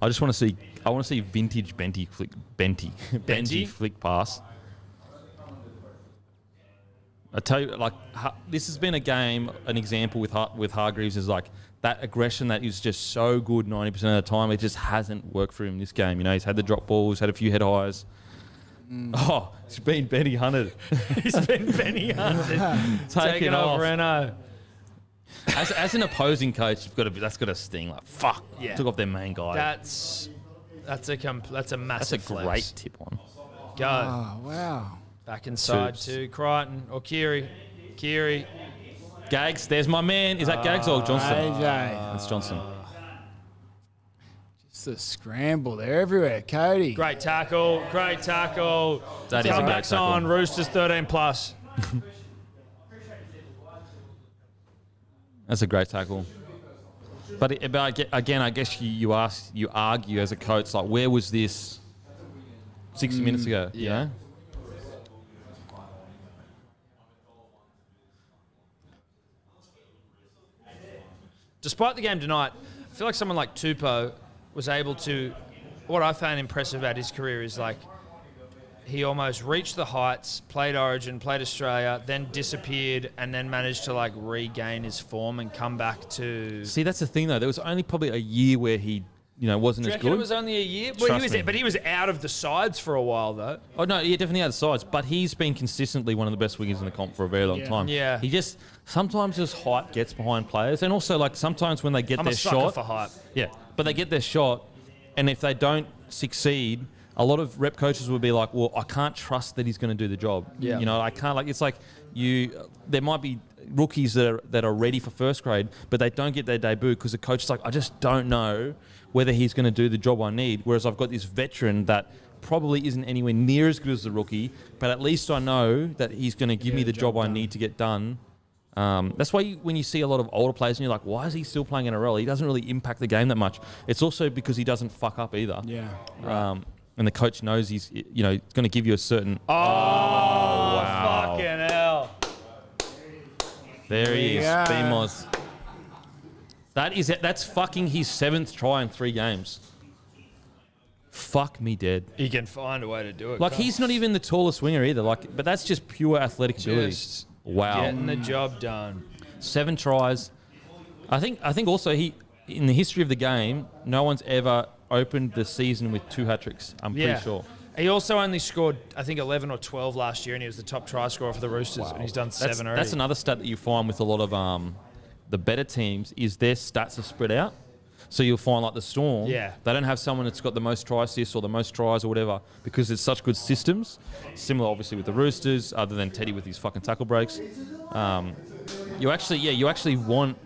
I just want to see. I want to see vintage Benty Benty? flick pass. I tell you, like, this has been a game. An example with Hargreaves is like that aggression that is just so good 90% of the time. It just hasn't worked for him this game. You know, he's had the drop balls, had a few head highs. Oh, it's been Benny hunted. He's been Benny hunted. Taking off. off Reno. As an opposing coach, that's got to sting. Like, fuck, Yeah. took off their main guy. That's a That's a massive great flex. tip on. Go. Oh, wow. Back inside Tubes. to Crichton or Kiri. Kiri. Gags, there's my man. Is that Gags or Johnson? AJ. That's Johnson. Just a scramble. They're everywhere. Cody. Great tackle. Great tackle. That is a great Comeback's tackle. on. Roosters 13 plus. That's a great tackle. But again, I guess you argue as a coach, like, where was this 60 minutes ago? You yeah. know? Despite the game tonight, I feel like someone like Tupou was able to... What I found impressive about his career is like he almost reached the heights, played Origin, played Australia, then disappeared, and then managed to like regain his form and come back to... See, that's the thing, though. There was only probably a year where he, wasn't Do you as reckon good. it was only a year? Well, Trust me. but he was out of the sides for a while, though. Oh, no, yeah, definitely out of sides. But he's been consistently one of the best wingers in the comp for a very long time. Yeah. He just, sometimes his height gets behind players. And also, like, sometimes when they get I'm their a sucker shot. for hype. Yeah, but they get their shot, and if they don't succeed, a lot of rep coaches will be like, well, I can't trust that he's going to do the job. Yeah. I can't, like, it's like there might be rookies that are ready for first grade, but they don't get their debut because the coach is like, I just don't know whether he's going to do the job I need. Whereas I've got this veteran that probably isn't anywhere near as good as the rookie, but at least I know that he's going to give me the job I need to get done. That's why when you see a lot of older players and you're like, why is he still playing NRL? He doesn't really impact the game that much. It's also because he doesn't fuck up either. Yeah. And the coach knows he's going to give you a certain... wow. Fucking hell. There he is, BMOS. That's fucking his 7th try in 3 games. Fuck me dead. He can find a way to do it. Like, he's not even the tallest winger either. Like, but that's just pure athletic ability. Wow. Getting the job done. 7 tries. I think also in the history of the game, no one's ever opened the season with 2 hat-tricks. I'm pretty sure. He also only scored, I think, 11 or 12 last year, and he was the top try scorer for the Roosters, and he's done 7 already. That's another stat that you find with a lot of the better teams is their stats are spread out. So you'll find like the Storm, they don't have someone that's got the most try assists or the most tries or whatever because it's such good systems. Similar, obviously, with the Roosters, other than Teddy with his fucking tackle breaks. You actually want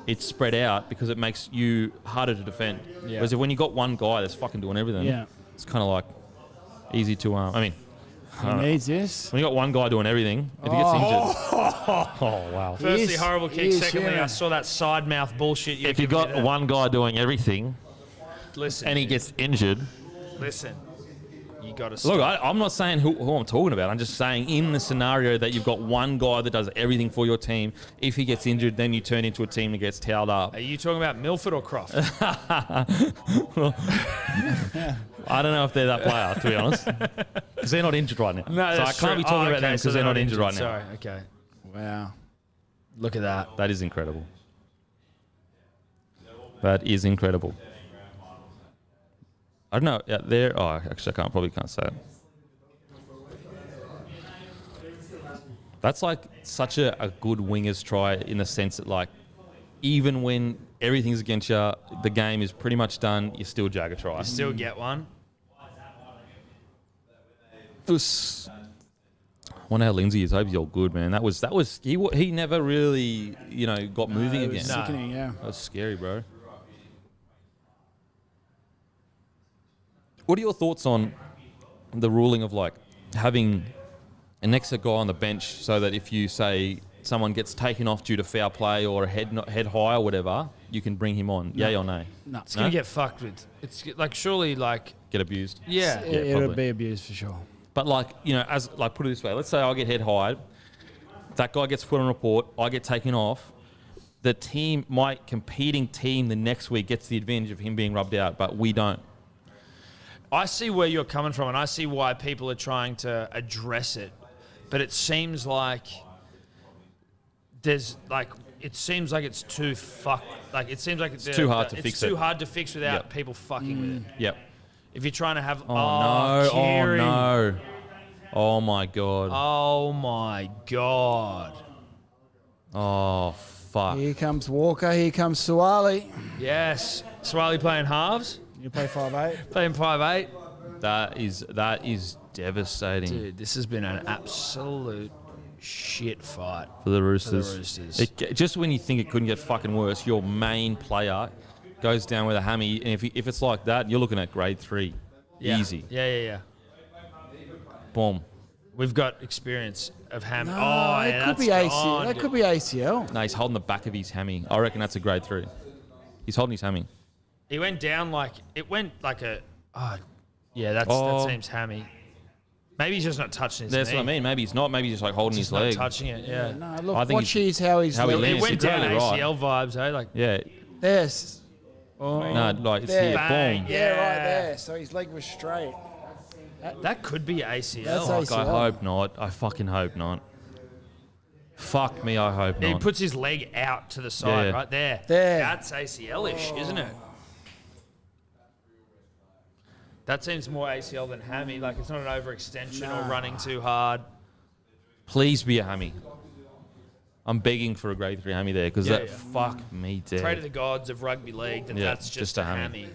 it spread out because it makes you harder to defend. Yeah. Whereas when you got one guy that's fucking doing everything, it's kind of like easy to. He needs this. When you got one guy doing everything, if he gets injured. Oh, wow. Firstly, horrible kick. Secondly, I saw that side mouth bullshit. If you got one guy doing everything and he gets injured. Listen, you got to stop. Look, I'm not saying who I'm talking about. I'm just saying in the scenario that you've got one guy that does everything for your team, if he gets injured, then you turn into a team that gets towed up. Are you talking about Milford or Croft? Well, I don't know if they're that player, to be honest. Because they're not injured right now. No, so I can't be talking about them because they're not injured right now. Sorry, okay. Wow. Look at that. That is incredible. That is incredible. I don't know. Actually, probably can't say it. That's like such a good winger's try in the sense that, like, even when everything's against you, the game is pretty much done, you still jag a try. You still get one. I wonder how Lindsay is. I hope he's all good, man. He never really, got moving again. Sickening, yeah. That was scary, bro. What are your thoughts on the ruling of, like, having an extra guy on the bench so that if you say someone gets taken off due to foul play or a head high or whatever, you can bring him on? Yay or nay? No. It's going to get fucked with. It's like, surely, like... Get abused? Yeah. It'll be abused for sure. But, like, put it this way. Let's say I get head high. That guy gets put on report. I get taken off. The team, my competing team the next week gets the advantage of him being rubbed out, but we don't. I see where you're coming from, and I see why people are trying to address it. But it seems like it's too fucked. Like, it seems like it's too hard to fix it. It's too hard to fix without people fucking with it. Yep. If you're trying to have... Kieran. Oh, no. Oh, my God. Oh, my God. Oh, fuck. Here comes Walker. Here comes Suwali. Yes. Swiley playing halves. You play 5'8". Playing 5'8". That is devastating. Dude, this has been an absolute shit fight for the Roosters. Just when you think it couldn't get fucking worse, your main player goes down with a hammy, and if it's like that, you're looking at grade 3. Yeah. Easy. Yeah. Boom. We've got experience of hammy. No, it could be ACL. That could be ACL. No, he's holding the back of his hammy. I reckon that's a grade 3. He's holding his hammy. He went down that seems hammy. Maybe he's just not touching his knee. That's what I mean. Maybe he's not. Maybe he's just like holding his leg. Not touching it, yeah. No, look, how he's how he lands. It went down Totally ACL vibes, eh? Like, yeah. Yes. No, like it's there. here. Bang. Boom. Yeah, right there. So his leg was straight. that could be ACL. That's Fuck, ACL. I hope not. I fucking hope not. Fuck me, I hope not. He puts his leg out to the side, Yeah. right there. There. That's ACL-ish, isn't it? That seems more ACL than hammy. Like, it's not an overextension or running too hard. Please be a hammy. I'm begging for a grade 3 hammy there because fuck me dead. Pray to the gods of rugby league that that's just a hammy.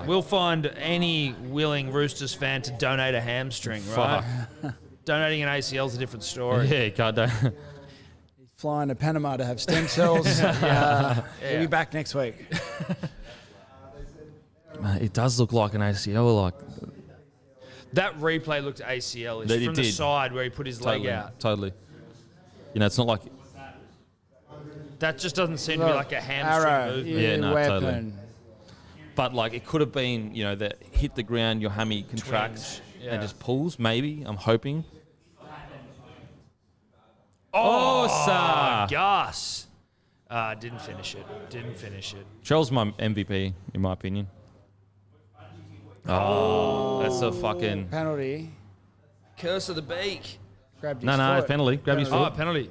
We'll find any willing Roosters fan to donate a hamstring, right? Donating an ACL is a different story. Yeah, you can't do. He's flying to Panama to have stem cells. He'll be back next week. It does look like an ACL. Like That replay looked ACL-ish It from the did. side where he put his leg out. Totally. It's not like. That just doesn't seem to be like a hamstring Arrow, movement. Yeah, no, weapon. totally. But like it could have been, that hit the ground, your hammy contracts Yeah. and just pulls. Maybe I'm hoping. Oh, sir. Gus. Didn't finish it. Cheryl's my MVP in my opinion. Oh, that's a fucking Penalty. Curse of the beak. Grabbed his no foot. penalty. Grab his Oh, foot. penalty.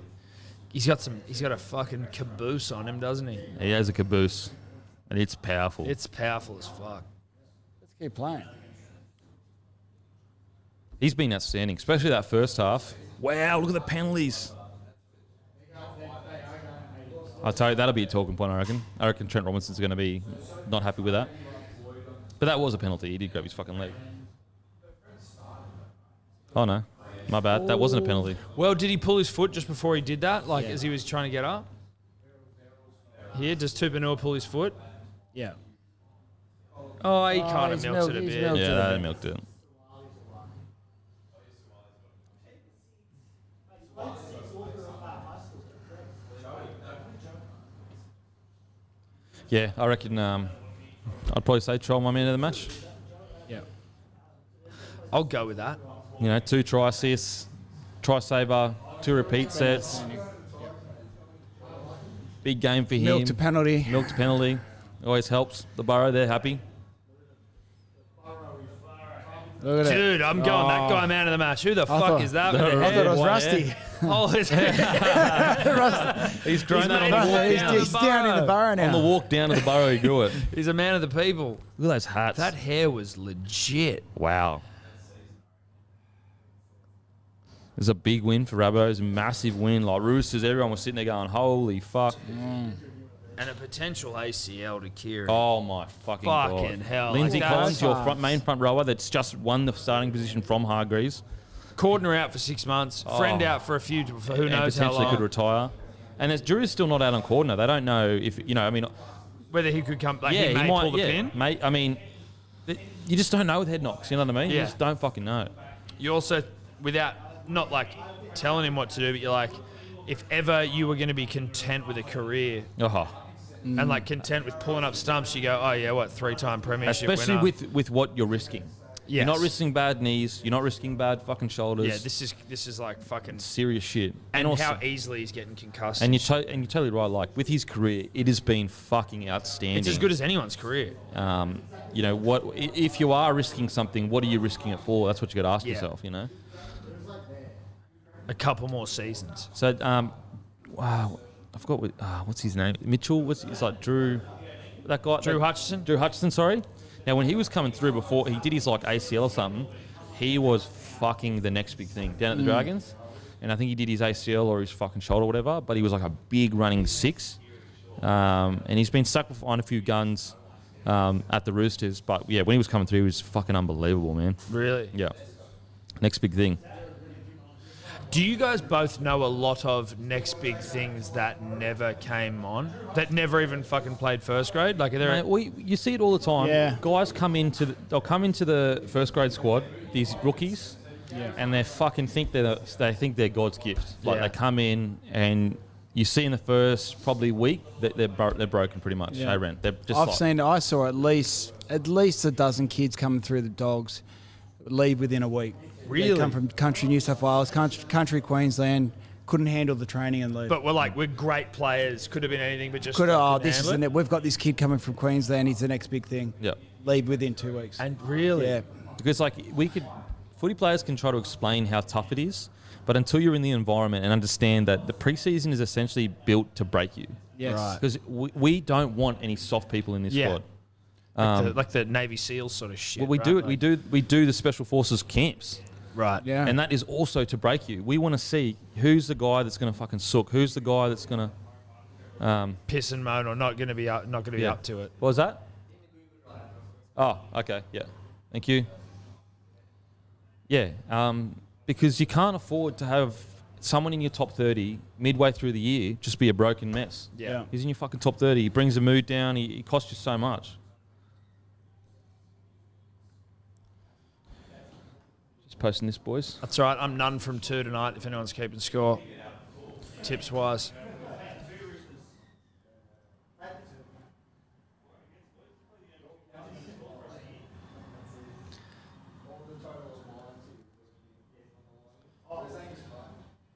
He's got a fucking caboose on him, doesn't he? He has a caboose, and it's powerful. It's powerful as fuck. Let's keep playing. He's been outstanding, especially that first half. Wow, look at the penalties. I'll tell you, that'll be a talking point, I reckon. I reckon Trent Robinson's going to be not happy with that. But that was a penalty. He did grab his fucking leg. Oh, no. My bad. That wasn't a penalty. Well, did he pull his foot just before he did that? Like Yeah. as he was trying to get up? Here, does Tupanua pull his foot? Yeah. Oh, he kind of he's milks it a he's bit. milked it Yeah, a that bit. milked it. Yeah, I reckon I'd probably say Troll my man of the match. Yeah. I'll go with that. 2 try assists, try saver, 2 repeat sets. Big game for him. Milked a penalty. Milked penalty. Always helps. The Borough, they're happy. Look at it. Dude, I'm going that guy man of the match. Who the fuck thought- is that? I with the I thought it was hair? Rusty. Oh, his He's grown that on the walk He's, down. he's down in the Borough now. On the walk down to the Borough, he grew it. He's a man of the people. Look at those hats. That hair was legit. Wow. It was a big win for Rabbitohs, a massive win. Like Roosters, everyone was sitting there going, holy fuck. And a potential ACL to Kieran. Oh my fucking god. Fucking hell. Lindsay Like, Collins, that's your fast. main front rower that's just won the starting position from Hargreaves. Cordner out for 6 months. Friend Oh. out for who And knows how potentially long. could retire. And as Drew's still not out on Cordner, they don't know if, Whether he could come, like yeah, he may might, pull the yeah, pin. Mate, you just don't know with head knocks, you know what I mean? You Yeah. just don't fucking know. You also, without, not like telling him what to do, but you're like, if ever you were going to be content with a career Oh. and like content with pulling up stumps, you go, oh yeah, what, 3-time premiership Especially winner. with what you're risking. Yes. You're not risking bad knees. You're not risking bad fucking shoulders. Yeah, this is like fucking, serious shit. and also, how easily he's getting concussed. and you're totally right. Like with his career, it has been fucking outstanding. it's as good as anyone's career. What if you are risking something? What are you risking it for? That's what you got to ask Yeah. yourself. A couple more seasons. So, wow, I forgot what's his name. Mitchell. It's like Drew. That guy. Drew Hutchison? Drew Hutchison. Sorry. Now, when he was coming through before he did his like ACL or something, he was fucking the next big thing down at the Dragons, and I think he did his ACL or his fucking shoulder or whatever. But he was like a big running 6, and he's been stuck behind a few guns at the Roosters. But yeah, when he was coming through, he was fucking unbelievable, man. Really? Yeah. Next big thing. Do you guys both know a lot of next big things that never came on? That never even fucking played first grade? Like, are there... Mate, you see it all the time. Yeah. Guys they'll come into the first grade squad, these rookies, and they fucking think they think they're God's gift. Like Yeah. they come in and you see in the first probably week that they're broken pretty much. Yeah. Hey, Ren. They're just I saw at least a dozen kids coming through the Dogs leave within a week. Really? They come from country New South Wales, country Queensland, couldn't handle the training and leave. But we're great players. Could have been anything, but just... We've got this kid coming from Queensland, he's the next big thing. Yeah. Leave within 2 weeks. And really? Yeah. Because footy players can try to explain how tough it is, but until you're in the environment and understand that the preseason is essentially built to break you. Yes. Right. Because we don't want any soft people in this Yeah. squad. Like the Navy SEALs sort of shit. Well, we right? do it. We do the special forces camps. Right. Yeah. And that is also to break you. We want to see who's the guy that's going to fucking sook, who's the guy that's going to... Piss and moan or not going to be up to it. What was that? Oh, okay, yeah. Thank you. Yeah, because you can't afford to have someone in your top 30 midway through the year just be a broken mess. Yeah. He's in your fucking top 30. He brings the mood down. He costs you so much. posting this, boys. That's all right. I'm none from 2 tonight if anyone's keeping score. Tips-wise.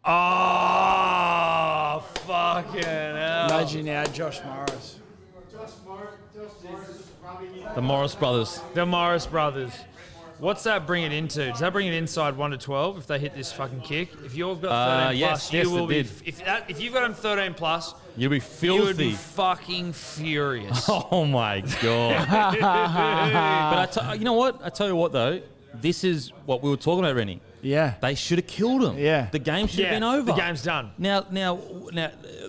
Oh, fucking hell. Imagine now, Josh Morris. The Morris brothers. The Morris brothers. What's that bring it into? Does that bring it inside 1 to 12 if they hit this fucking kick? If you've got 13 plus, yes, you will it be. did. If you've got them 13 plus, You'll be filthy. you would be fucking furious. Oh my god! But you know what? I tell you what though, this is what we were talking about, Reni. Yeah. They should have killed him. Yeah. The game should have been over. The game's done. Now,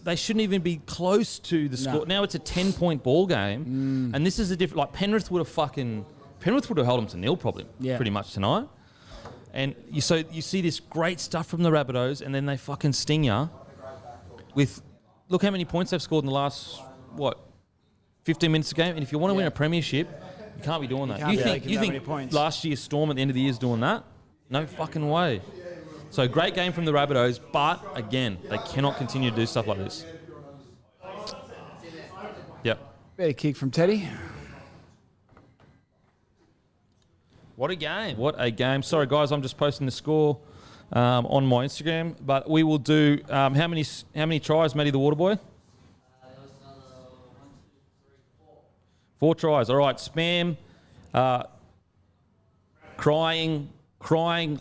they shouldn't even be close to the score. Now it's a 10-point ball game, and this is a different. Like Penrith would have held them to nil probably, pretty much tonight. And you see this great stuff from the Rabbitohs, and then they fucking sting you with. Look how many points they've scored in the last 15 minutes of the game. And if you want to win a premiership, you can't be doing that. You think last year's Storm at the end of the year is doing that? No fucking way. So great game from the Rabbitohs, but again, they cannot continue to do stuff like this. Yep. Better kick from Teddy. What a game. What a game. Sorry, guys, I'm just posting the score on my Instagram. But we will do, how many tries, Matty the Waterboy? 4 tries. All right, spam, crying,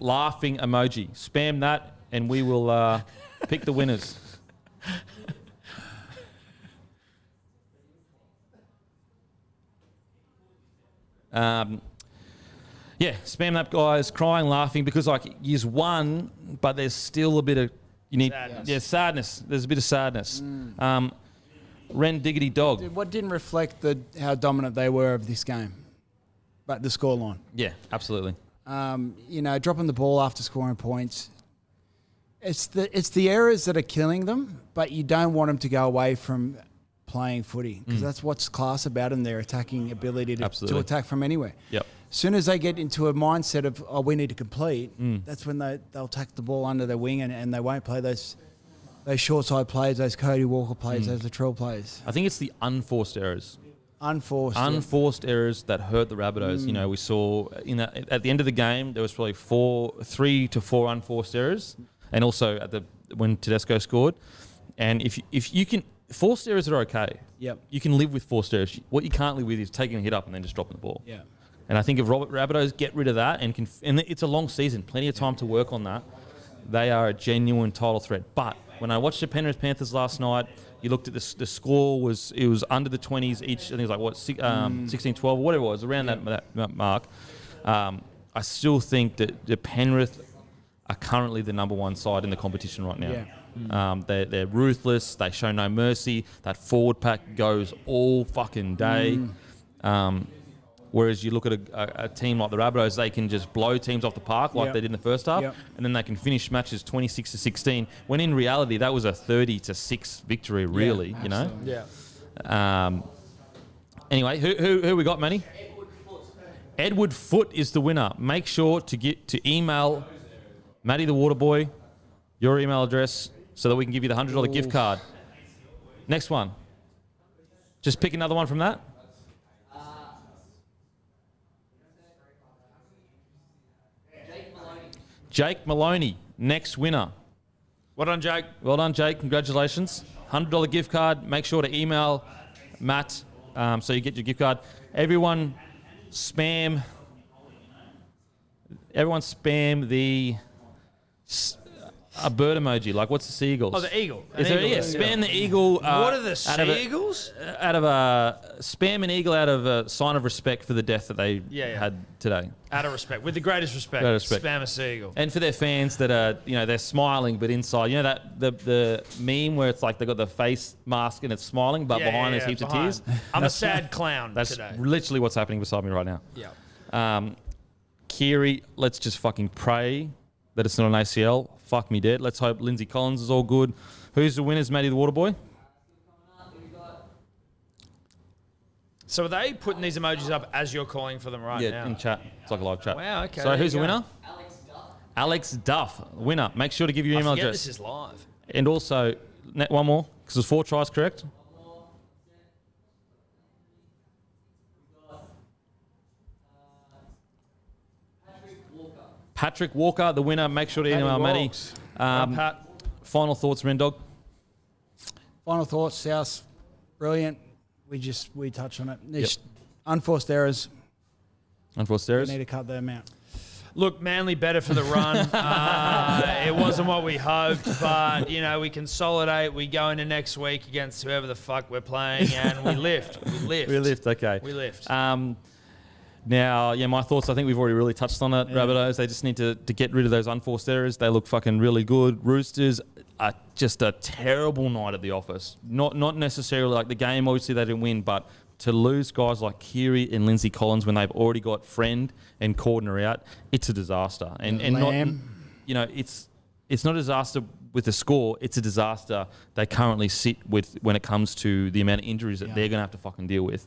laughing emoji. Spam that, and we will pick the winners. Yeah, spam that, guys. Crying, laughing, because you've won, but there's still a bit of sadness. There's a bit of sadness. Ren diggity dog. Dude, what didn't reflect how dominant they were of this game, but the scoreline. Yeah, absolutely. Dropping the ball after scoring points. It's the errors that are killing them, but you don't want them to go away from playing footy because that's what's class about them. Their attacking ability to attack from anywhere. Yep. As soon as they get into a mindset of we need to complete, that's when they'll tack the ball under their wing and they won't play those short side plays, those Cody Walker plays, those Latrell plays. I think it's the unforced errors. Unforced errors that hurt the Rabbitohs. We saw at the end of the game there was probably 3 to 4 unforced errors, and also when Tedesco scored. And if you can, forced errors are okay. Yep. You can live with forced errors. What you can't live with is taking a hit up and then just dropping the ball. Yeah. And I think if Rabbitohs get rid of that and it's a long season, plenty of time to work on that, they are a genuine title threat. But when I watched the Penrith Panthers last night, you looked at the score was under the 20s each. I think it was 16-12 or whatever it was, around that mark. I still think that the Penrith are currently the number one side in the competition right now. Yeah. They're ruthless. They show no mercy. That forward pack goes all fucking day. Whereas you look at a team like the Rabbitohs, they can just blow teams off the park like they did in the first half, and then they can finish matches 26-16. When in reality, that was a 30-6 victory, really. Yeah. Anyway, who we got, Manny? Edward Foote is the winner. Make sure to email Matty the Waterboy your email address so that we can give you the $100 gift card. Next one. Just pick another one from that. Jake Maloney, next winner. Well done, Jake. Well done, Jake. Congratulations. $100 gift card. Make sure to email Matt so you get your gift card. Everyone spam the a bird emoji. Like, what's the seagulls? Oh, the eagle. Spam the eagle. What are the seagulls? Spam an eagle out of a sign of respect for the death that they had today. Out of respect, with the greatest respect. Spam a seagull. And for their fans that are, they're smiling, but inside, that the meme where it's like they got the face mask and it's smiling, but behind there's heaps of tears. I'm a sad clown that's today. Literally what's happening beside me right now. Yeah. Kiri, let's just fucking pray that it's not an ACL. Fuck me dead. Let's hope Lindsay Collins is all good. Who's the winners, Matty the Waterboy? So are they putting these emojis up as you're calling for them right now? Yeah, in chat. It's like a live chat. Wow, okay. So who's the winner? Alex Duff, winner. Make sure to give your email I forget address. this is live. And also, one more, because there's 4 tries, correct? Patrick Walker, the winner. Make sure to email Matty. Pat. Final thoughts, Rendog? Final thoughts, South, brilliant. We touch on it. Unforced errors. Unforced We errors? need to cut them out. Look, Manly better for the run. It wasn't what we hoped, but, we consolidate. We go into next week against whoever the fuck we're playing, and we lift. We lift, okay. We lift. Now, my thoughts, I think we've already really touched on it. Rabbitohs, they just need to get rid of those unforced errors. They look fucking really good. Roosters are just a terrible night at the office. Not necessarily like the game, obviously they didn't win, but to lose guys like Keary and Lindsay Collins when they've already got Friend and Cordner out, it's a disaster. And not, it's not a disaster with the score, it's a disaster they currently sit with when it comes to the amount of injuries that they're going to have to fucking deal with.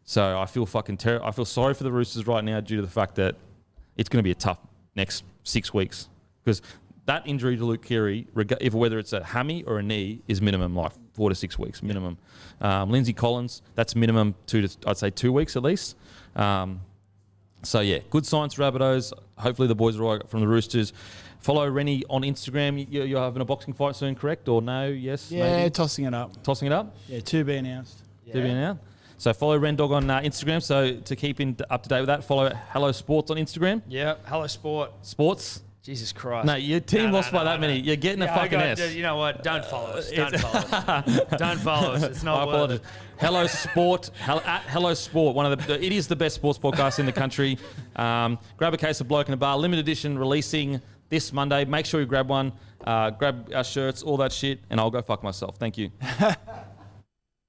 So I feel fucking terrible. I feel sorry for the Roosters right now due to the fact that it's going to be a tough next 6 weeks, because that injury to Luke Keary, whether it's a hammy or a knee, is minimum like 4 to 6 weeks minimum. Lindsay Collins, that's minimum 2 weeks at least. So good signs for Rabbitohs. Hopefully the boys are all right from the Roosters. Follow Reni on Instagram. You're having a boxing fight soon, correct? Or no? Yes? Yeah, maybe? tossing it up. Tossing it up? Yeah, to be announced. To be announced. So follow Rendog on Instagram. So to keep up to date with that, follow Hello Sports on Instagram. Yeah, Hello Sport. Sports. Jesus Christ. No, your team lost by that many. You're getting a fucking S. You know what? Don't follow us. Don't follow us. Don't follow us. It's not worth it. Hello Sport. At Hello Sport. It is the best sports podcast in the country. Grab a case of Bloke in a Bar. Limited edition releasing this Monday. Make sure you grab one. Grab our shirts, all that shit, and I'll go fuck myself. Thank you.